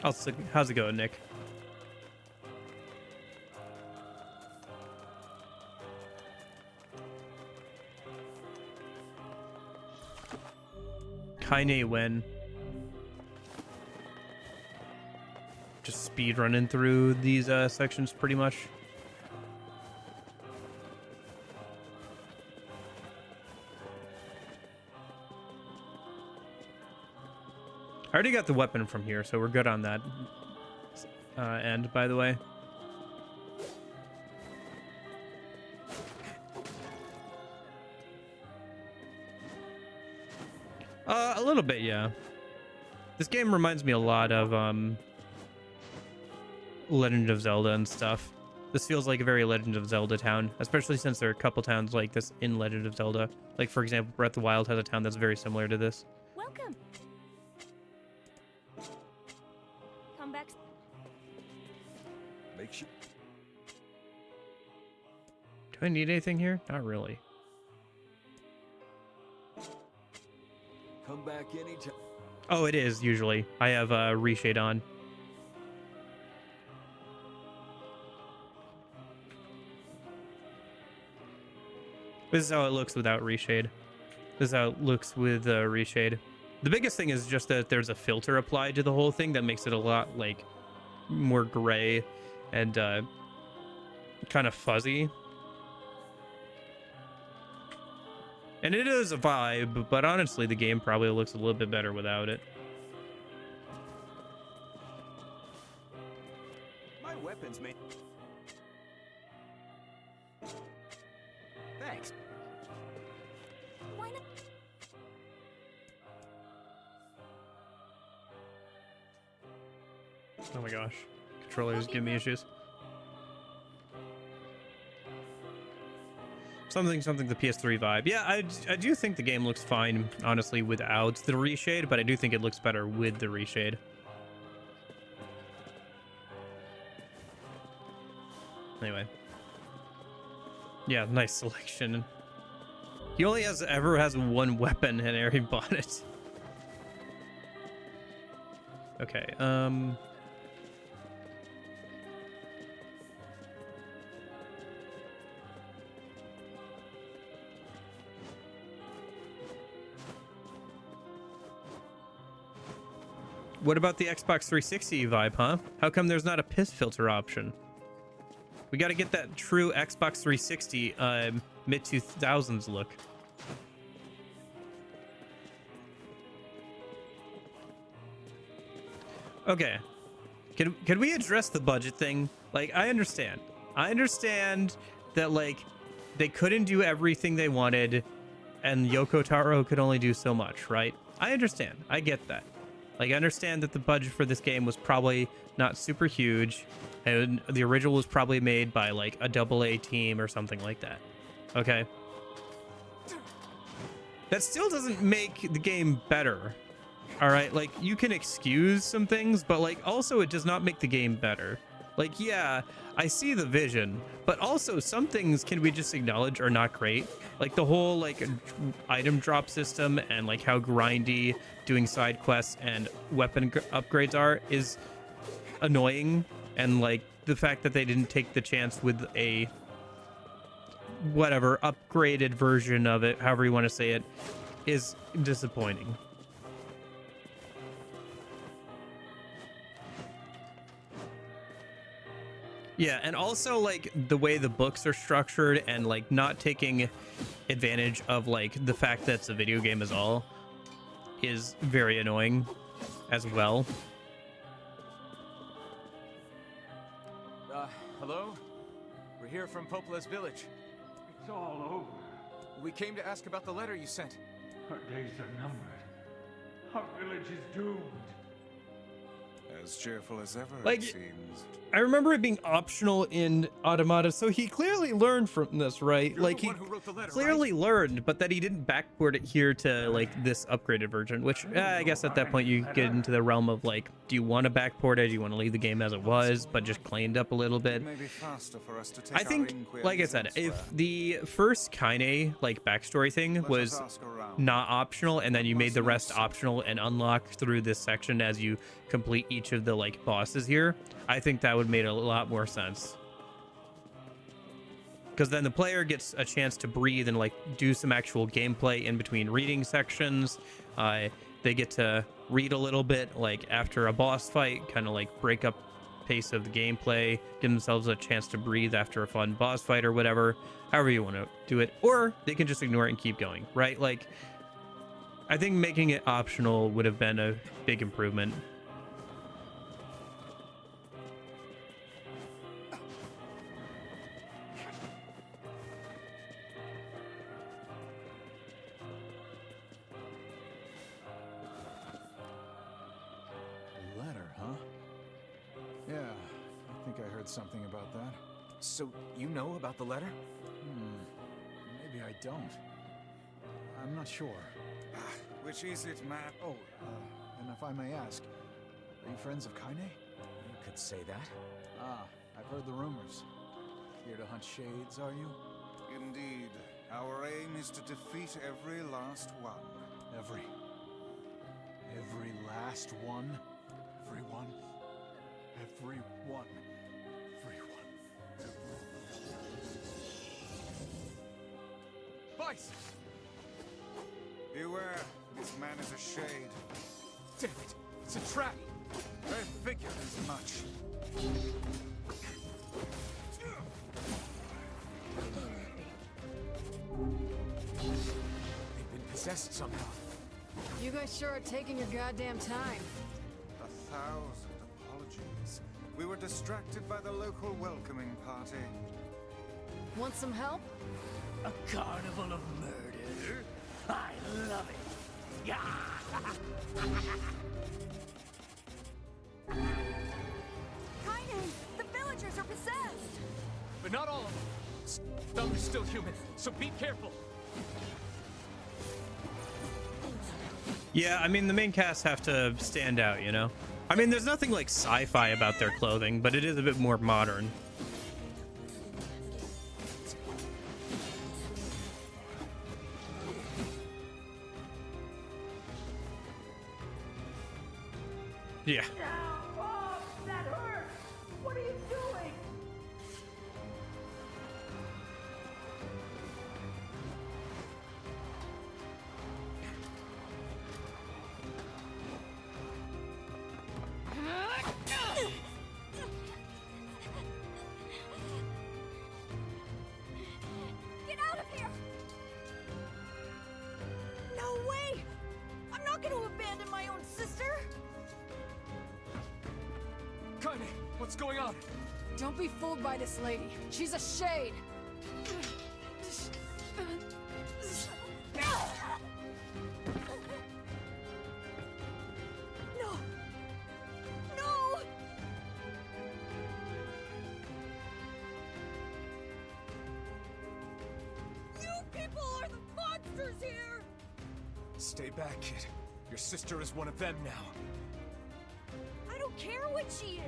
How's it going, Nick? Kaine win. Just speed running through these sections pretty much. I already got the weapon from here, so we're good on that end, by the way. A little bit, yeah. This game reminds me a lot of Legend of Zelda and stuff. This feels like a very Legend of Zelda town, especially since there are a couple towns like this in Legend of Zelda. Like, for example, Breath of the Wild has a town that's very similar to this. Welcome. Come back. Make sure. Do I need anything here? Not really. Come back anytime. Oh, it is usually. I have reshade on. This is how it looks without reshade. This is how it looks with reshade. The biggest thing is just that there's a filter applied to the whole thing that makes it a lot like more gray and kind of fuzzy. And it is a vibe, but honestly, the game probably looks a little bit better without it. My weapons made. Thanks. Why not? Oh my gosh. Controllers give me issues. Something the PS3 vibe. Yeah, I do think the game looks fine, honestly, without the reshade, but I do think it looks better with the reshade. Anyway. Yeah, nice selection. He only ever has one weapon and Ari bought it. Okay, what about the Xbox 360 vibe, huh? How come there's not a piss filter option? We got to get that true Xbox 360 mid-2000s look. Okay. Can we address the budget thing? Like, I understand that, like, they couldn't do everything they wanted and Yoko Taro could only do so much, right? I understand. I get that. Like, I understand that the budget for this game was probably not super huge, and the original was probably made by, like, a AA team or something like that. Okay? That still doesn't make the game better. All right? Like, you can excuse some things, but, like, also it does not make the game better. Like, yeah, I see the vision, but also some things can we just acknowledge are not great. Like the whole like item drop system and like how grindy doing side quests and weapon upgrades are is annoying. And like the fact that they didn't take the chance with a whatever upgraded version of it, however you want to say it, is disappointing. Yeah, and also like the way the books are structured and like not taking advantage of like the fact that it's a video game is all is very annoying as well. Hello? We're here from Popola's village. It's all over. We came to ask about the letter you sent. Our days are numbered. Our village is doomed. As cheerful as ever, Like, it seems. I remember it being optional in Automata, so he clearly learned from this, right? You're like the he one who wrote the letter, clearly learned, but that he didn't backport it here to like this upgraded version, which I guess at that point you get into the realm of like, do you want to backport it? Do you want to leave the game as it was, but just cleaned up a little bit? It may be faster for us to take I think, like I said, if the first Kaine like backstory thing was not optional, and then you made the rest optional and unlocked through this section as you complete each of the like bosses here, I think that would make a lot more sense. Because then the player gets a chance to breathe and like do some actual gameplay in between reading sections. They get to read a little bit like after a boss fight, kind of like break up pace of the gameplay, give themselves a chance to breathe after a fun boss fight or whatever, however you want to do it. Or they can just ignore it and keep going, right? Like, I think making it optional would have been a big improvement. Letter, huh? Yeah, I think I heard something about that. So you know about the letter? Maybe I don't. I'm not sure. Which is it, Matt? Oh, and if I may ask, are you friends of Kaine? You could say that. Ah, I've heard the rumors. Here to hunt shades, are you? Indeed. Our aim is to defeat every last one. Every last one? Everyone? Everyone. Vice! Beware, this man is a shade. Damn it! It's a trap! I figured as much. They've been possessed somehow. You guys sure are taking your goddamn time. 1,000 apologies. We were distracted by the local welcoming party. Want some help? A carnival of murder? I love it! Yeah! Kaine, the villagers are possessed! But not all of them. Some are still human, so be careful. Yeah, I mean, the main cast have to stand out, you know? I mean, there's nothing like sci-fi about their clothing, but it is a bit more modern. Yeah. Oh, that hurts! What are you doing? Get out of here! No way! I'm not going to abandon my own sister! Kaine, what's going on? Don't be fooled by this lady. She's a shade. No! No! You people are the monsters here! Stay back, kid. Your sister is one of them now. I don't care what she is!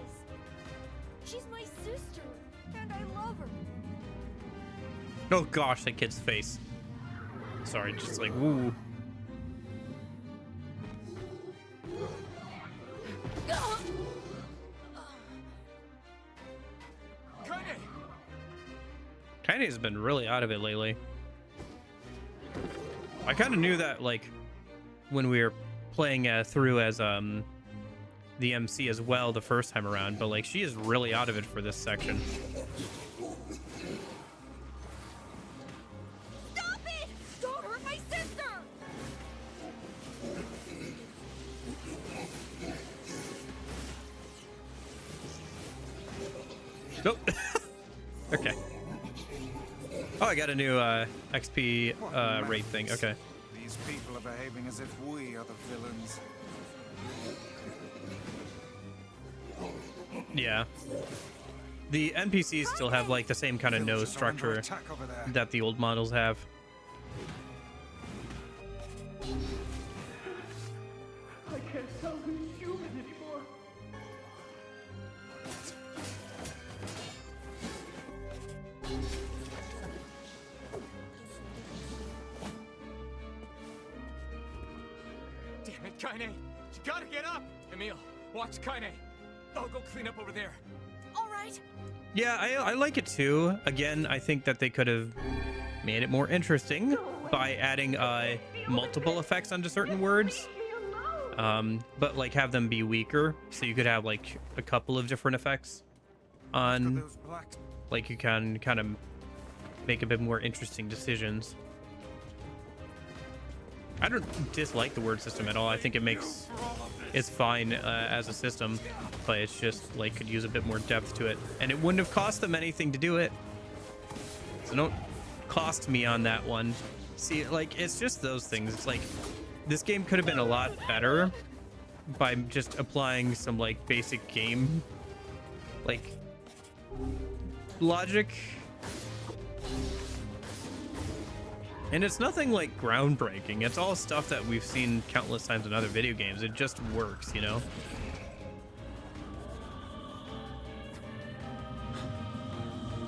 She's my sister, and I love her. Oh gosh, that kid's face. Sorry, just like, woo. Kaine has been really out of it lately. I kind of knew that, like, when we were playing through as the MC as well the first time around, but like, she is really out of it for this section. Stop it! Don't hurt my sister! Nope. Okay. Oh, I got a new XP rate thing. Okay. These people are behaving as if we are the villains. Yeah. The NPCs still have like the same kind of nose structure that the old models have. I can't tell who's human anymore. Damn it, Kaine! You gotta get up! Emil, watch Kaine. I'll go clean up over there. All right. Yeah, I like it too. Again, I think that they could have made it more interesting by adding multiple effects onto certain words. But like have them be weaker, so you could have like a couple of different effects on, like you can kind of make a bit more interesting decisions. I don't dislike the word system at all. I think it's fine as a system, but it's just like could use a bit more depth to it, and it wouldn't have cost them anything to do it. So don't cost me on that one. See, like, it's just those things. It's like this game could have been a lot better by just applying some like basic game like logic. And it's nothing like groundbreaking. It's all stuff that we've seen countless times in other video games. It just works, you know?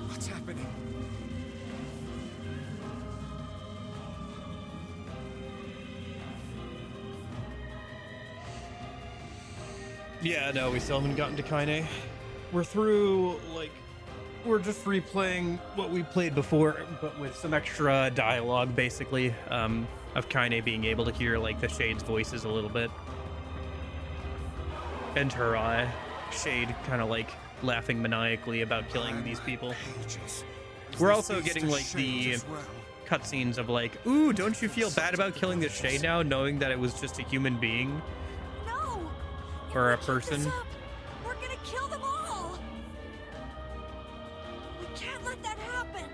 What's happening? Yeah, no, we still haven't gotten to Kaine. We're through, like, we're just replaying what we played before, but with some extra dialogue, basically, of Kaine being able to hear, like, the Shade's voices a little bit. And her, Shade kind of, like, laughing maniacally about killing these people. We're also getting, like, the cutscenes of, like, ooh, don't you feel bad about killing the Shade now, knowing that it was just a human being? No! Or a person? We're gonna kill them all! We can't let that happen!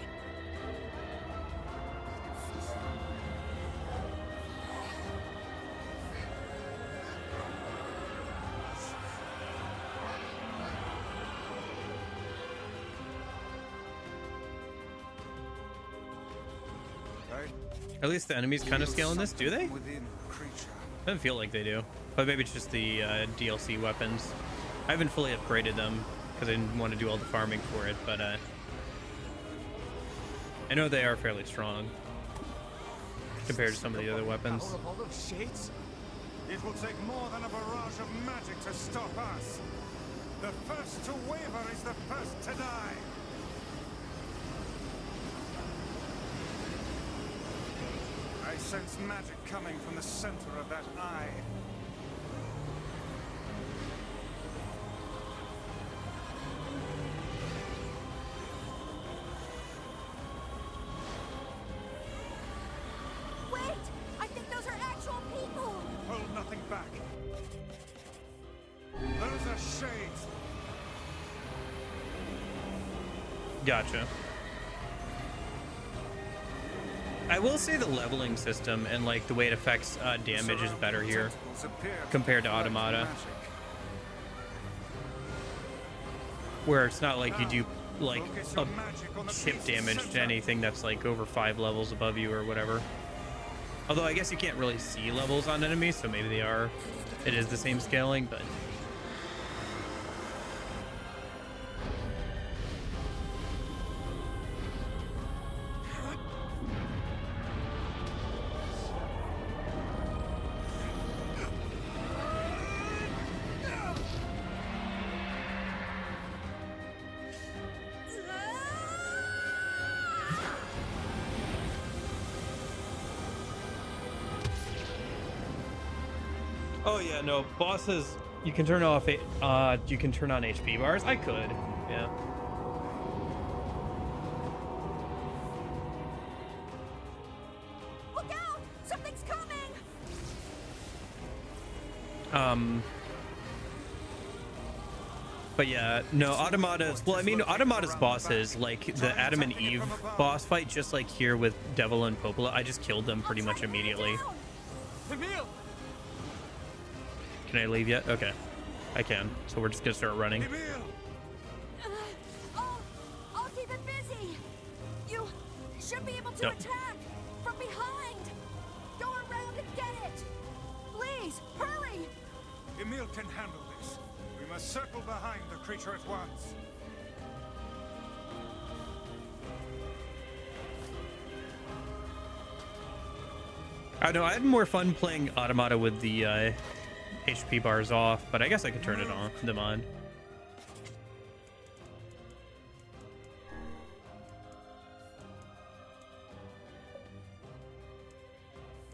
At least the enemies kind of scale in this, do they? Doesn't feel like they do. But maybe it's just the DLC weapons. I haven't fully upgraded them because I didn't want to do all the farming for it, but I know they are fairly strong compared to some of the other weapons. Power of all those shades? It will take more than a barrage of magic to stop us. The first to waver is the first to die. I sense magic coming from the center of that eye. Wait! I think those are actual people! Hold nothing back. Those are shades. Gotcha. I will say the leveling system and like the way it affects damage is better here compared to Automata, where it's not like you do like a chip damage to anything that's like over 5 levels above you or whatever. Although I guess you can't really see levels on enemies, so maybe they are. It is the same scaling, but. Oh yeah, no, bosses, you can turn off you can turn on HP bars. I could, yeah. Look out! Something's coming! But yeah, no, Automata's, well, I mean, Automata's bosses, like the Adam and Eve boss fight, just like here with Devil and Popola, I just killed them pretty much immediately. Can I leave yet? Okay, I can. So we're just gonna start running. I'll keep it busy. You should be able to attack from behind. Go around and get it. Please, hurry. Emil can handle this. We must circle behind the creature at once. I know I had more fun playing Automata with the HP bars off, but I guess I could turn them on.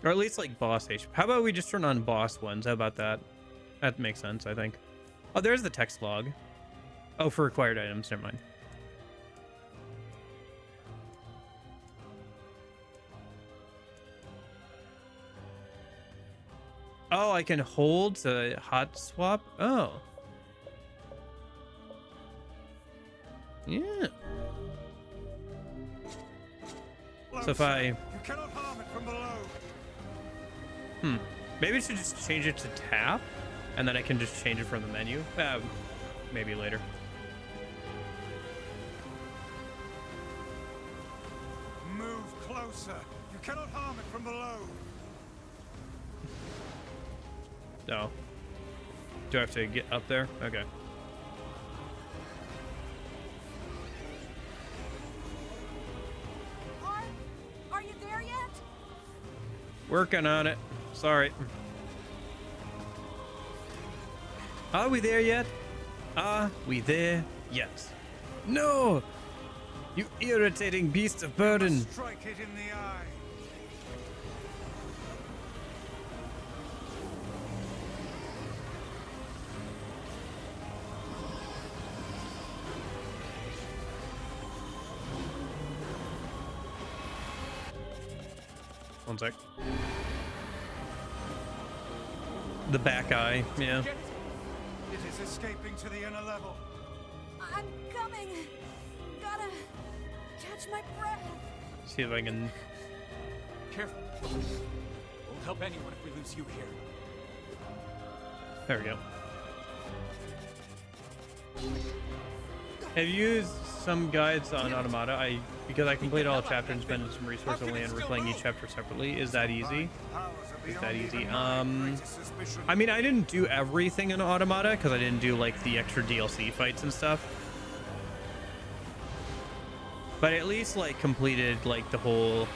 Or at least like boss HP. How about we just turn on boss ones? How about that? That makes sense, I think. Oh, there's the text log. Oh, for required items, never mind. Oh, I can hold to hot swap? Oh. Yeah. So if I... You cannot harm it from below. Maybe I should just change it to tap, and then I can just change it from the menu. Maybe later. Move closer. You cannot harm it from below. No. Do I have to get up there? Okay. Are you there yet? Working on it. Sorry. Are we there yet? Are we there yet? No! You irritating beast of burden! Strike it in the eye. One sec. The back eye, yeah. It is escaping to the inner level. I'm coming. Gotta catch my breath. See if I can. Careful. Won't help anyone if we lose you here. There we go. Have you used some guides on Automata? Because I completed all chapters and spent some resources only on replaying each chapter separately. Is that easy? Is that easy? I mean, I didn't do everything in Automata because I didn't do like the extra DLC fights and stuff. But I at least like completed like the whole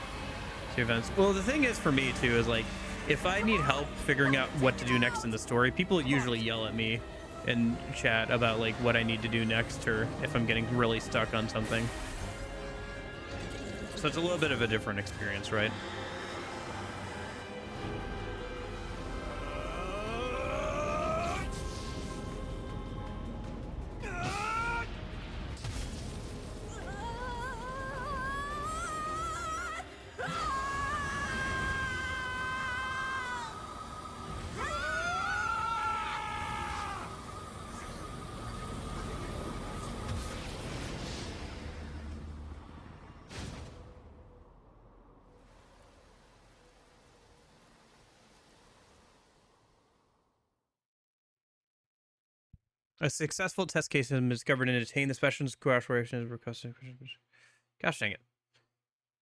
events. Well, the thing is for me too is like if I need help figuring out what to do next in the story, people usually yell at me in chat about like what I need to do next, or if I'm getting really stuck on something. So it's a little bit of a different experience, right? A successful test case has been discovered and detained. The specialist cooperation is requested. Gosh dang it.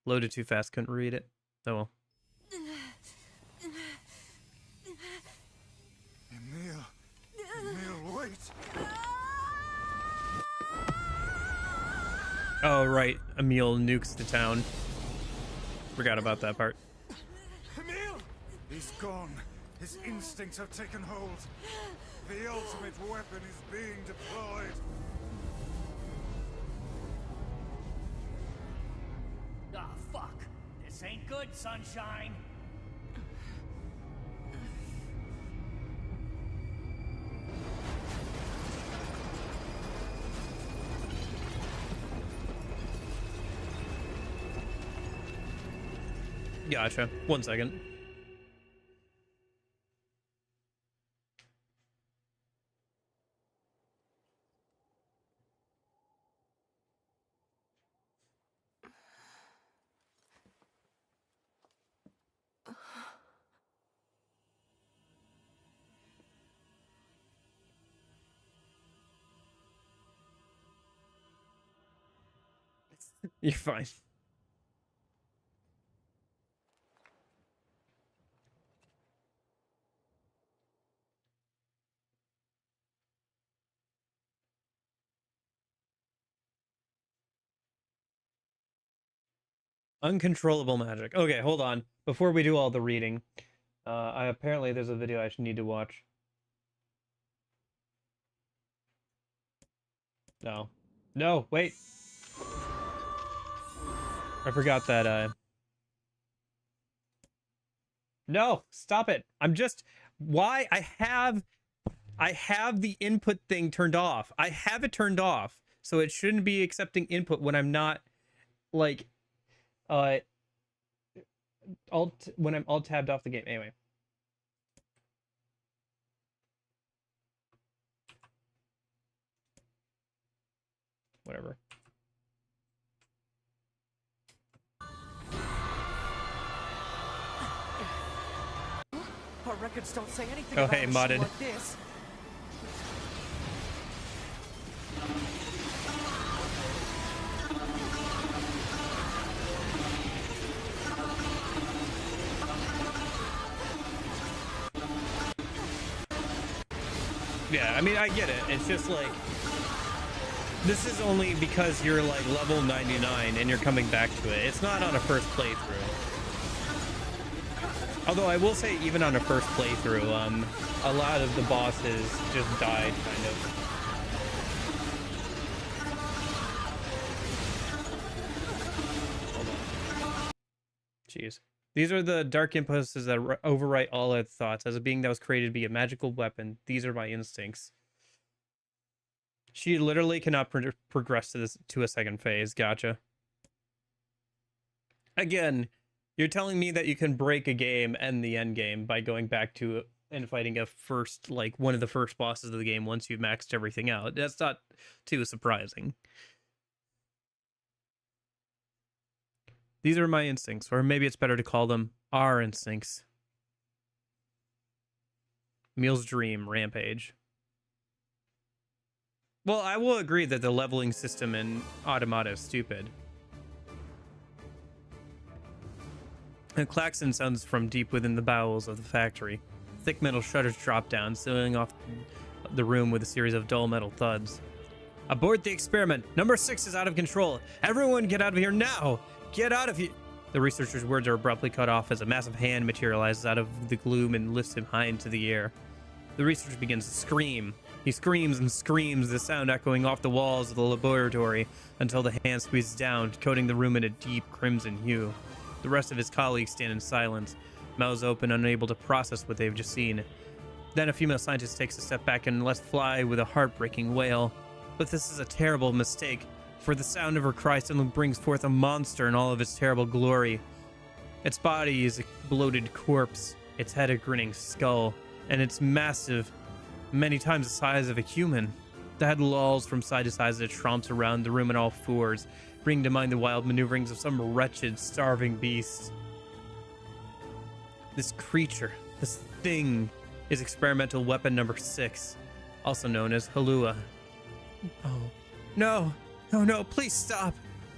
Loaded too fast, couldn't read it. Oh well. Emil, wait. Oh right, Emil nukes the town. Forgot about that part. Emil! He's gone. His instincts have taken hold. The ultimate weapon is being deployed. Ah, fuck. This ain't good, sunshine. Gotcha. 1 second. You're fine. Uncontrollable magic. Okay, hold on. Before we do all the reading, apparently there's a video I should need to watch. No. No, wait. I forgot that, No, stop it. I'm just... Why? I have the input thing turned off. I have it turned off, so it shouldn't be accepting input when I'm not, like... when I'm alt tabbed off the game. Anyway. Whatever. Our records don't say anything Oh, about hey, a machine modded. like this. Yeah, I mean, I get it. It's just like, this is only because you're like level 99 and you're coming back to it. It's not on a first playthrough. Although I will say, even on a first playthrough, a lot of the bosses just died, kind of. Jeez. These are the dark impulses that overwrite all other thoughts. As a being that was created to be a magical weapon, these are my instincts. She literally cannot progress to a second phase. Gotcha. Again, you're telling me that you can break a game and the end game by going back to and fighting a first, like, one of the first bosses of the game once you've maxed everything out. That's not too surprising. These are my instincts, or maybe it's better to call them our instincts. Emil's dream, Rampage. Well, I will agree that the leveling system in Automata is stupid. A klaxon sounds from deep within the bowels of the factory. Thick metal shutters drop down, sealing off the room with a series of dull metal thuds. Abort the experiment. Number 6 is out of control. Everyone get out of here now! Get out of here! The researcher's words are abruptly cut off as a massive hand materializes out of the gloom and lifts him high into the air. The researcher begins to scream. He screams and screams, the sound echoing off the walls of the laboratory until the hand squeezes down, coating the room in a deep crimson hue. The rest of his colleagues stand in silence, mouths open, unable to process what they've just seen. Then a female scientist takes a step back and lets fly with a heartbreaking wail. But this is a terrible mistake, for the sound of her cry suddenly brings forth a monster in all of its terrible glory. Its body is a bloated corpse, its head a grinning skull, and it's massive, many times the size of a human. The head lolls from side to side as it tromps around the room on all fours, bringing to mind the wild maneuverings of some wretched, starving beast. This creature, this thing, is experimental weapon number 6, also known as Halua. Oh, no. Oh no, please stop.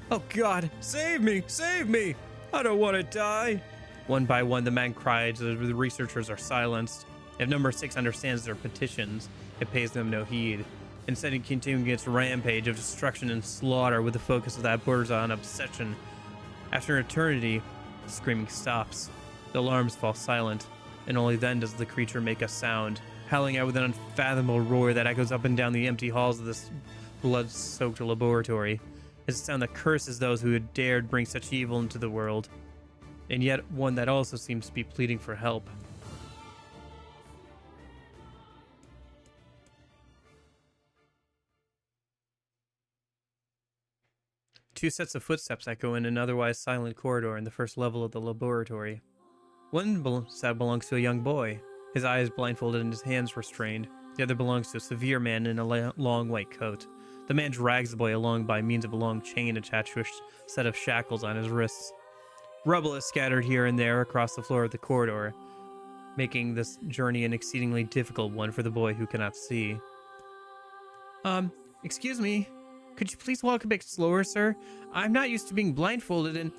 Oh God, save me, save me. I don't want to die. One by one, the man cries as the researchers are silenced. If number 6 understands their petitions, it pays them no heed. Instead, it continues its rampage of destruction and slaughter with the focus of that borders on obsession. After an eternity, the screaming stops. The alarms fall silent, and only then does the creature make a sound, howling out with an unfathomable roar that echoes up and down the empty halls of this blood-soaked laboratory. It's a sound that curses those who had dared bring such evil into the world, and yet one that also seems to be pleading for help. Two sets of footsteps echo in an otherwise silent corridor in the first level of the laboratory. One set belongs to a young boy, his eyes blindfolded and his hands restrained. The other belongs to a severe man in a long white coat. The man drags the boy along by means of a long chain attached to a set of shackles on his wrists. Rubble is scattered here and there across the floor of the corridor, making this journey an exceedingly difficult one for the boy who cannot see. Excuse me. Could you please walk a bit slower, sir? I'm not used to being blindfolded and...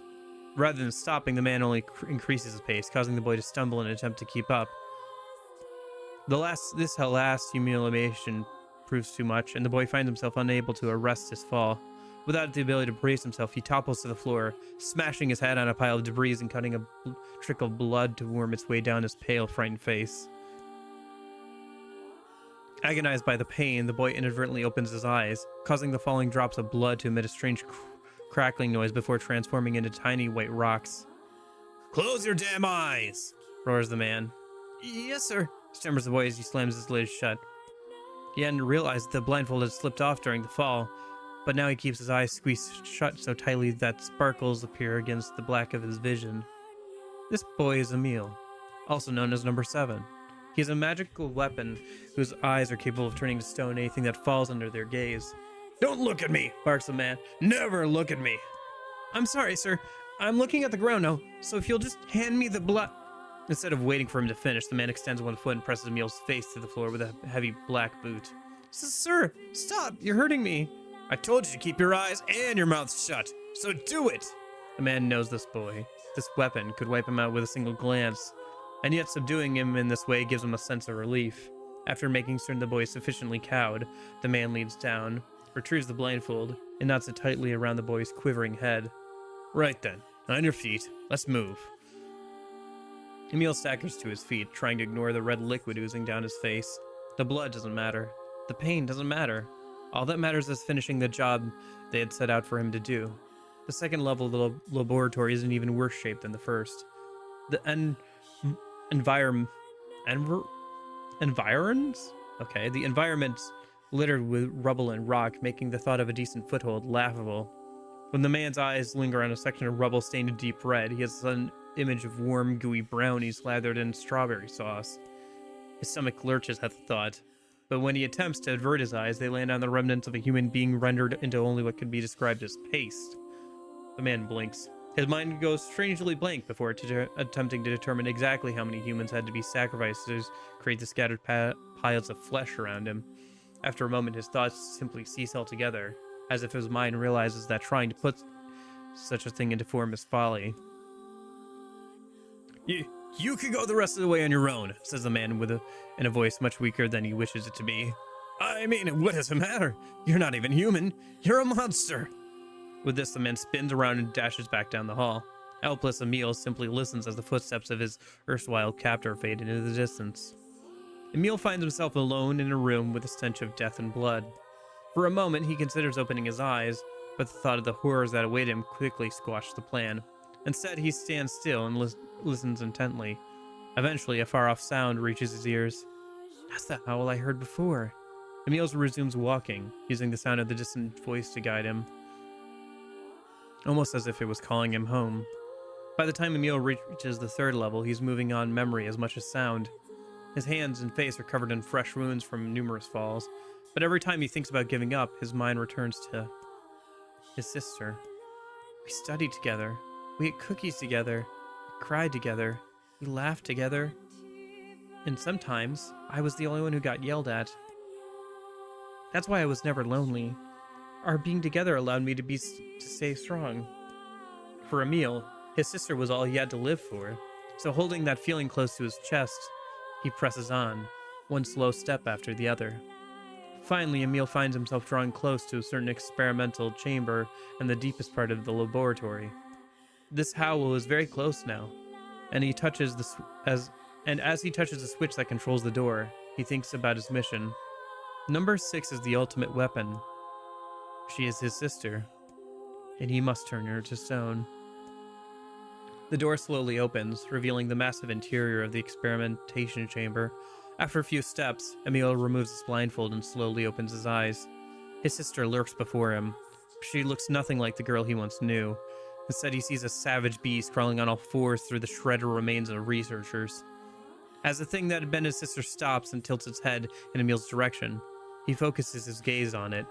Rather than stopping, the man only increases his pace, causing the boy to stumble in an attempt to keep up. This last humiliation proves too much, and the boy finds himself unable to arrest his fall. Without the ability to brace himself, he topples to the floor, smashing his head on a pile of debris and cutting a trickle of blood to worm its way down his pale, frightened face. Agonized by the pain, the boy inadvertently opens his eyes, causing the falling drops of blood to emit a strange crackling noise before transforming into tiny white rocks. "Close your damn eyes!" roars the man. "Yes, sir," stammers the boy as he slams his lids shut. He hadn't realized the blindfold had slipped off during the fall, but now he keeps his eyes squeezed shut so tightly that sparkles appear against the black of his vision. This boy is Emil, also known as number 7. He has a magical weapon whose eyes are capable of turning to stone anything that falls under their gaze. "Don't look at me!" barks the man. "Never look at me!" "I'm sorry, sir. I'm looking at the ground now, so if you'll just hand me the blood..." Instead of waiting for him to finish, the man extends one foot and presses Emil's face to the floor with a heavy black boot. "Sir, stop! You're hurting me!" "I told you to keep your eyes and your mouth shut, so do it!" The man knows this boy. This weapon could wipe him out with a single glance, and yet subduing him in this way gives him a sense of relief. After making certain the boy is sufficiently cowed, the man leans down, retrieves the blindfold, and knots it tightly around the boy's quivering head. "Right then, on your feet, let's move." Emil staggers to his feet, trying to ignore the red liquid oozing down his face. The blood doesn't matter. The pain doesn't matter. All that matters is finishing the job they had set out for him to do. The second level of the laboratory is in even worse shape than the first. The environs? Okay, the environment's littered with rubble and rock, making the thought of a decent foothold laughable. When the man's eyes linger on a section of rubble stained a deep red, he has an image of warm, gooey brownies slathered in strawberry sauce. His stomach lurches at the thought, but when he attempts to avert his eyes, they land on the remnants of a human being rendered into only what could be described as paste. The man blinks. His mind goes strangely blank before attempting to determine exactly how many humans had to be sacrificed to create the scattered piles of flesh around him. After a moment, his thoughts simply cease altogether, as if his mind realizes that trying to put such a thing into form is folly. You can go the rest of the way on your own, says the man in a voice much weaker than he wishes it to be. I mean, what does it matter? You're not even human. You're a monster. With this, the man spins around and dashes back down the hall. Helpless, Emil simply listens as the footsteps of his erstwhile captor fade into the distance. Emil finds himself alone in a room with a stench of death and blood. For a moment, he considers opening his eyes, but the thought of the horrors that await him quickly squashed the plan. Instead, he stands still and listens intently. Eventually, a far-off sound reaches his ears. That's the howl I heard before. Emil resumes walking, using the sound of the distant voice to guide him, almost as if it was calling him home. By the time Emil reaches the third level, he's moving on memory as much as sound. His hands and face are covered in fresh wounds from numerous falls, but every time he thinks about giving up, his mind returns to his sister. We studied together. We ate cookies together. We cried together. We laughed together. And sometimes, I was the only one who got yelled at. That's why I was never lonely. Our being together allowed me to stay strong. For Emil, his sister was all he had to live for, so holding that feeling close to his chest, he presses on, one slow step after the other. Finally, Emil finds himself drawing close to a certain experimental chamber in the deepest part of the laboratory. This howl is very close now, and as he touches the switch that controls the door, he thinks about his mission. Number 6 is the ultimate weapon. She is his sister, and he must turn her to stone. The door slowly opens, revealing the massive interior of the experimentation chamber. After a few steps, Emil removes his blindfold and slowly opens his eyes. His sister lurks before him. She looks nothing like the girl he once knew. Instead, he sees a savage beast crawling on all fours through the shredded remains of researchers. As the thing that had been his sister stops and tilts its head in Emil's direction, he focuses his gaze on it.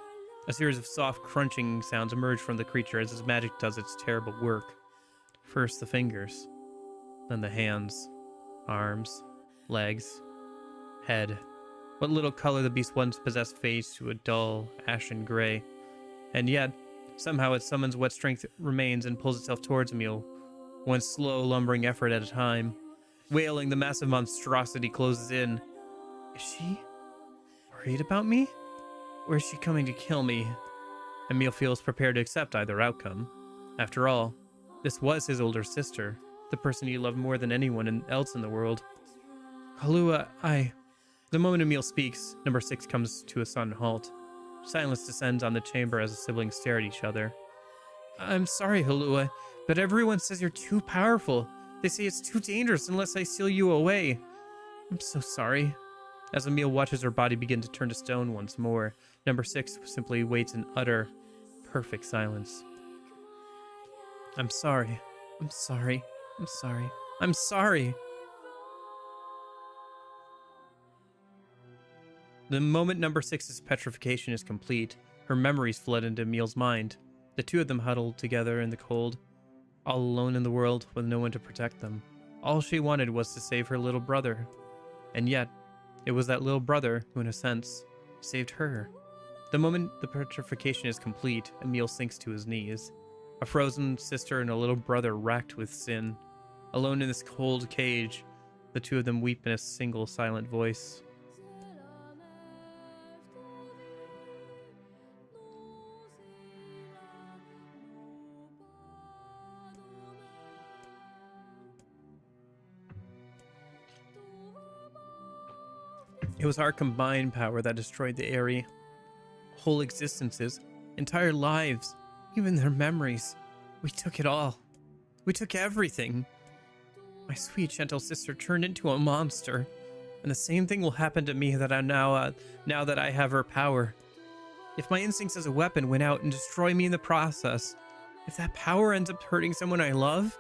A series of soft crunching sounds emerge from the creature as his magic does its terrible work. First the fingers, then the hands, arms, legs, head. What little color the beast once possessed fades to a dull, ashen gray. And yet, somehow it summons what strength remains and pulls itself towards Emil, one slow, lumbering effort at a time. Wailing, the massive monstrosity closes in. Is she worried about me? Or is she coming to kill me? Emil feels prepared to accept either outcome. After all, this was his older sister, the person he loved more than anyone else in the world. Halua, The moment Emil speaks, number 6 comes to a sudden halt. Silence descends on the chamber as the siblings stare at each other. I'm sorry, Halua, but everyone says you're too powerful. They say it's too dangerous unless I seal you away. I'm so sorry. As Emil watches her body begin to turn to stone once more, number 6 simply waits in utter, perfect silence. I'm sorry. I'm sorry. I'm sorry. I'm sorry. The moment number 6's petrification is complete, her memories flood into Emil's mind. The two of them huddled together in the cold, all alone in the world with no one to protect them. All she wanted was to save her little brother. And yet, it was that little brother who, in a sense, saved her. The moment the petrification is complete, Emil sinks to his knees. A frozen sister and a little brother racked with sin. Alone in this cold cage, the two of them weep in a single silent voice. It was our combined power that destroyed the area. Whole existences, entire lives, even their memories. We took it all. We took everything. My sweet, gentle sister turned into a monster. And the same thing will happen to me that I'm now that I have her power. If my instincts as a weapon win out and destroy me in the process, if that power ends up hurting someone I love,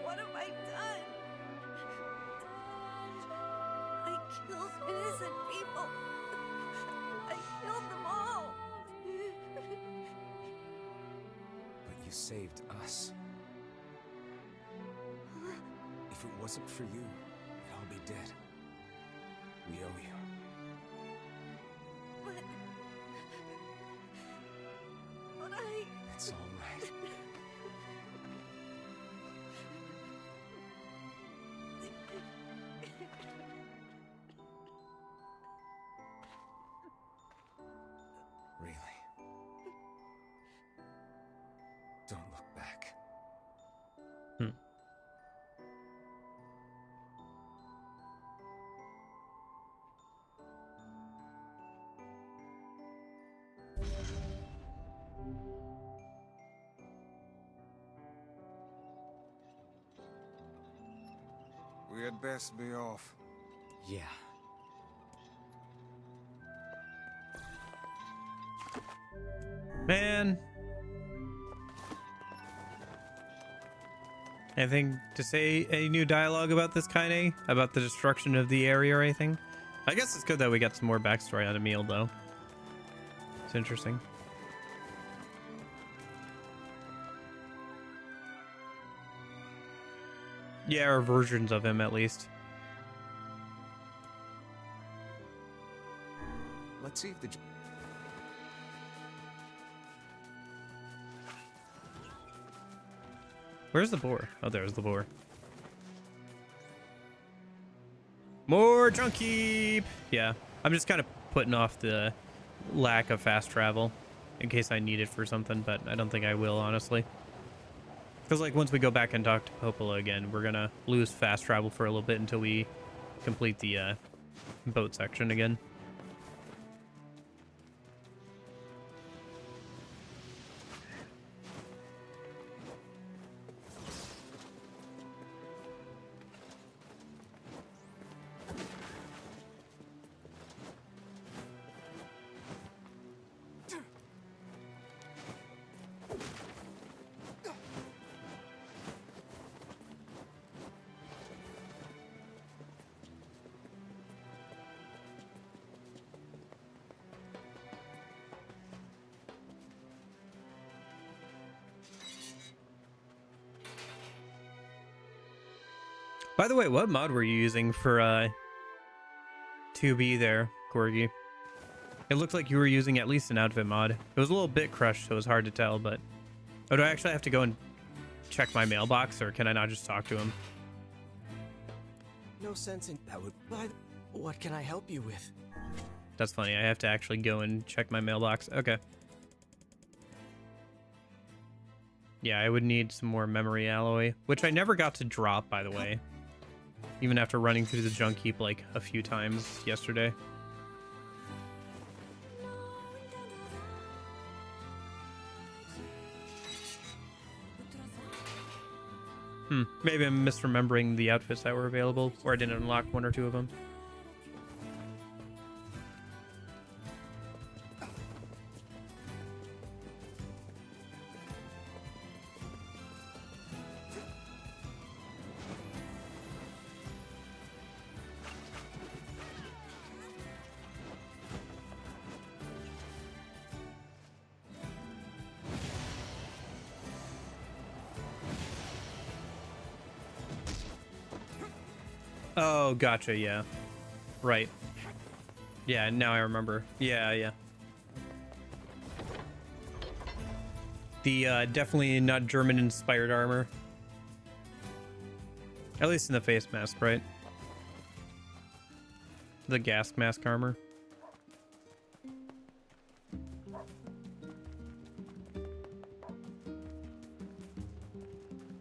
What have I done? I killed innocent people. I killed them all. But you saved us. If it wasn't for you, we'd all be dead. We owe you. But It's all right. Really? Don't look back. We had best be off. Yeah. Man. Anything to say? Any new dialogue about this, Kaine? About the destruction of the area or anything? I guess it's good that we got some more backstory on Emil, though. It's interesting. Yeah, or versions of him, at least. Let's see if the... Where's the boar? Oh, there's the boar. More junk-keep! Yeah, I'm just kind of putting off the lack of fast travel in case I need it for something, but I don't think I will, honestly. Because, like, once we go back and talk to Popola again, we're gonna lose fast travel for a little bit until we complete the boat section again. By the way, what mod were you using for 2B there, Corgi? It looked like you were using at least an outfit mod. It was a little bit crushed, so it was hard to tell, but... Oh, do I actually have to go and check my mailbox, or can I not just talk to him? No sense in that would... What can I help you with? That's funny, I have to actually go and check my mailbox. Okay. Yeah, I would need some more memory alloy, which I never got to drop, by the way. Even after running through the junk heap like a few times yesterday. Maybe I'm misremembering the outfits that were available, or I didn't unlock one or two of them. Oh, gotcha, yeah. Right. Yeah, now I remember. Yeah. The definitely not German-inspired armor. At least in the face mask, right? The gas mask armor.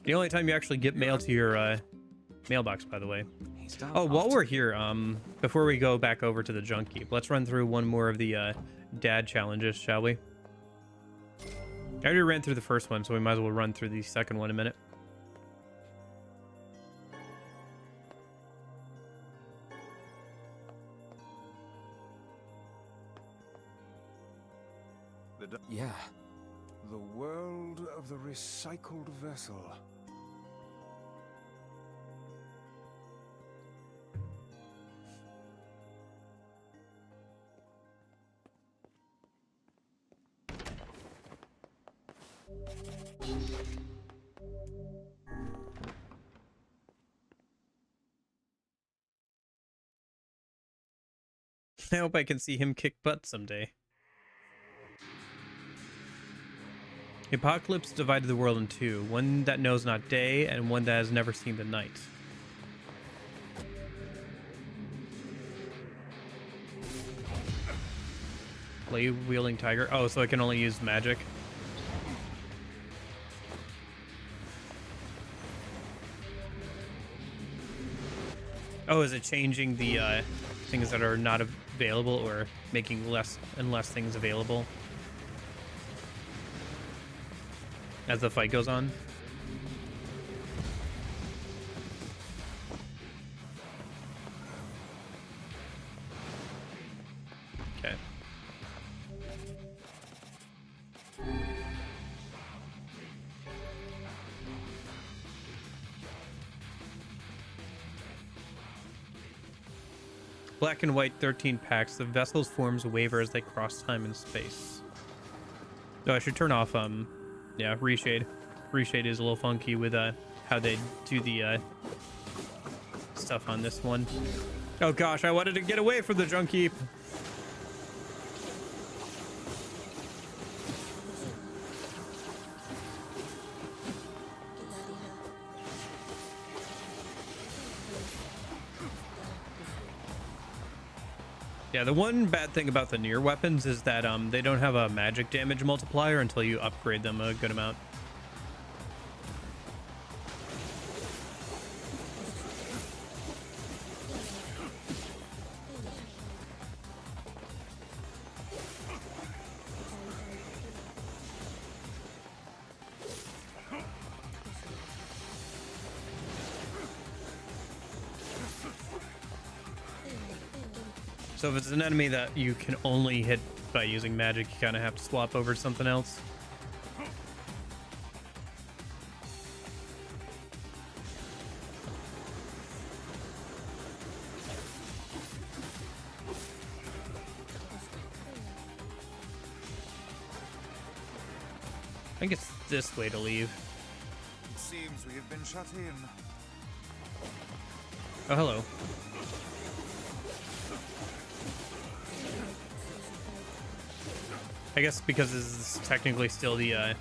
The only time you actually get mail to your mailbox, by the way. Oh, while we're here, before we go back over to the junk heap, let's run through one more of the dad challenges, shall we? I already ran through the first one, so we might as well run through the second one in a minute. Yeah. The world of the recycled vessel. I hope I can see him kick butt someday. The apocalypse divided the world in two, one that knows not day and one that has never seen the night. Blade-wielding tiger. Oh, so I can only use magic. Oh, is it changing the things that are not available or making less and less things available as the fight goes on? Okay. Black and white 13 packs. The vessel's forms waver as they cross time and space. Oh, I should turn off yeah, reshade. Reshade is a little funky with how they do the stuff on this one. Oh gosh, I wanted to get away from the junk heap. Yeah, the one bad thing about the Nier weapons is that they don't have a magic damage multiplier until you upgrade them a good amount. So if it's an enemy that you can only hit by using magic, you kind of have to swap over to something else. I think it's this way to leave. It seems we have been shut in. Oh, hello. I guess because this is technically still the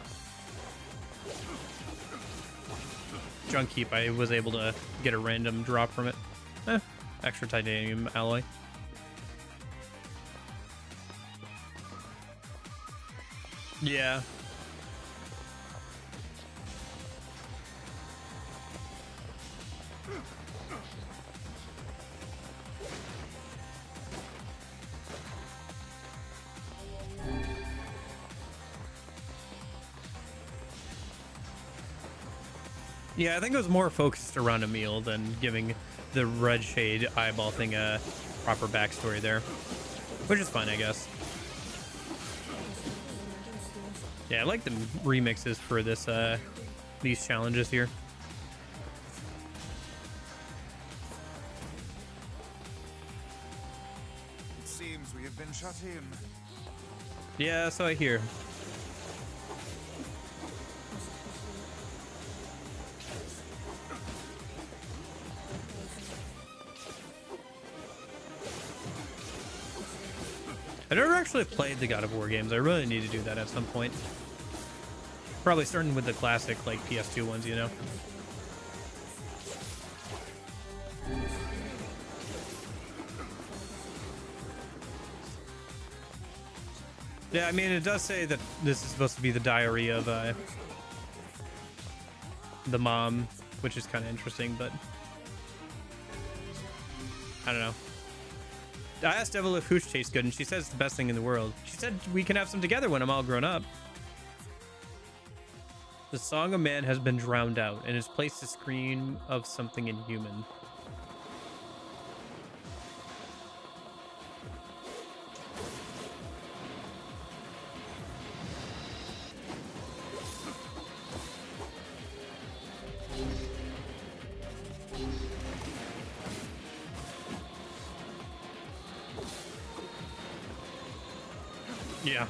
junk heap, I was able to get a random drop from it. Extra titanium alloy. Yeah. Yeah, I think it was more focused around Emil than giving the red shade eyeball thing a proper backstory there, which is fine, I guess. Yeah, I like the remixes for this these challenges here. It seems we have been shut in. Yeah, so I hear. I never actually played the God of War games. I really need to do that at some point. Probably starting with the classic, like, PS2 ones, you know? Yeah, I mean, it does say that this is supposed to be the diary of the mom, which is kind of interesting, but I don't know. I asked Devil if hooch tastes good, and she says it's the best thing in the world. She said we can have some together when I'm all grown up. The song of man has been drowned out, and has placed the scream of something inhuman. Yeah.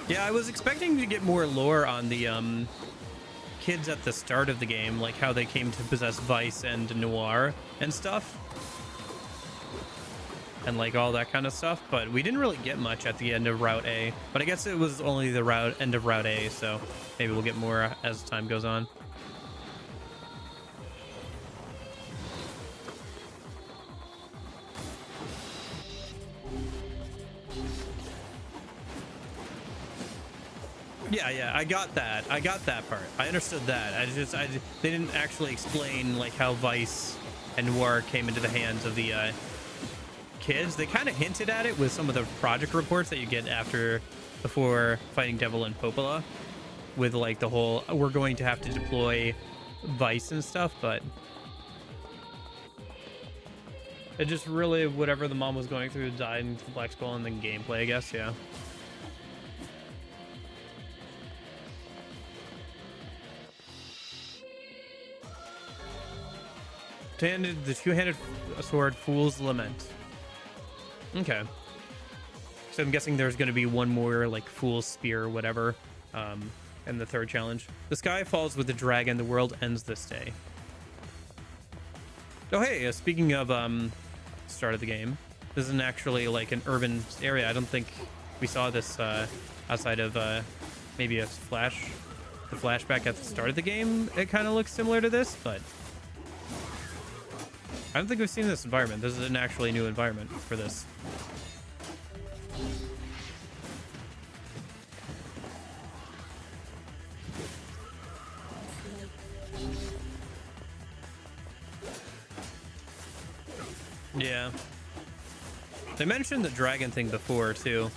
Yeah, I was expecting to get more lore on the kids at the start of the game, like how they came to possess Vice and Noir and stuff. And like all that kind of stuff, but we didn't really get much at the end of Route A. But I guess it was only the end of Route A, so maybe we'll get more as time goes on. Yeah, I got that. I got that part. I understood that. They didn't actually explain like how Vice and Noir came into the hands of the kids. They kind of hinted at it with some of the project reports that you get before fighting Devil and Popola, with like the whole we're going to have to deploy Vice and stuff, but it just really whatever the mom was going through died into the Black Skull and then gameplay, I guess. Yeah. The two-handed sword, Fool's Lament. Okay. So I'm guessing there's going to be one more, like, Fool's Spear or whatever, in the third challenge. The sky falls with the dragon. The world ends this day. Oh, hey, speaking of start of the game, this isn't actually, like, an urban area. I don't think we saw this outside of maybe the flashback at the start of the game. It kind of looks similar to this, but I don't think we've seen this environment. This is an actually new environment for this. Yeah. They mentioned the dragon thing before, too.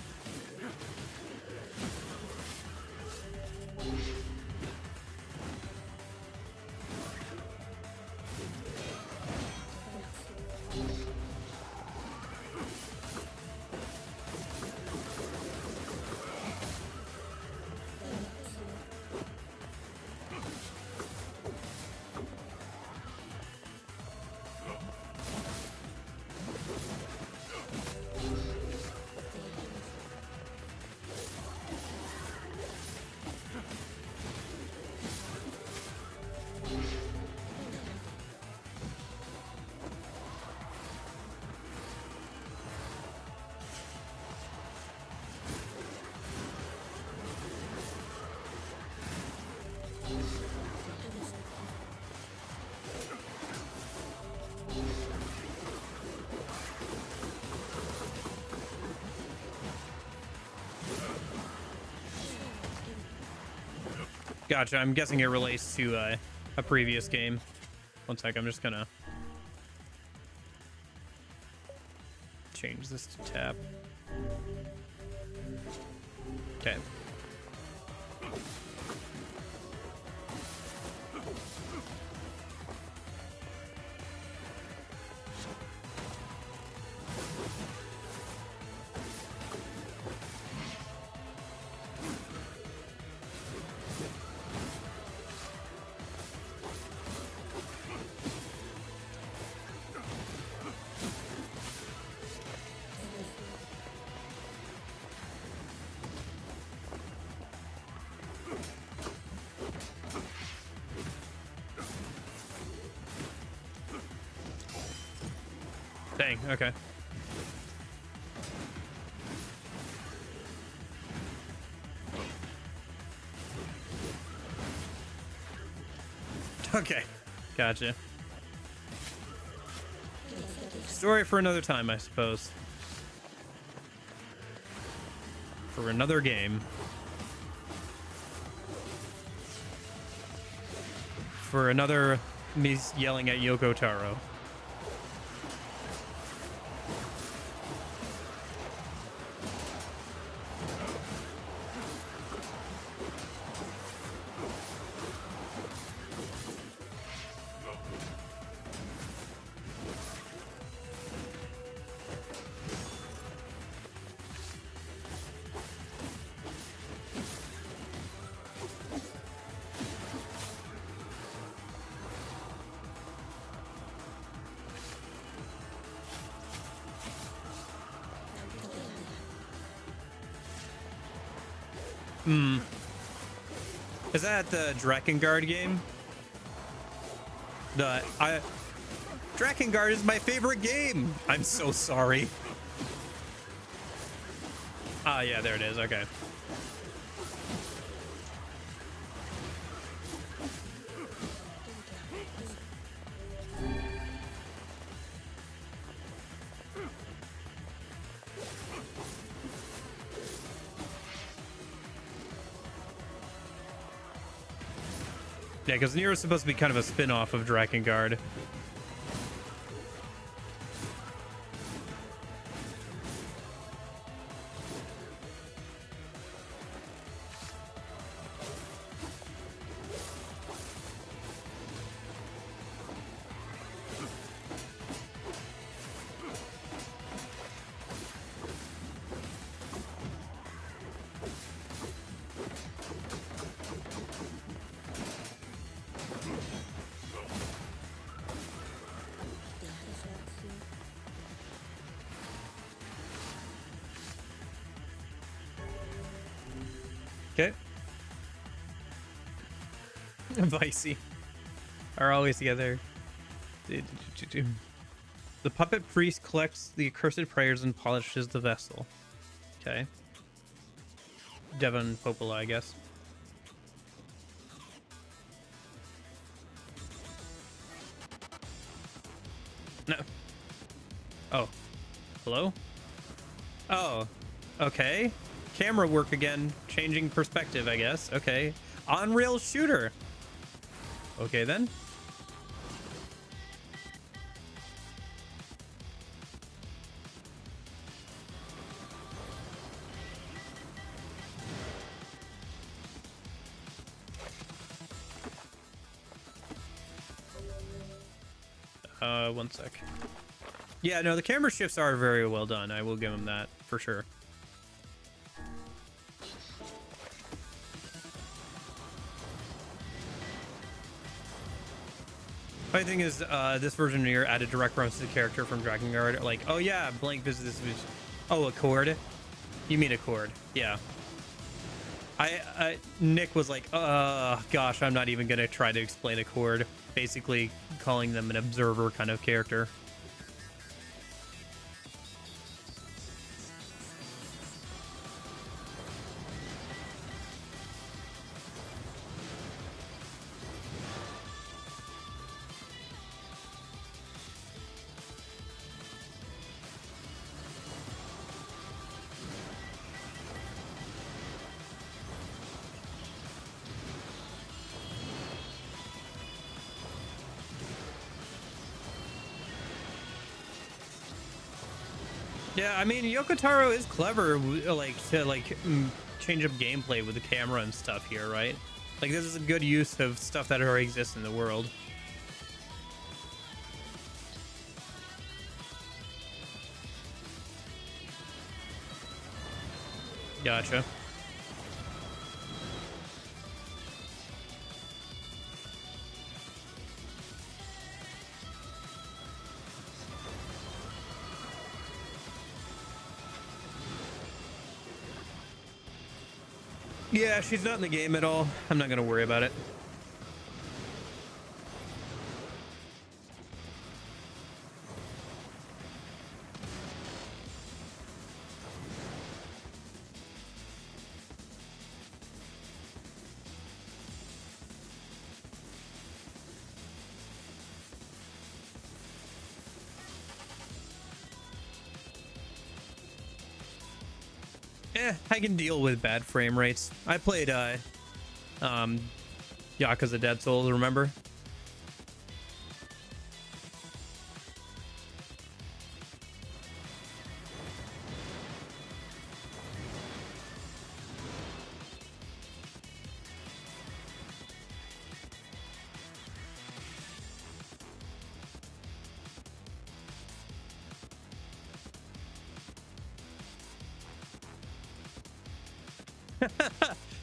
Gotcha. I'm guessing it relates to a previous game. One sec. I'm just gonna change this to tap. Okay. Dang, okay. Okay, gotcha. Story for another time, I suppose. For another game. For another me yelling at Yoko Taro. Is that the Drakengard game? Drakengard is my favorite game. I'm so sorry. Ah, yeah, there it is. Okay. Yeah, because Nier is supposed to be kind of a spin-off of Drakengard. Okay. Vicey are always together. The puppet priest collects the accursed prayers and polishes the vessel. Okay. Devon Popola, I guess. No. Oh. Hello? Oh. Okay. Camera work again. Changing perspective, I guess. Okay. On-rail shooter. Okay, then. One sec. Yeah, no, the camera shifts are very well done. I will give him that for sure. Funny thing is, this version of Nier added direct reference to the character from Drakengard. Like, oh yeah, blank visit this. Oh, a chord? You mean a chord? Yeah. Nick was like, gosh, I'm not even gonna try to explain a chord. Basically, calling them an observer kind of character. Yeah, I mean, Yoko Taro is clever, like, to, like, change up gameplay with the camera and stuff here, right? Like, this is a good use of stuff that already exists in the world. Gotcha. Yeah, she's not in the game at all. I'm not gonna worry about it. I can deal with bad frame rates. I played Yakuza Dead Souls, remember?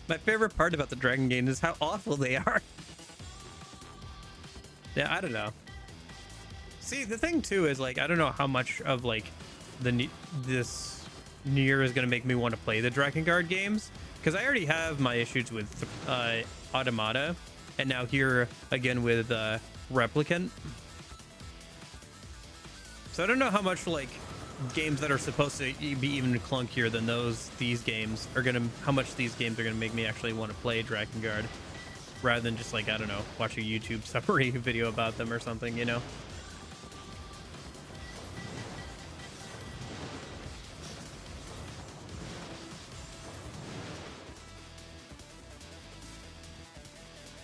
My favorite part about the Dragon game is how awful they are. Yeah, I don't know. See, the thing too is, like, I don't know how much of like this Nier is gonna make me want to play the Drakengard games, because I already have my issues with Automata, and now here again with Replicant. So I don't know how much like games that are supposed to be even clunkier than these games are gonna, how much these games are gonna make me actually want to play Drakengard, rather than just, like, I don't know, watch a YouTube summary video about them or something, you know.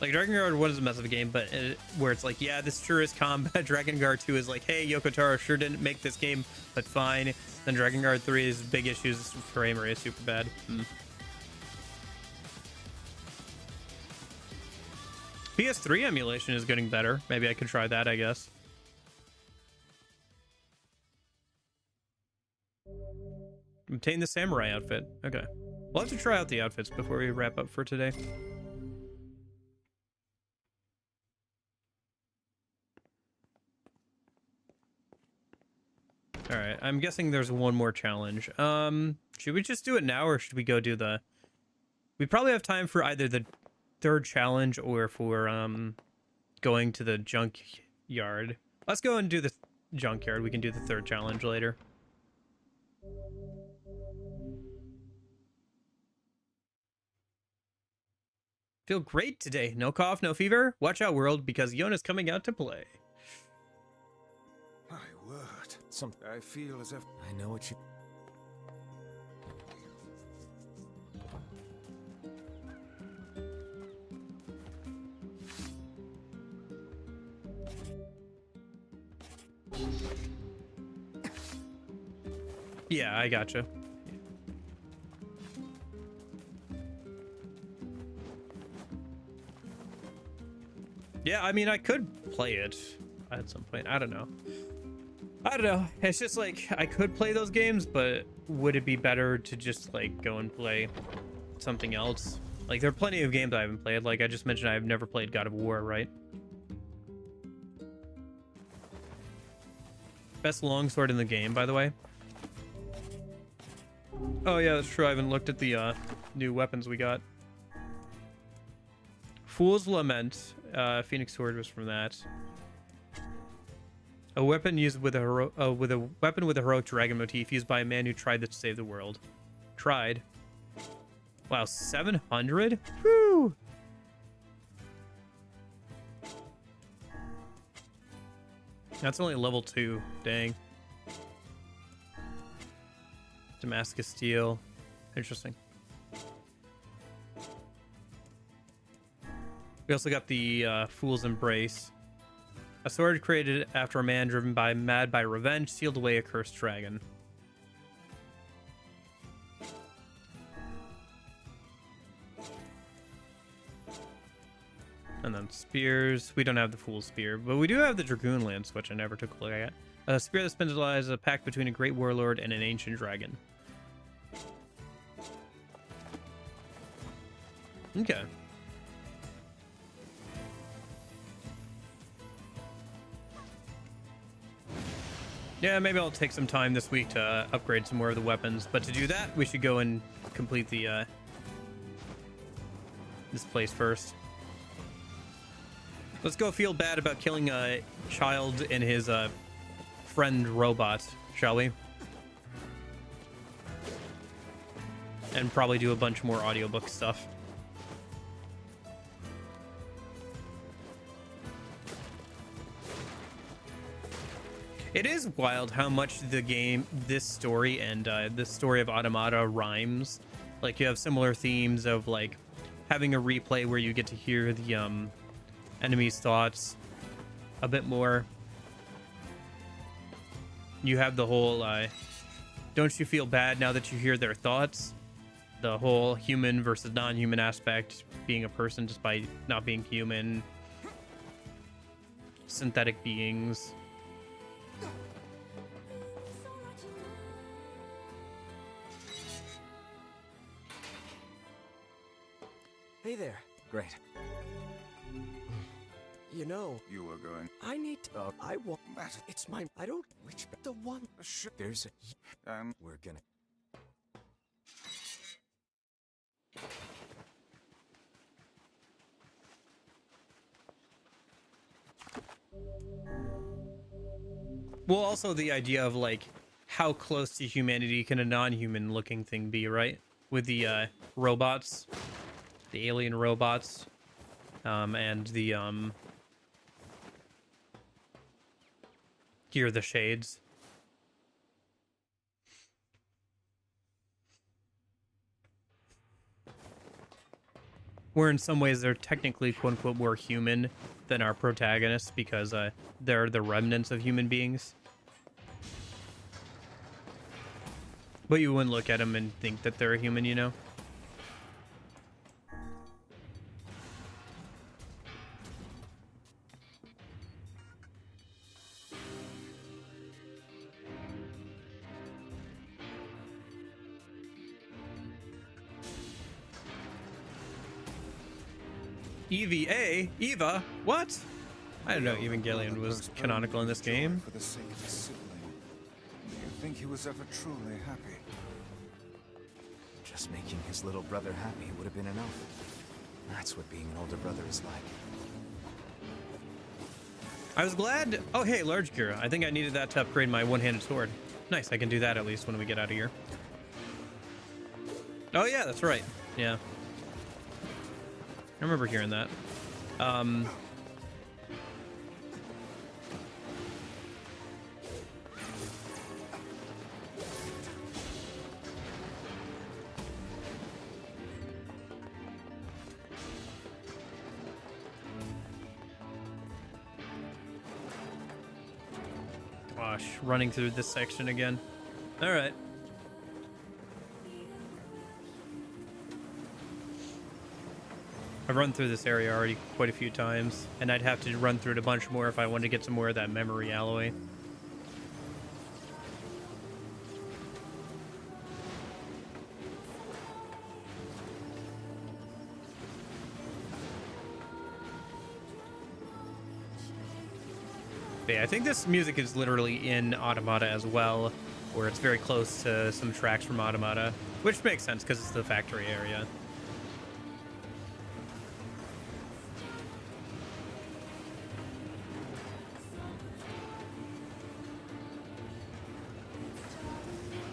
Like, Drakengard 1 is a mess of a game, but where it's like, yeah, this sure is combat. Drakengard 2 is like, hey, Yoko Taro sure didn't make this game, but fine. Then Drakengard 3 is big issues. Frame rate is super bad. PS3 emulation is getting better. Maybe I could try that, I guess. Obtain the samurai outfit. Okay. We'll have to try out the outfits before we wrap up for today. All right, I'm guessing there's one more challenge. Should we just do it now, or should we go do the... We probably have time for either the third challenge or for going to the junkyard. Let's go and do the junkyard. We can do the third challenge later. Feel great today. No cough, no fever. Watch out, world, because Yona's coming out to play. My word. I feel as if... I know what you... Yeah, I gotcha. Yeah, I mean, I could play it at some point. I don't know. It's just like, I could play those games, but would it be better to just like go and play something else? Like, there are plenty of games I haven't played. Like I just mentioned, I've never played God of War, right? Best longsword in the game, by the way. Oh yeah, that's true. I haven't looked at the new weapons we got. Fool's Lament. Phoenix Sword was from that. A weapon used with a heroic dragon motif used by a man who tried to save the world. Tried. Wow, 700? Whew! That's only level 2. Dang. Damascus steel. Interesting. We also got the Fool's Embrace. A sword created after a man driven mad by revenge sealed away a cursed dragon. And then spears. We don't have the Fool's Spear, but we do have the Dragoon Lance, which I never took a look at. A spear that symbolises a pact between a great warlord and an ancient dragon. Okay. Yeah, maybe I'll take some time this week to upgrade some more of the weapons. But to do that, we should go and complete the this place first. Let's go feel bad about killing a child and his friend robot, shall we? And probably do a bunch more audiobook stuff. It is wild how much this story and the story of Automata rhymes. Like, you have similar themes of, like, having a replay where you get to hear the enemy's thoughts a bit more. You have the whole, don't you feel bad now that you hear their thoughts? The whole human versus non-human aspect, being a person despite not being human. Synthetic beings. Hey there. Great. You know, You were going. I need to. I want. It's my. I don't. Which. The one. There's a. We're gonna. Well, also the idea of, like, how close to humanity can a non-human looking thing be, right? With the robots, the alien robots, and the here are the shades. Where in some ways they're technically quote unquote more human than our protagonists because they're the remnants of human beings. But you wouldn't look at them and think that they're a human, you know? EVA? Eva? What? I don't know Evangelion was canonical in this game. For the sake of his sibling. Do you think he was ever truly happy? Just making his little brother happy would have been enough. That's what being an older brother is like. I was glad. Oh, hey, large gear. I think I needed that to upgrade my one-handed sword. Nice, I can do that at least when we get out of here. Oh, yeah, that's right. Yeah. I remember hearing that. Gosh, running through this section again. All right. I've run through this area already quite a few times, and I'd have to run through it a bunch more if I wanted to get some more of that memory alloy. But yeah, I think this music is literally in Automata as well, where it's very close to some tracks from Automata, which makes sense because it's the factory area.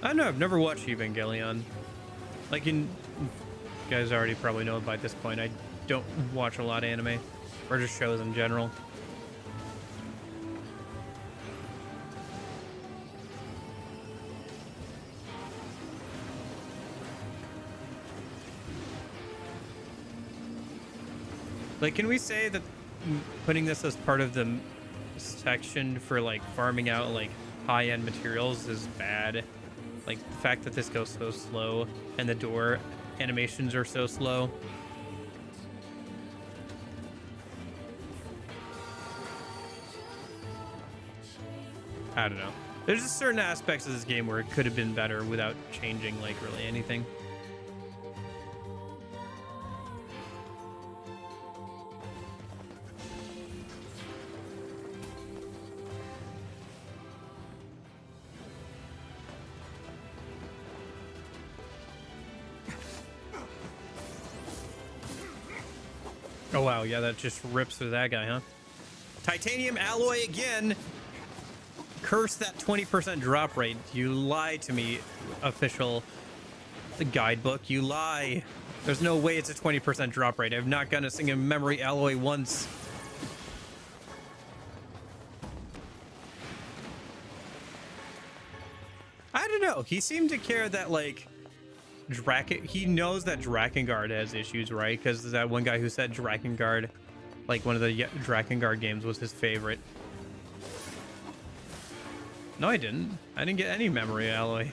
I don't know, I've never watched Evangelion. Like, you guys already probably know by this point, I don't watch a lot of anime, or just shows in general. Like, can we say that putting this as part of the section for, like, farming out, like, high-end materials is bad? Like, the fact that this goes so slow and the door animations are so slow. I don't know. There's just certain aspects of this game where it could have been better without changing, like, really anything. Oh wow, yeah, that just rips through that guy, huh? Titanium alloy again! Curse that 20% drop rate. You lie to me, official guidebook. You lie. There's no way it's a 20% drop rate. I've not gotten a single memory alloy once. don't know. He seemed to care that, like, he knows that Drakengard has issues, right? Because there's that one guy who said Drakengard, like, one of the Drakengard games was his favorite. No, I didn't. I didn't get any memory alloy.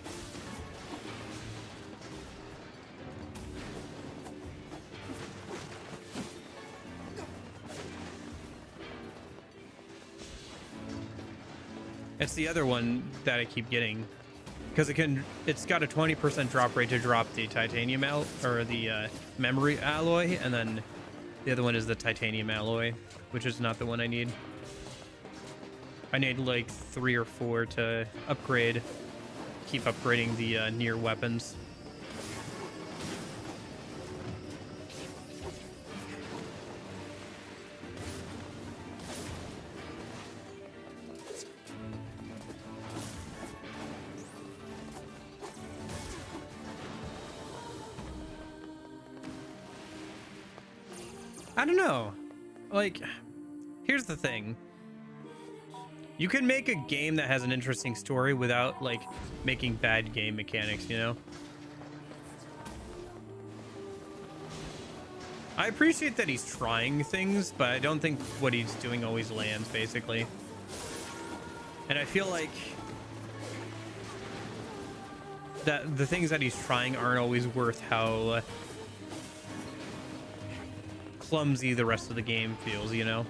It's the other one that I keep getting, because it's got a 20% drop rate to drop the titanium or the memory alloy, and then the other one is the titanium alloy, which is not the one I need. I need like 3 or 4 to upgrade, keep upgrading the Nier weapons. I don't know. Like, here's the thing. You can make a game that has an interesting story without, like, making bad game mechanics, you know? I appreciate that he's trying things, but I don't think what he's doing always lands, basically. And I feel like that the things that he's trying aren't always worth how clumsy the rest of the game feels, you know?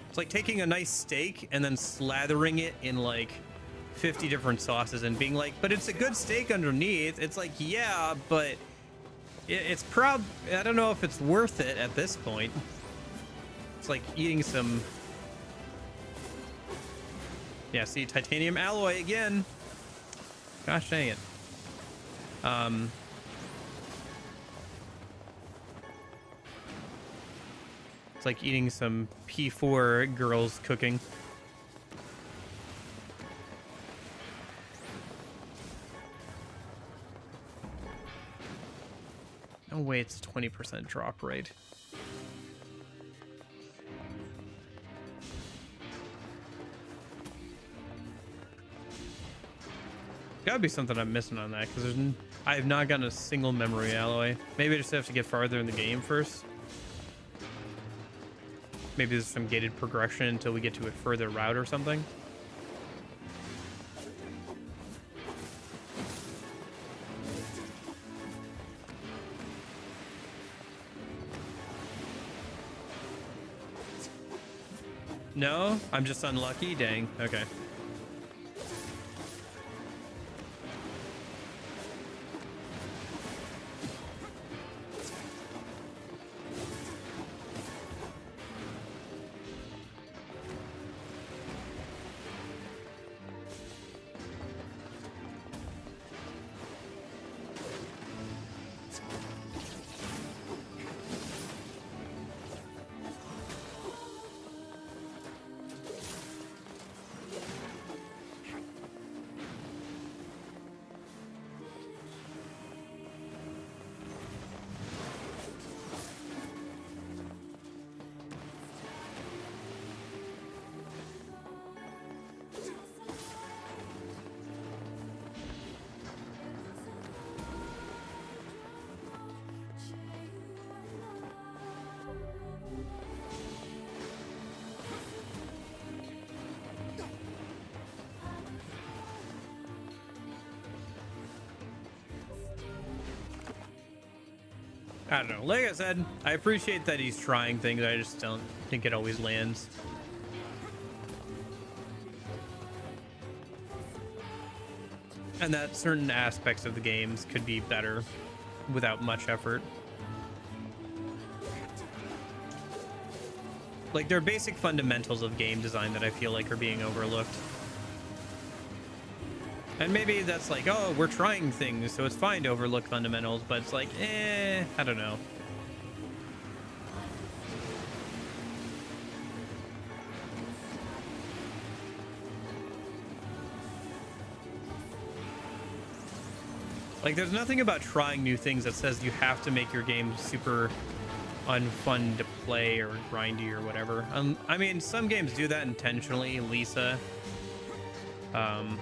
It's like taking a nice steak and then slathering it in like 50 different sauces and being like, but it's a good steak underneath. It's like, yeah, but it's I don't know if it's worth it at this point. It's like eating some, yeah, see, titanium alloy again. Gosh dang it. It's like eating some P4 girls cooking. No way it's 20% drop rate. Gotta be something I'm missing on that, because I have not gotten a single memory alloy. Maybe I just have to get farther in the game first. Maybe there's some gated progression until we get to a further route or something. No, I'm just unlucky. Dang. Okay. I don't know. Like I said, I appreciate that he's trying things. I just don't think it always lands. And that certain aspects of the games could be better without much effort. Like, there are basic fundamentals of game design that I feel like are being overlooked. And maybe that's like, oh, we're trying things, so it's fine to overlook fundamentals, but it's like, I don't know. Like, there's nothing about trying new things that says you have to make your game super unfun to play or grindy or whatever. I mean, some games do that intentionally, Lisa. But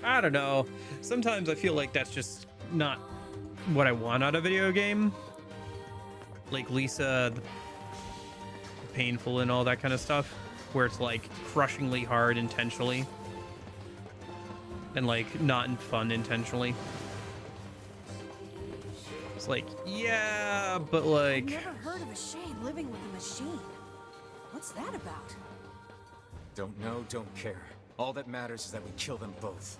I don't know. Sometimes I feel like that's just not what I want out of a video game. Like Lisa, the painful and all that kind of stuff, where it's like crushingly hard intentionally and like not fun intentionally. It's like, yeah, but like, I've never heard of a shade living with a machine. What's that about? Don't know, don't care. All that matters is that we kill them both.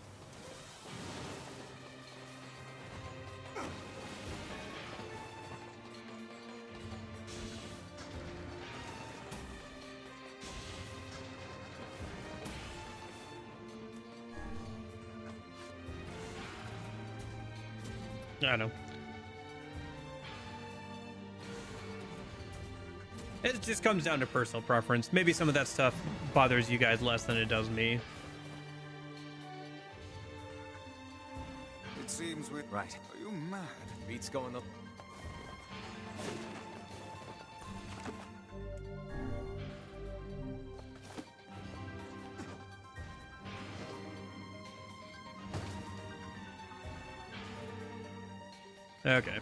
I don't know. It just comes down to personal preference. Maybe some of that stuff bothers you guys less than it does me. It seems we're... Right. Are you mad? Beats going up. Okay.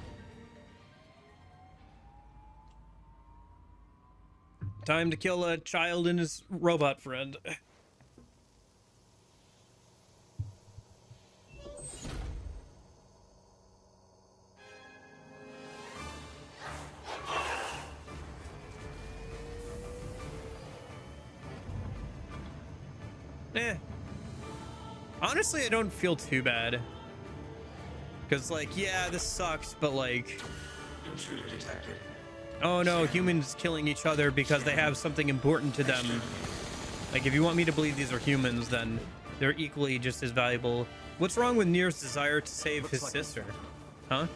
Time to kill a child and his robot friend. Honestly, I don't feel too bad. Because, like, yeah, this sucks, but, like... Intruder detected. Oh no, humans killing each other because they have something important to them. Like, if you want me to believe these are humans, then they're equally just as valuable. What's wrong with Nier's desire to save his sister? Huh?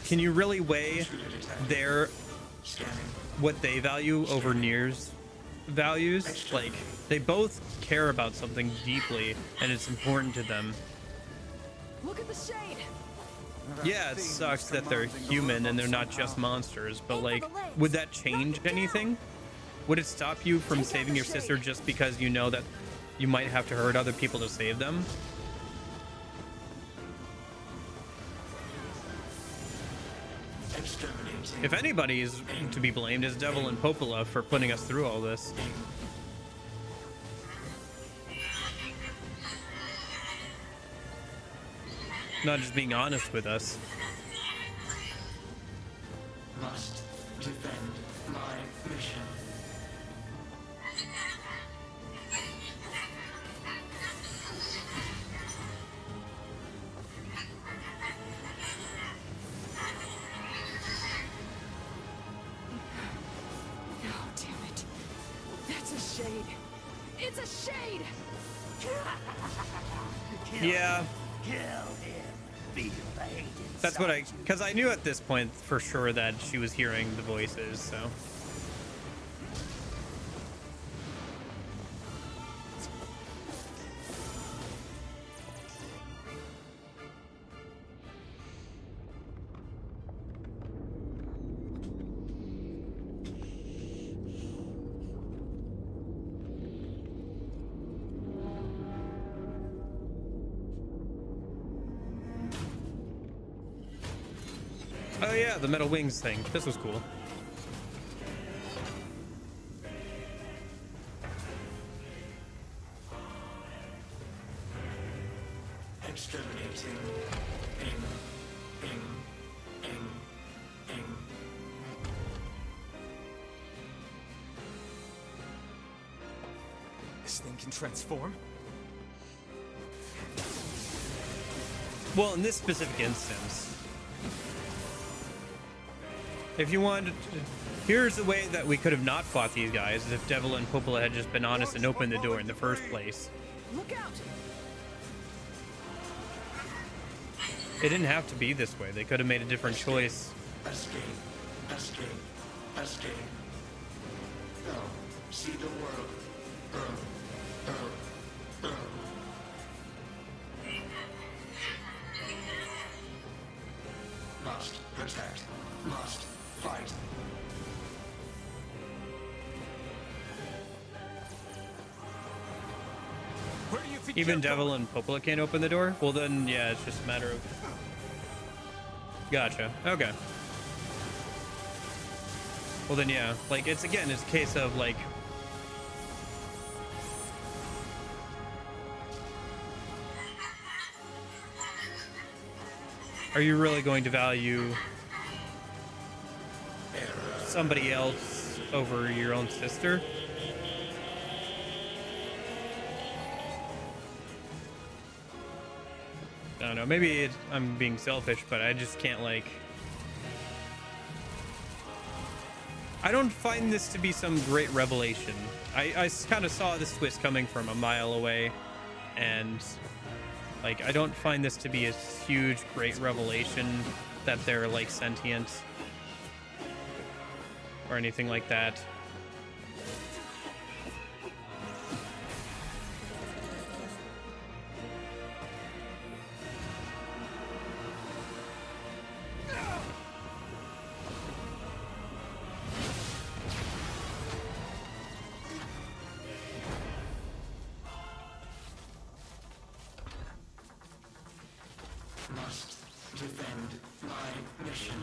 Can you really weigh their... what they value over Nier's values? Like, they both care about something deeply, and it's important to them. Look at the shade. Yeah, it sucks that they're human and they're not just monsters, but like, would that change anything? Would it stop you from saving your sister just because you know that you might have to hurt other people to save them? If anybody is to be blamed, it's Devil and Popola for putting us through all this. Not just being honest with us. Must defend my mission. Oh, damn it. That's a shade. It's a shade! Yeah. Kill him. Feel the hate That's what because I knew at this point for sure that she was hearing the voices, so. Oh yeah, the metal wings thing. This was cool. Exterminating. This thing can transform? Well, in this specific instance, if you wanted to, here's the way that we could have not fought these guys, if Devil and Popola had just been honest and opened the door in the first place. Look out! It didn't have to be this way. They could have made a different choice. Escape. Escape. Escape. Go. See the world. Even Devil and Popola can't open the door? Well then, yeah, it's just a matter of... Gotcha. Okay. Well then, yeah. Like, it's a case of, like... Are you really going to value somebody else over your own sister? I don't know. Maybe I'm being selfish, but I just can't, like... I don't find this to be some great revelation. I kind of saw this twist coming from a mile away, and... Like, I don't find this to be a huge, great revelation that they're, like, sentient or anything like that. Must defend my mission.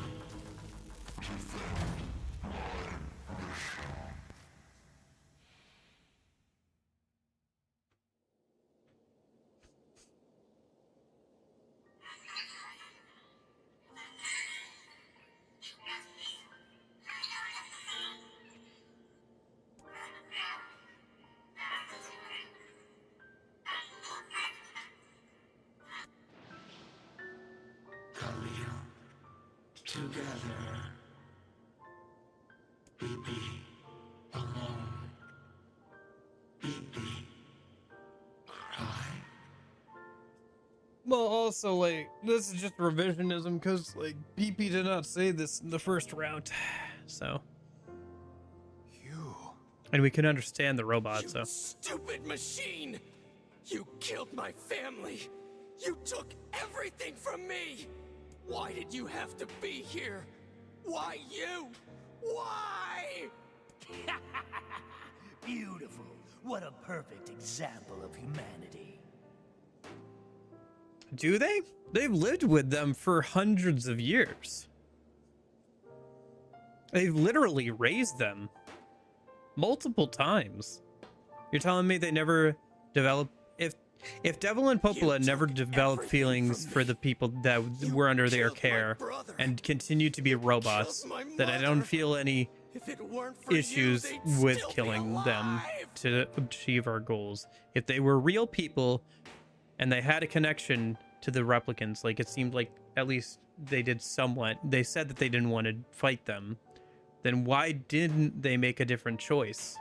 Together. BB. Alone. BB. Cry. Well, also, like, this is just revisionism because, like, BP did not say this in the first round, so. And we can understand the robot, so. Stupid machine! You killed my family! You took everything from me! Why did you have to be here? Why you? Why? Beautiful. What a perfect example of humanity. Do they? They've lived with them for hundreds of years. They've literally raised them multiple times. You're telling me they never developed... If Devil and Popola never developed feelings for the people that were under their care and continue to be robots, then I don't feel any issues with killing them to achieve our goals. If they were real people and they had a connection to the replicants, like it seemed like at least they did somewhat, they said that they didn't want to fight them, then why didn't they make a different choice?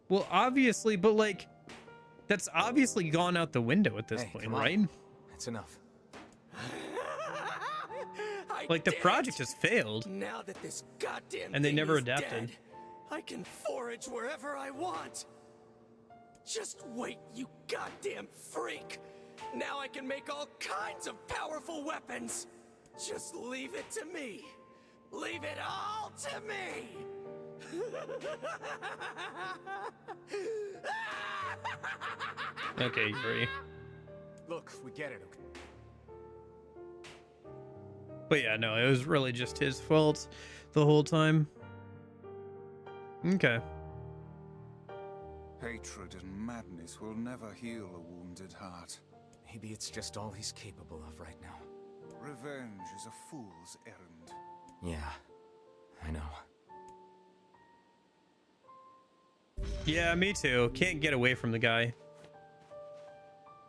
Well, obviously, but like, that's obviously gone out the window at this point, right? That's enough. Like, the project has failed. Now that this goddamn and they thing never is adapted. Dead, I can forage wherever I want. Just wait, you goddamn freak. Now I can make all kinds of powerful weapons. Just leave it to me. Leave it all to me. Okay, Yuri. Look, we get it. But yeah, no, it was really just his fault the whole time. Okay. Hatred and madness will never heal a wounded heart. Maybe it's just all he's capable of right now. Revenge is a fool's errand. Yeah, I know. Yeah, me too. Can't get away from the guy.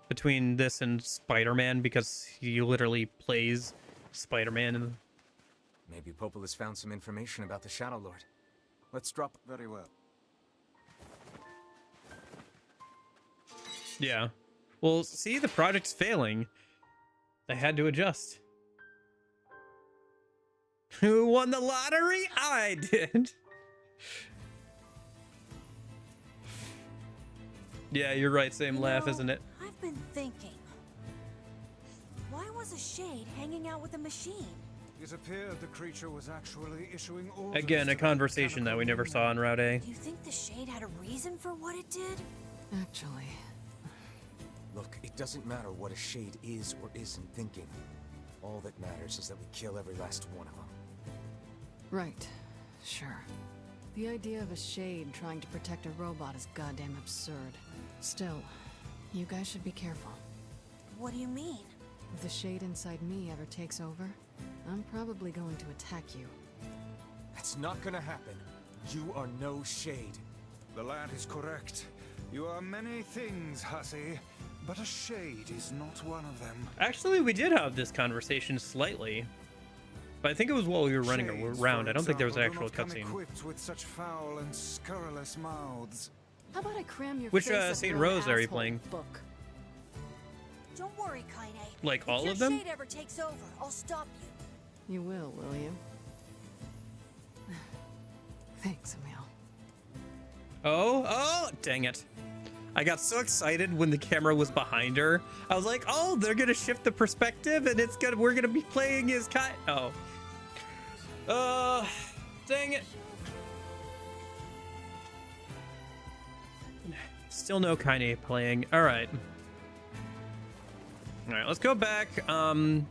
Between this and Spider-Man, because he literally plays Spider-Man. Maybe Popola's found some information about the Shadow Lord. Let's drop... Very well. Yeah. Well, see, the project's failing. They had to adjust. Who won the lottery? I did. Yeah, you're right. Same laugh, isn't it? I've been thinking. Why was a shade hanging out with a machine? It appeared the creature was actually issuing orders. Again, a conversation that we never saw in Route A. You think the Shade had a reason for what it did? Actually, Look, it doesn't matter what a Shade is or isn't thinking. All that matters is that we kill every last one of them. right. Sure. The idea of a Shade trying to protect a robot is goddamn absurd. Still, you guys should be careful. What do you mean? If the Shade inside me ever takes over, I'm probably going to attack you. That's not gonna happen. You are no Shade. The lad is correct. You are many things, hussy, but a Shade is not one of them. Actually, we did have this conversation slightly. But I think it was while we were running Shades, around. for I don't think there was an example, actual do not come cutscene. equipped with such foul and scurrilous mouths. How about I cram your Which face up St. your Rose are you asshole, playing? Book. Don't worry, Kaine. Like all if of them? If your Shade ever takes over, I'll stop you. You will you? Thanks, Emil. Oh, dang it. I got so excited when the camera was behind her. I was like, oh, they're gonna shift the perspective and we're gonna be playing as Kai. Oh. Dang it. Still no Kaine playing. All right. All right, let's go back to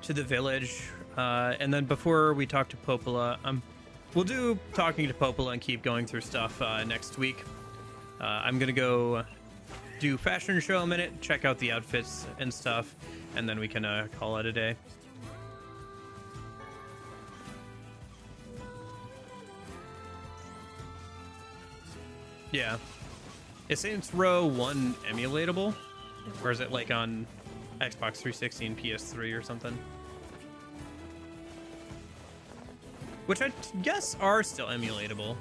the village. And then before we talk to Popola, we'll do talking to Popola and keep going through stuff next week. I'm gonna go do fashion show a minute, check out the outfits and stuff, and then we can call it a day. Yeah. Is Saints Row 1 emulatable? Or is it like on Xbox 360 and PS3 or something? Which I guess are still emulatable,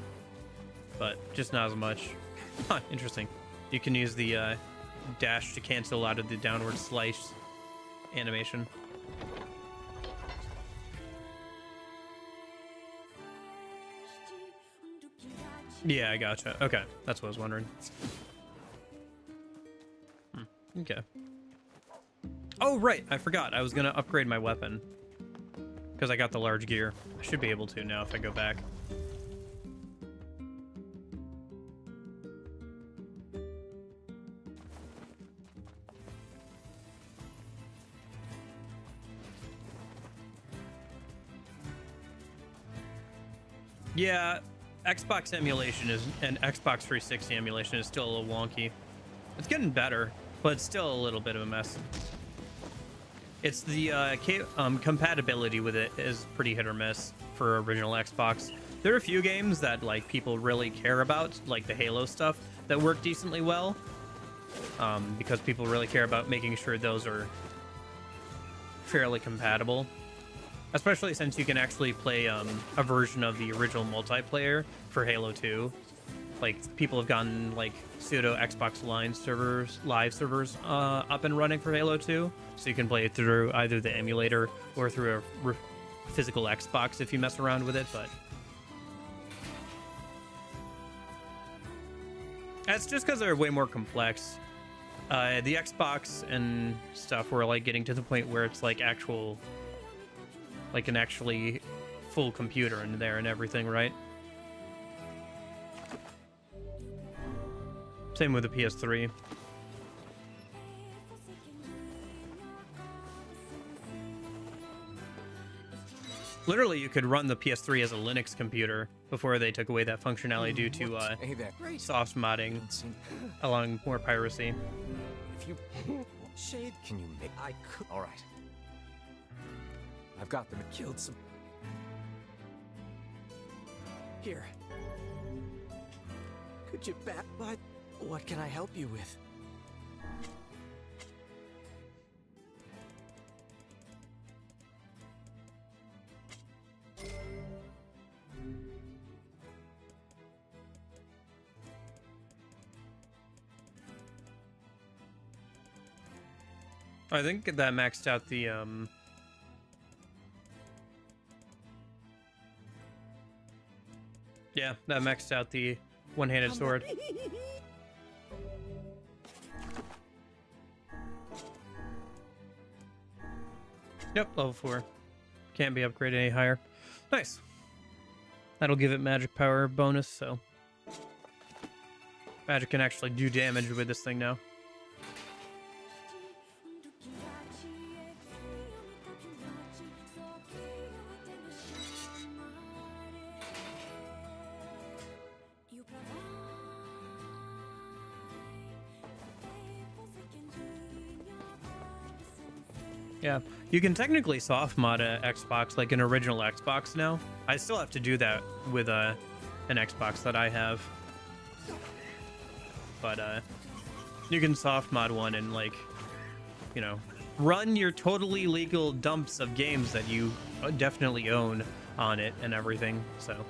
but just not as much. Huh, interesting. You can use the dash to cancel out of the downward slice animation. Yeah, I gotcha. Okay, that's what I was wondering. Okay. Oh, right. I forgot. I was going to upgrade my weapon. Because I got the large gear. I should be able to now if I go back. Yeah, Xbox emulation is and Xbox 360 emulation is still a little wonky. It's getting better, but it's still a little bit of a mess. It's the compatibility with it is pretty hit or miss for original Xbox. There are a few games that like people really care about, like the Halo stuff, that work decently well, because people really care about making sure those are fairly compatible. Especially since you can actually play a version of the original multiplayer for Halo 2. Like, people have gotten, like, pseudo Xbox live servers up and running for Halo 2. So you can play it through either the emulator or through a physical Xbox if you mess around with it, but... That's just because they're way more complex. The Xbox and stuff were, like, getting to the point where it's, like, actual... Like an actually full computer in there and everything, right? Same with the PS3. Literally, you could run the PS3 as a Linux computer before they took away that functionality due to soft modding, allowing more piracy. If you Shade, can you make? I could. All right. I've got them. Killed some. Here. Could you back by? What can I help you with? I think that maxed out the yeah, that maxed out the one-handed sword. Yep, level 4. Can't be upgraded any higher. Nice. That'll give it magic power bonus, so... Magic can actually do damage with this thing now. Yeah, you can technically soft mod a Xbox like an original Xbox now. I still have to do that with an Xbox that I have. But you can soft mod one and, like, you know, run your totally legal dumps of games that you definitely own on it and everything, so.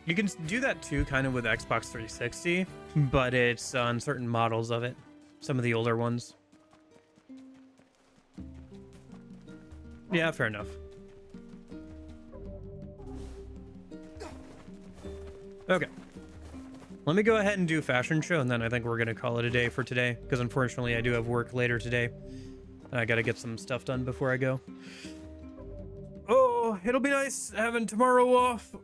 You can do that too, kind of with Xbox 360, but it's on certain models of it. Some of the older ones. Yeah, fair enough. Okay. Let me go ahead and do fashion show, and then I think we're going to call it a day for today, because unfortunately I do have work later today. I got to get some stuff done before I go. Oh, it'll be nice having tomorrow off.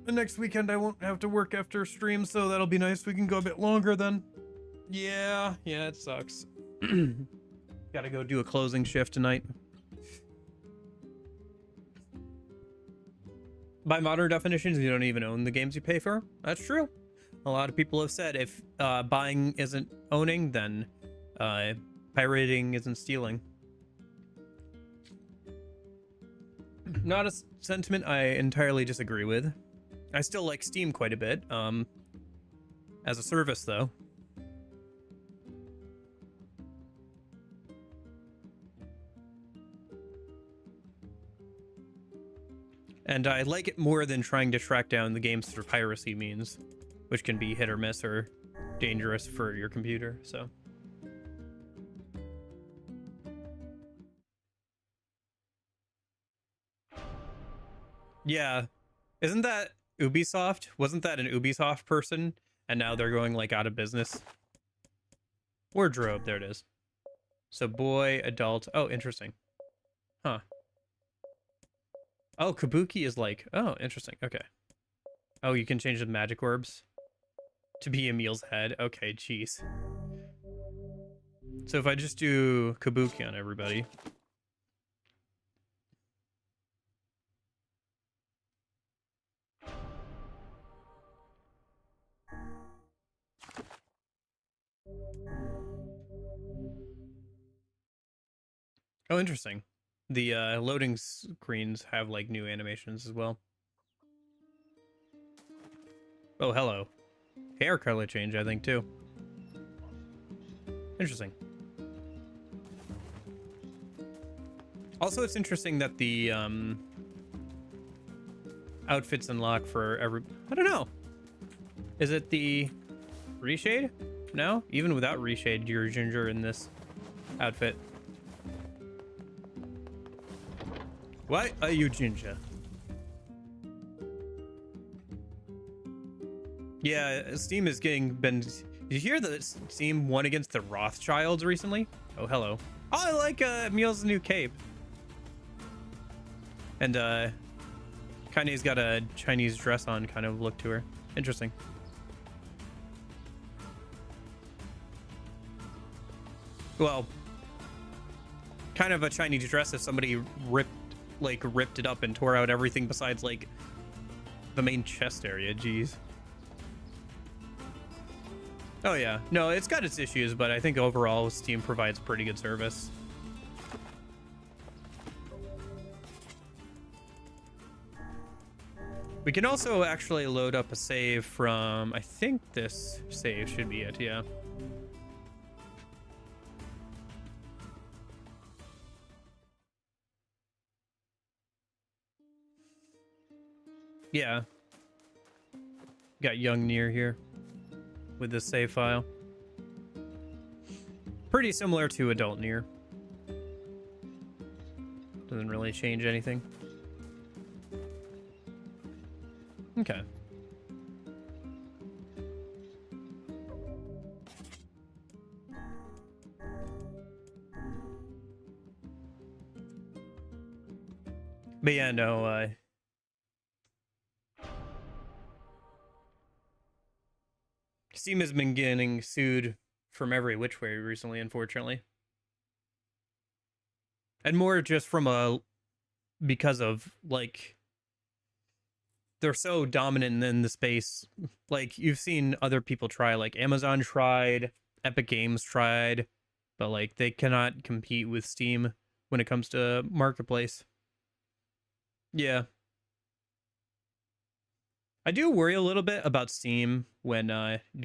The next weekend I won't have to work after stream, so that'll be nice. We can go a bit longer then. Yeah, it sucks. Gotta go do a closing shift tonight. By modern definitions, you don't even own the games you pay for. That's true. A lot of people have said if buying isn't owning, then pirating isn't stealing. Not a sentiment I entirely disagree with. I still like Steam quite a bit, as a service, though. And I like it more than trying to track down the games through piracy means, which can be hit or miss or dangerous for your computer, so. Yeah. Isn't that Ubisoft? Wasn't that an Ubisoft person? And now they're going, like, out of business? Wardrobe, there it is. So boy, adult. Oh, interesting. Huh. Oh, Kabuki is like... Oh, interesting. Okay. Oh, you can change the magic orbs to be Emil's head. Okay, jeez. So if I just do Kabuki on everybody... Oh, interesting. The loading screens have, like, new animations as well. Oh, hello. Hair color change, I think, too. Interesting. Also, it's interesting that the outfits unlock for every... I don't know. Is it the reshade? No? Even without reshade, you're ginger in this outfit. Why are you ginger? Yeah, Steam is been... Did you hear that Steam won against the Rothschilds recently? Oh, hello. Oh, I like Emil's new cape. And Kaine's got a Chinese dress on kind of look to her. Interesting. Well, kind of a Chinese dress if somebody ripped it up and tore out everything besides, like, the main chest area. Jeez. Oh, yeah. No, it's got its issues, but I think overall Steam provides pretty good service. We can also actually load up a save from... I think this save should be it, yeah. Yeah. Got young Nier here with this save file. Pretty similar to adult Nier. Doesn't really change anything. Okay. But yeah, no, Steam has been getting sued from every which way recently, unfortunately. And more just from because of, like, they're so dominant in the space. Like, you've seen other people try, like, Amazon tried, Epic Games tried, but, like, they cannot compete with Steam when it comes to marketplace. Yeah. I do worry a little bit about Steam when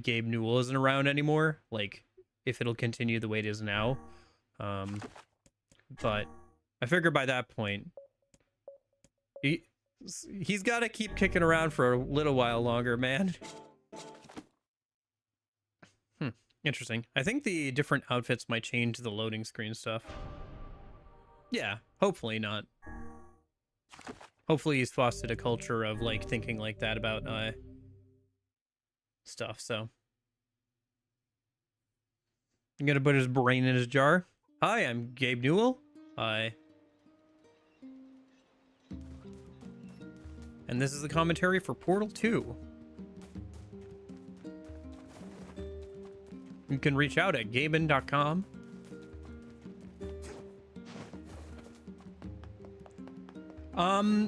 Gabe Newell isn't around anymore. Like, if it'll continue the way it is now. But I figure by that point, he's got to keep kicking around for a little while longer, man. Interesting. I think the different outfits might change the loading screen stuff. Yeah, hopefully not. Hopefully he's fostered a culture of, like, thinking like that about stuff, so. I'm gonna put his brain in his jar. Hi, I'm Gabe Newell. Hi. And this is the commentary for Portal 2. You can reach out at gaben.com.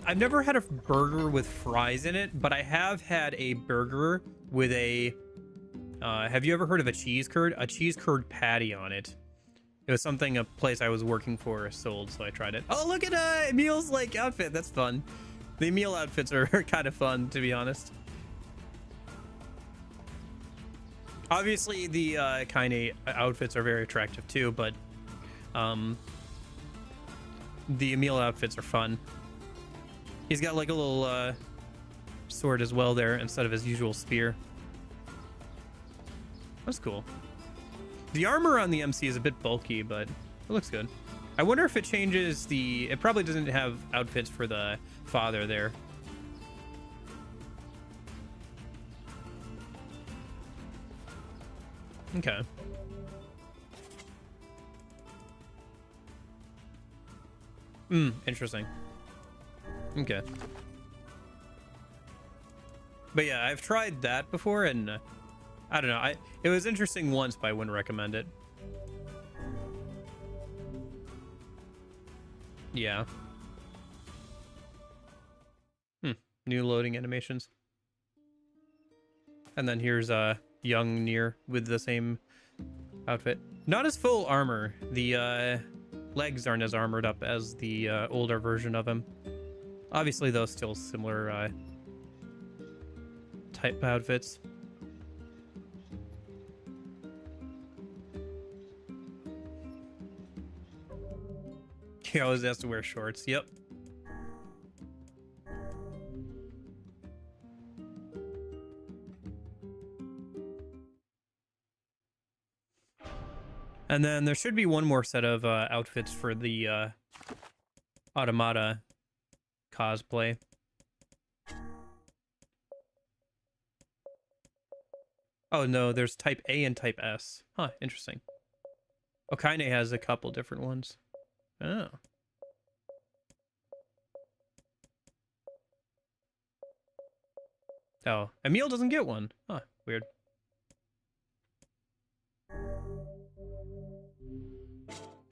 I've never had a burger with fries in it, but I have had a burger with a, have you ever heard of a cheese curd? A cheese curd patty on it. It was something a place I was working for sold, so I tried it. Oh, look at Emil's, like, outfit. That's fun. The Emil outfits are kind of fun, to be honest. Obviously, the Kaine outfits are very attractive, too, but the Emil outfits are fun. He's got, like, a little sword as well there instead of his usual spear. That's cool. The armor on the MC is a bit bulky, but it looks good. I wonder if it changes the... It probably doesn't have outfits for the father there. Okay. Interesting. Okay. But yeah, I've tried that before, and I don't know. It was interesting once, but I wouldn't recommend it. Yeah. New loading animations. And then here's young Nier with the same outfit. Not as full armor. The legs aren't as armored up as the older version of him. Obviously, though, still similar type outfits. He always has to wear shorts. Yep. And then there should be one more set of outfits for the Automata cosplay. Oh no, there's type A and type S. Huh, interesting. Kaine has a couple different ones. Oh. Oh, Emil doesn't get one. Huh, weird.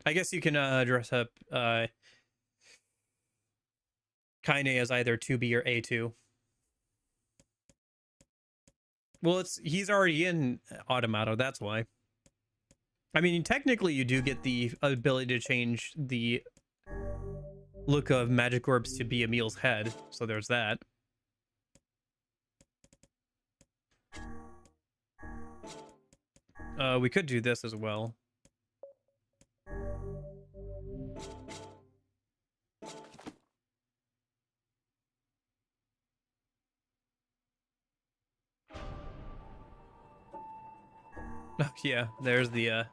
I guess you can dress up Kaine as either 2B or A2. Well, he's already in Automata, that's why. I mean, technically you do get the ability to change the look of magic orbs to be Emil's head, so there's that. We could do this as well. Oh, yeah, there's the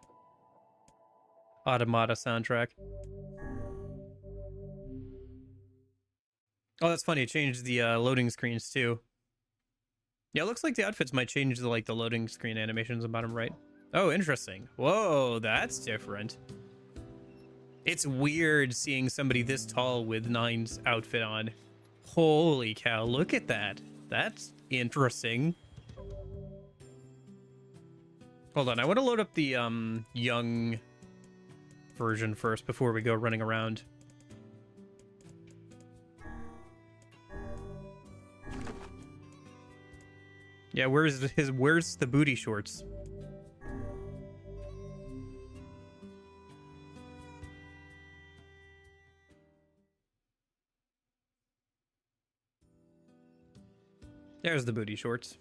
Automata soundtrack. Oh, that's funny. It changed the loading screens too. Yeah, it looks like the outfits might change the, like, the loading screen animations on bottom right. Oh, interesting. Whoa, that's different. It's weird seeing somebody this tall with Nine's outfit on. Holy cow, look at that. That's interesting. Hold on, I want to load up the young version first before we go running around. Yeah, where's the booty shorts? There's the booty shorts.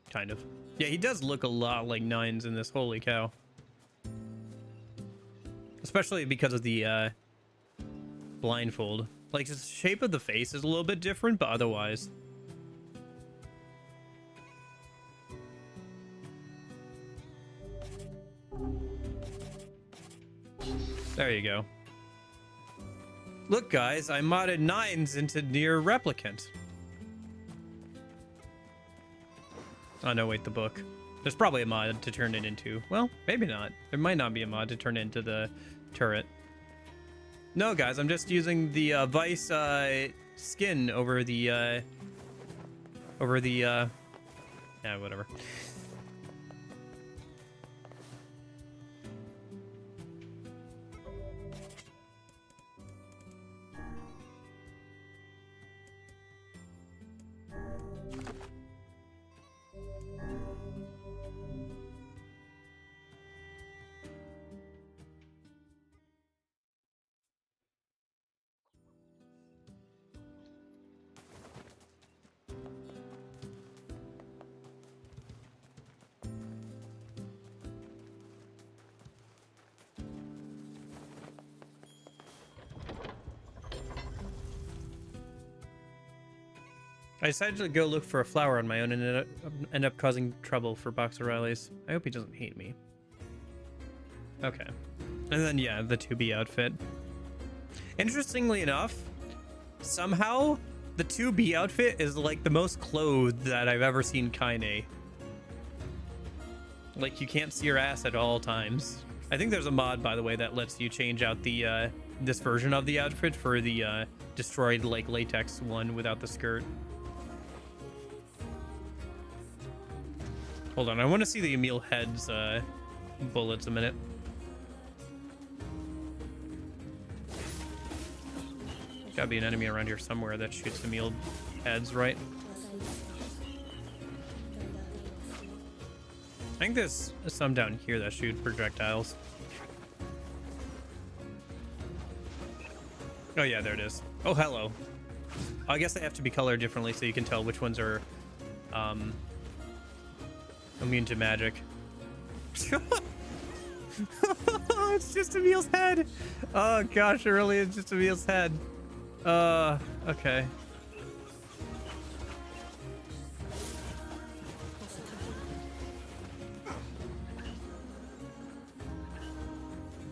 Kind of. Yeah, he does look a lot like Nines in this. Holy cow. Especially because of the blindfold. Like, the shape of the face is a little bit different, but otherwise. There you go. Look, guys, I modded Nines into Nier Replicant. Oh, no, wait, the book. There's probably a mod to turn it into... Well, maybe not. There might not be a mod to turn it into the turret. No, guys, I'm just using the Vice skin over the... yeah, whatever. I decided to go look for a flower on my own and end up causing trouble for Box O'Reilly's. I hope he doesn't hate me. Okay. And then, yeah, the 2B outfit. Interestingly enough, somehow, the 2B outfit is, like, the most clothed that I've ever seen Kaine. Like, you can't see her ass at all times. I think there's a mod, by the way, that lets you change out the, this version of the outfit for the, destroyed, like, latex one without the skirt. Hold on, I want to see the Emil Head's bullets a minute. Gotta be an enemy around here somewhere that shoots Emil Heads, right? I think there's some down here that shoot projectiles. Oh yeah, there it is. Oh, hello. I guess they have to be colored differently so you can tell which ones are immune to magic. It's just Emil's head. Oh gosh, it really is just Emil's head. Okay.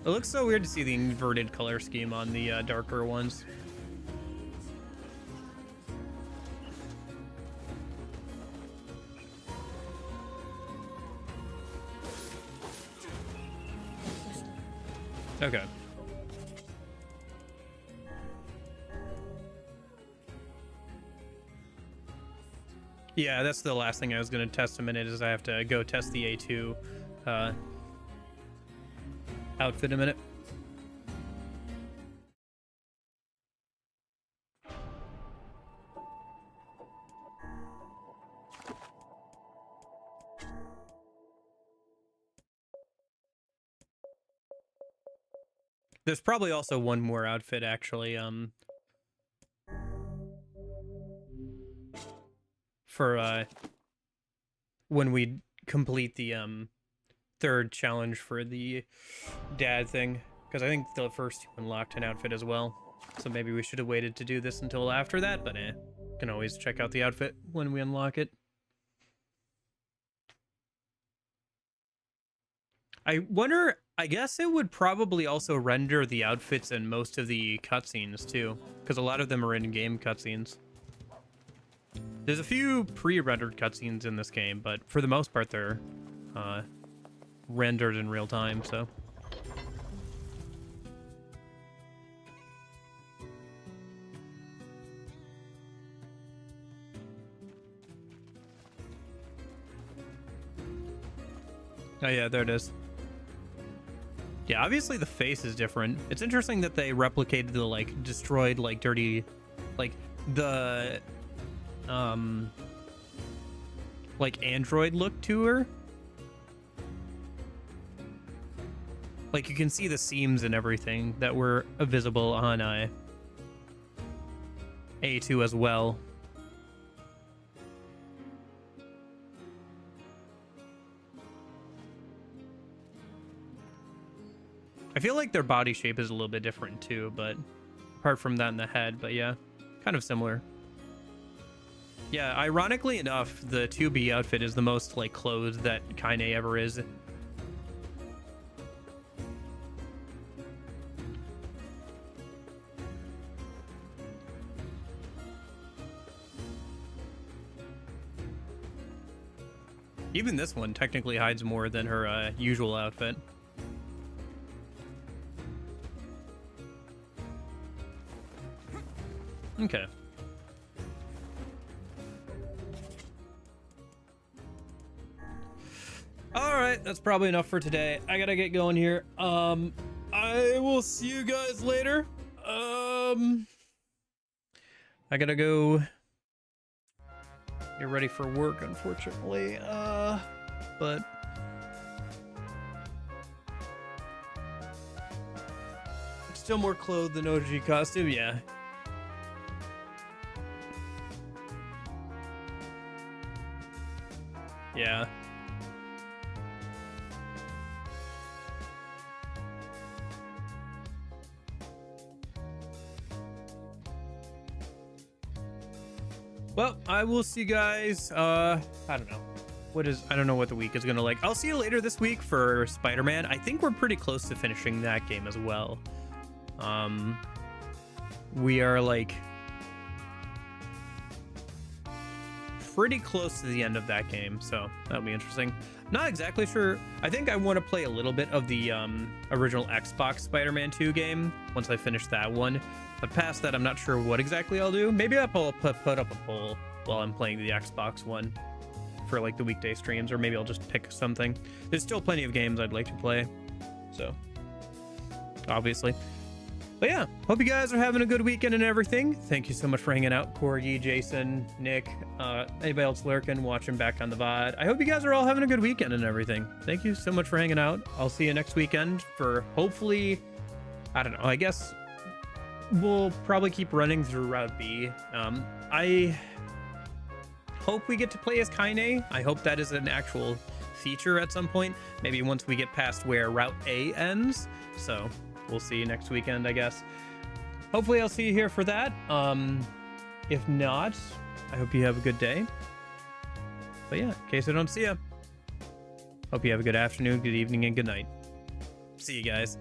It looks so weird to see the inverted color scheme on the darker ones. Okay. Yeah, that's the last thing I was going to test a minute is I have to go test the A2 outfit a minute. There's probably also one more outfit actually for when we complete the third challenge for the dad thing, because I think the first two unlocked an outfit as well, so maybe we should have waited to do this until after that, but can always check out the outfit when we unlock it. I wonder, I guess it would probably also render the outfits in most of the cutscenes too, because a lot of them are in-game cutscenes. There's a few pre-rendered cutscenes in this game, but for the most part, they're rendered in real time, so. Oh yeah, there it is. Yeah, obviously the face is different. It's interesting that they replicated the, like, destroyed, like, dirty, like, the, like, android look to her. Like, you can see the seams and everything that were visible on A2 as well. I feel like their body shape is a little bit different too, but apart from that in the head, but yeah, kind of similar. Yeah, ironically enough, the 2B outfit is the most, like, clothed that Kaine ever is. Even this one technically hides more than her usual outfit. Okay. Alright, that's probably enough for today. I gotta get going here. I will see you guys later. I gotta go get ready for work, unfortunately. But still more clothed than OG costume, yeah. Yeah. Well, I will see you guys. I don't know. I don't know what the week is gonna like. I'll see you later this week for Spider-Man. I think we're pretty close to finishing that game as well. We are like pretty close to the end of that game, so that'll be interesting. Not exactly sure. I think I want to play a little bit of the original Xbox Spider-Man 2 game once I finish that one. But past that, I'm not sure what exactly I'll do. Maybe I'll put up a poll while I'm playing the Xbox one for, like, the weekday streams, or maybe I'll just pick something. There's still plenty of games I'd like to play, so obviously. But yeah, hope you guys are having a good weekend and everything. Thank you so much for hanging out, Corgi, Jason, Nick, anybody else lurking, watching back on the VOD. I hope you guys are all having a good weekend and everything. Thank you so much for hanging out. I'll see you next weekend for, hopefully, I don't know, I guess we'll probably keep running through Route B. I hope we get to play as Kaine. I hope that is an actual feature at some point. Maybe once we get past where Route A ends. So we'll see you next weekend, I guess. Hopefully I'll see you here for that. If not, I hope you have a good day. But yeah, in case I don't see you, hope you have a good afternoon, good evening, and good night. See you guys.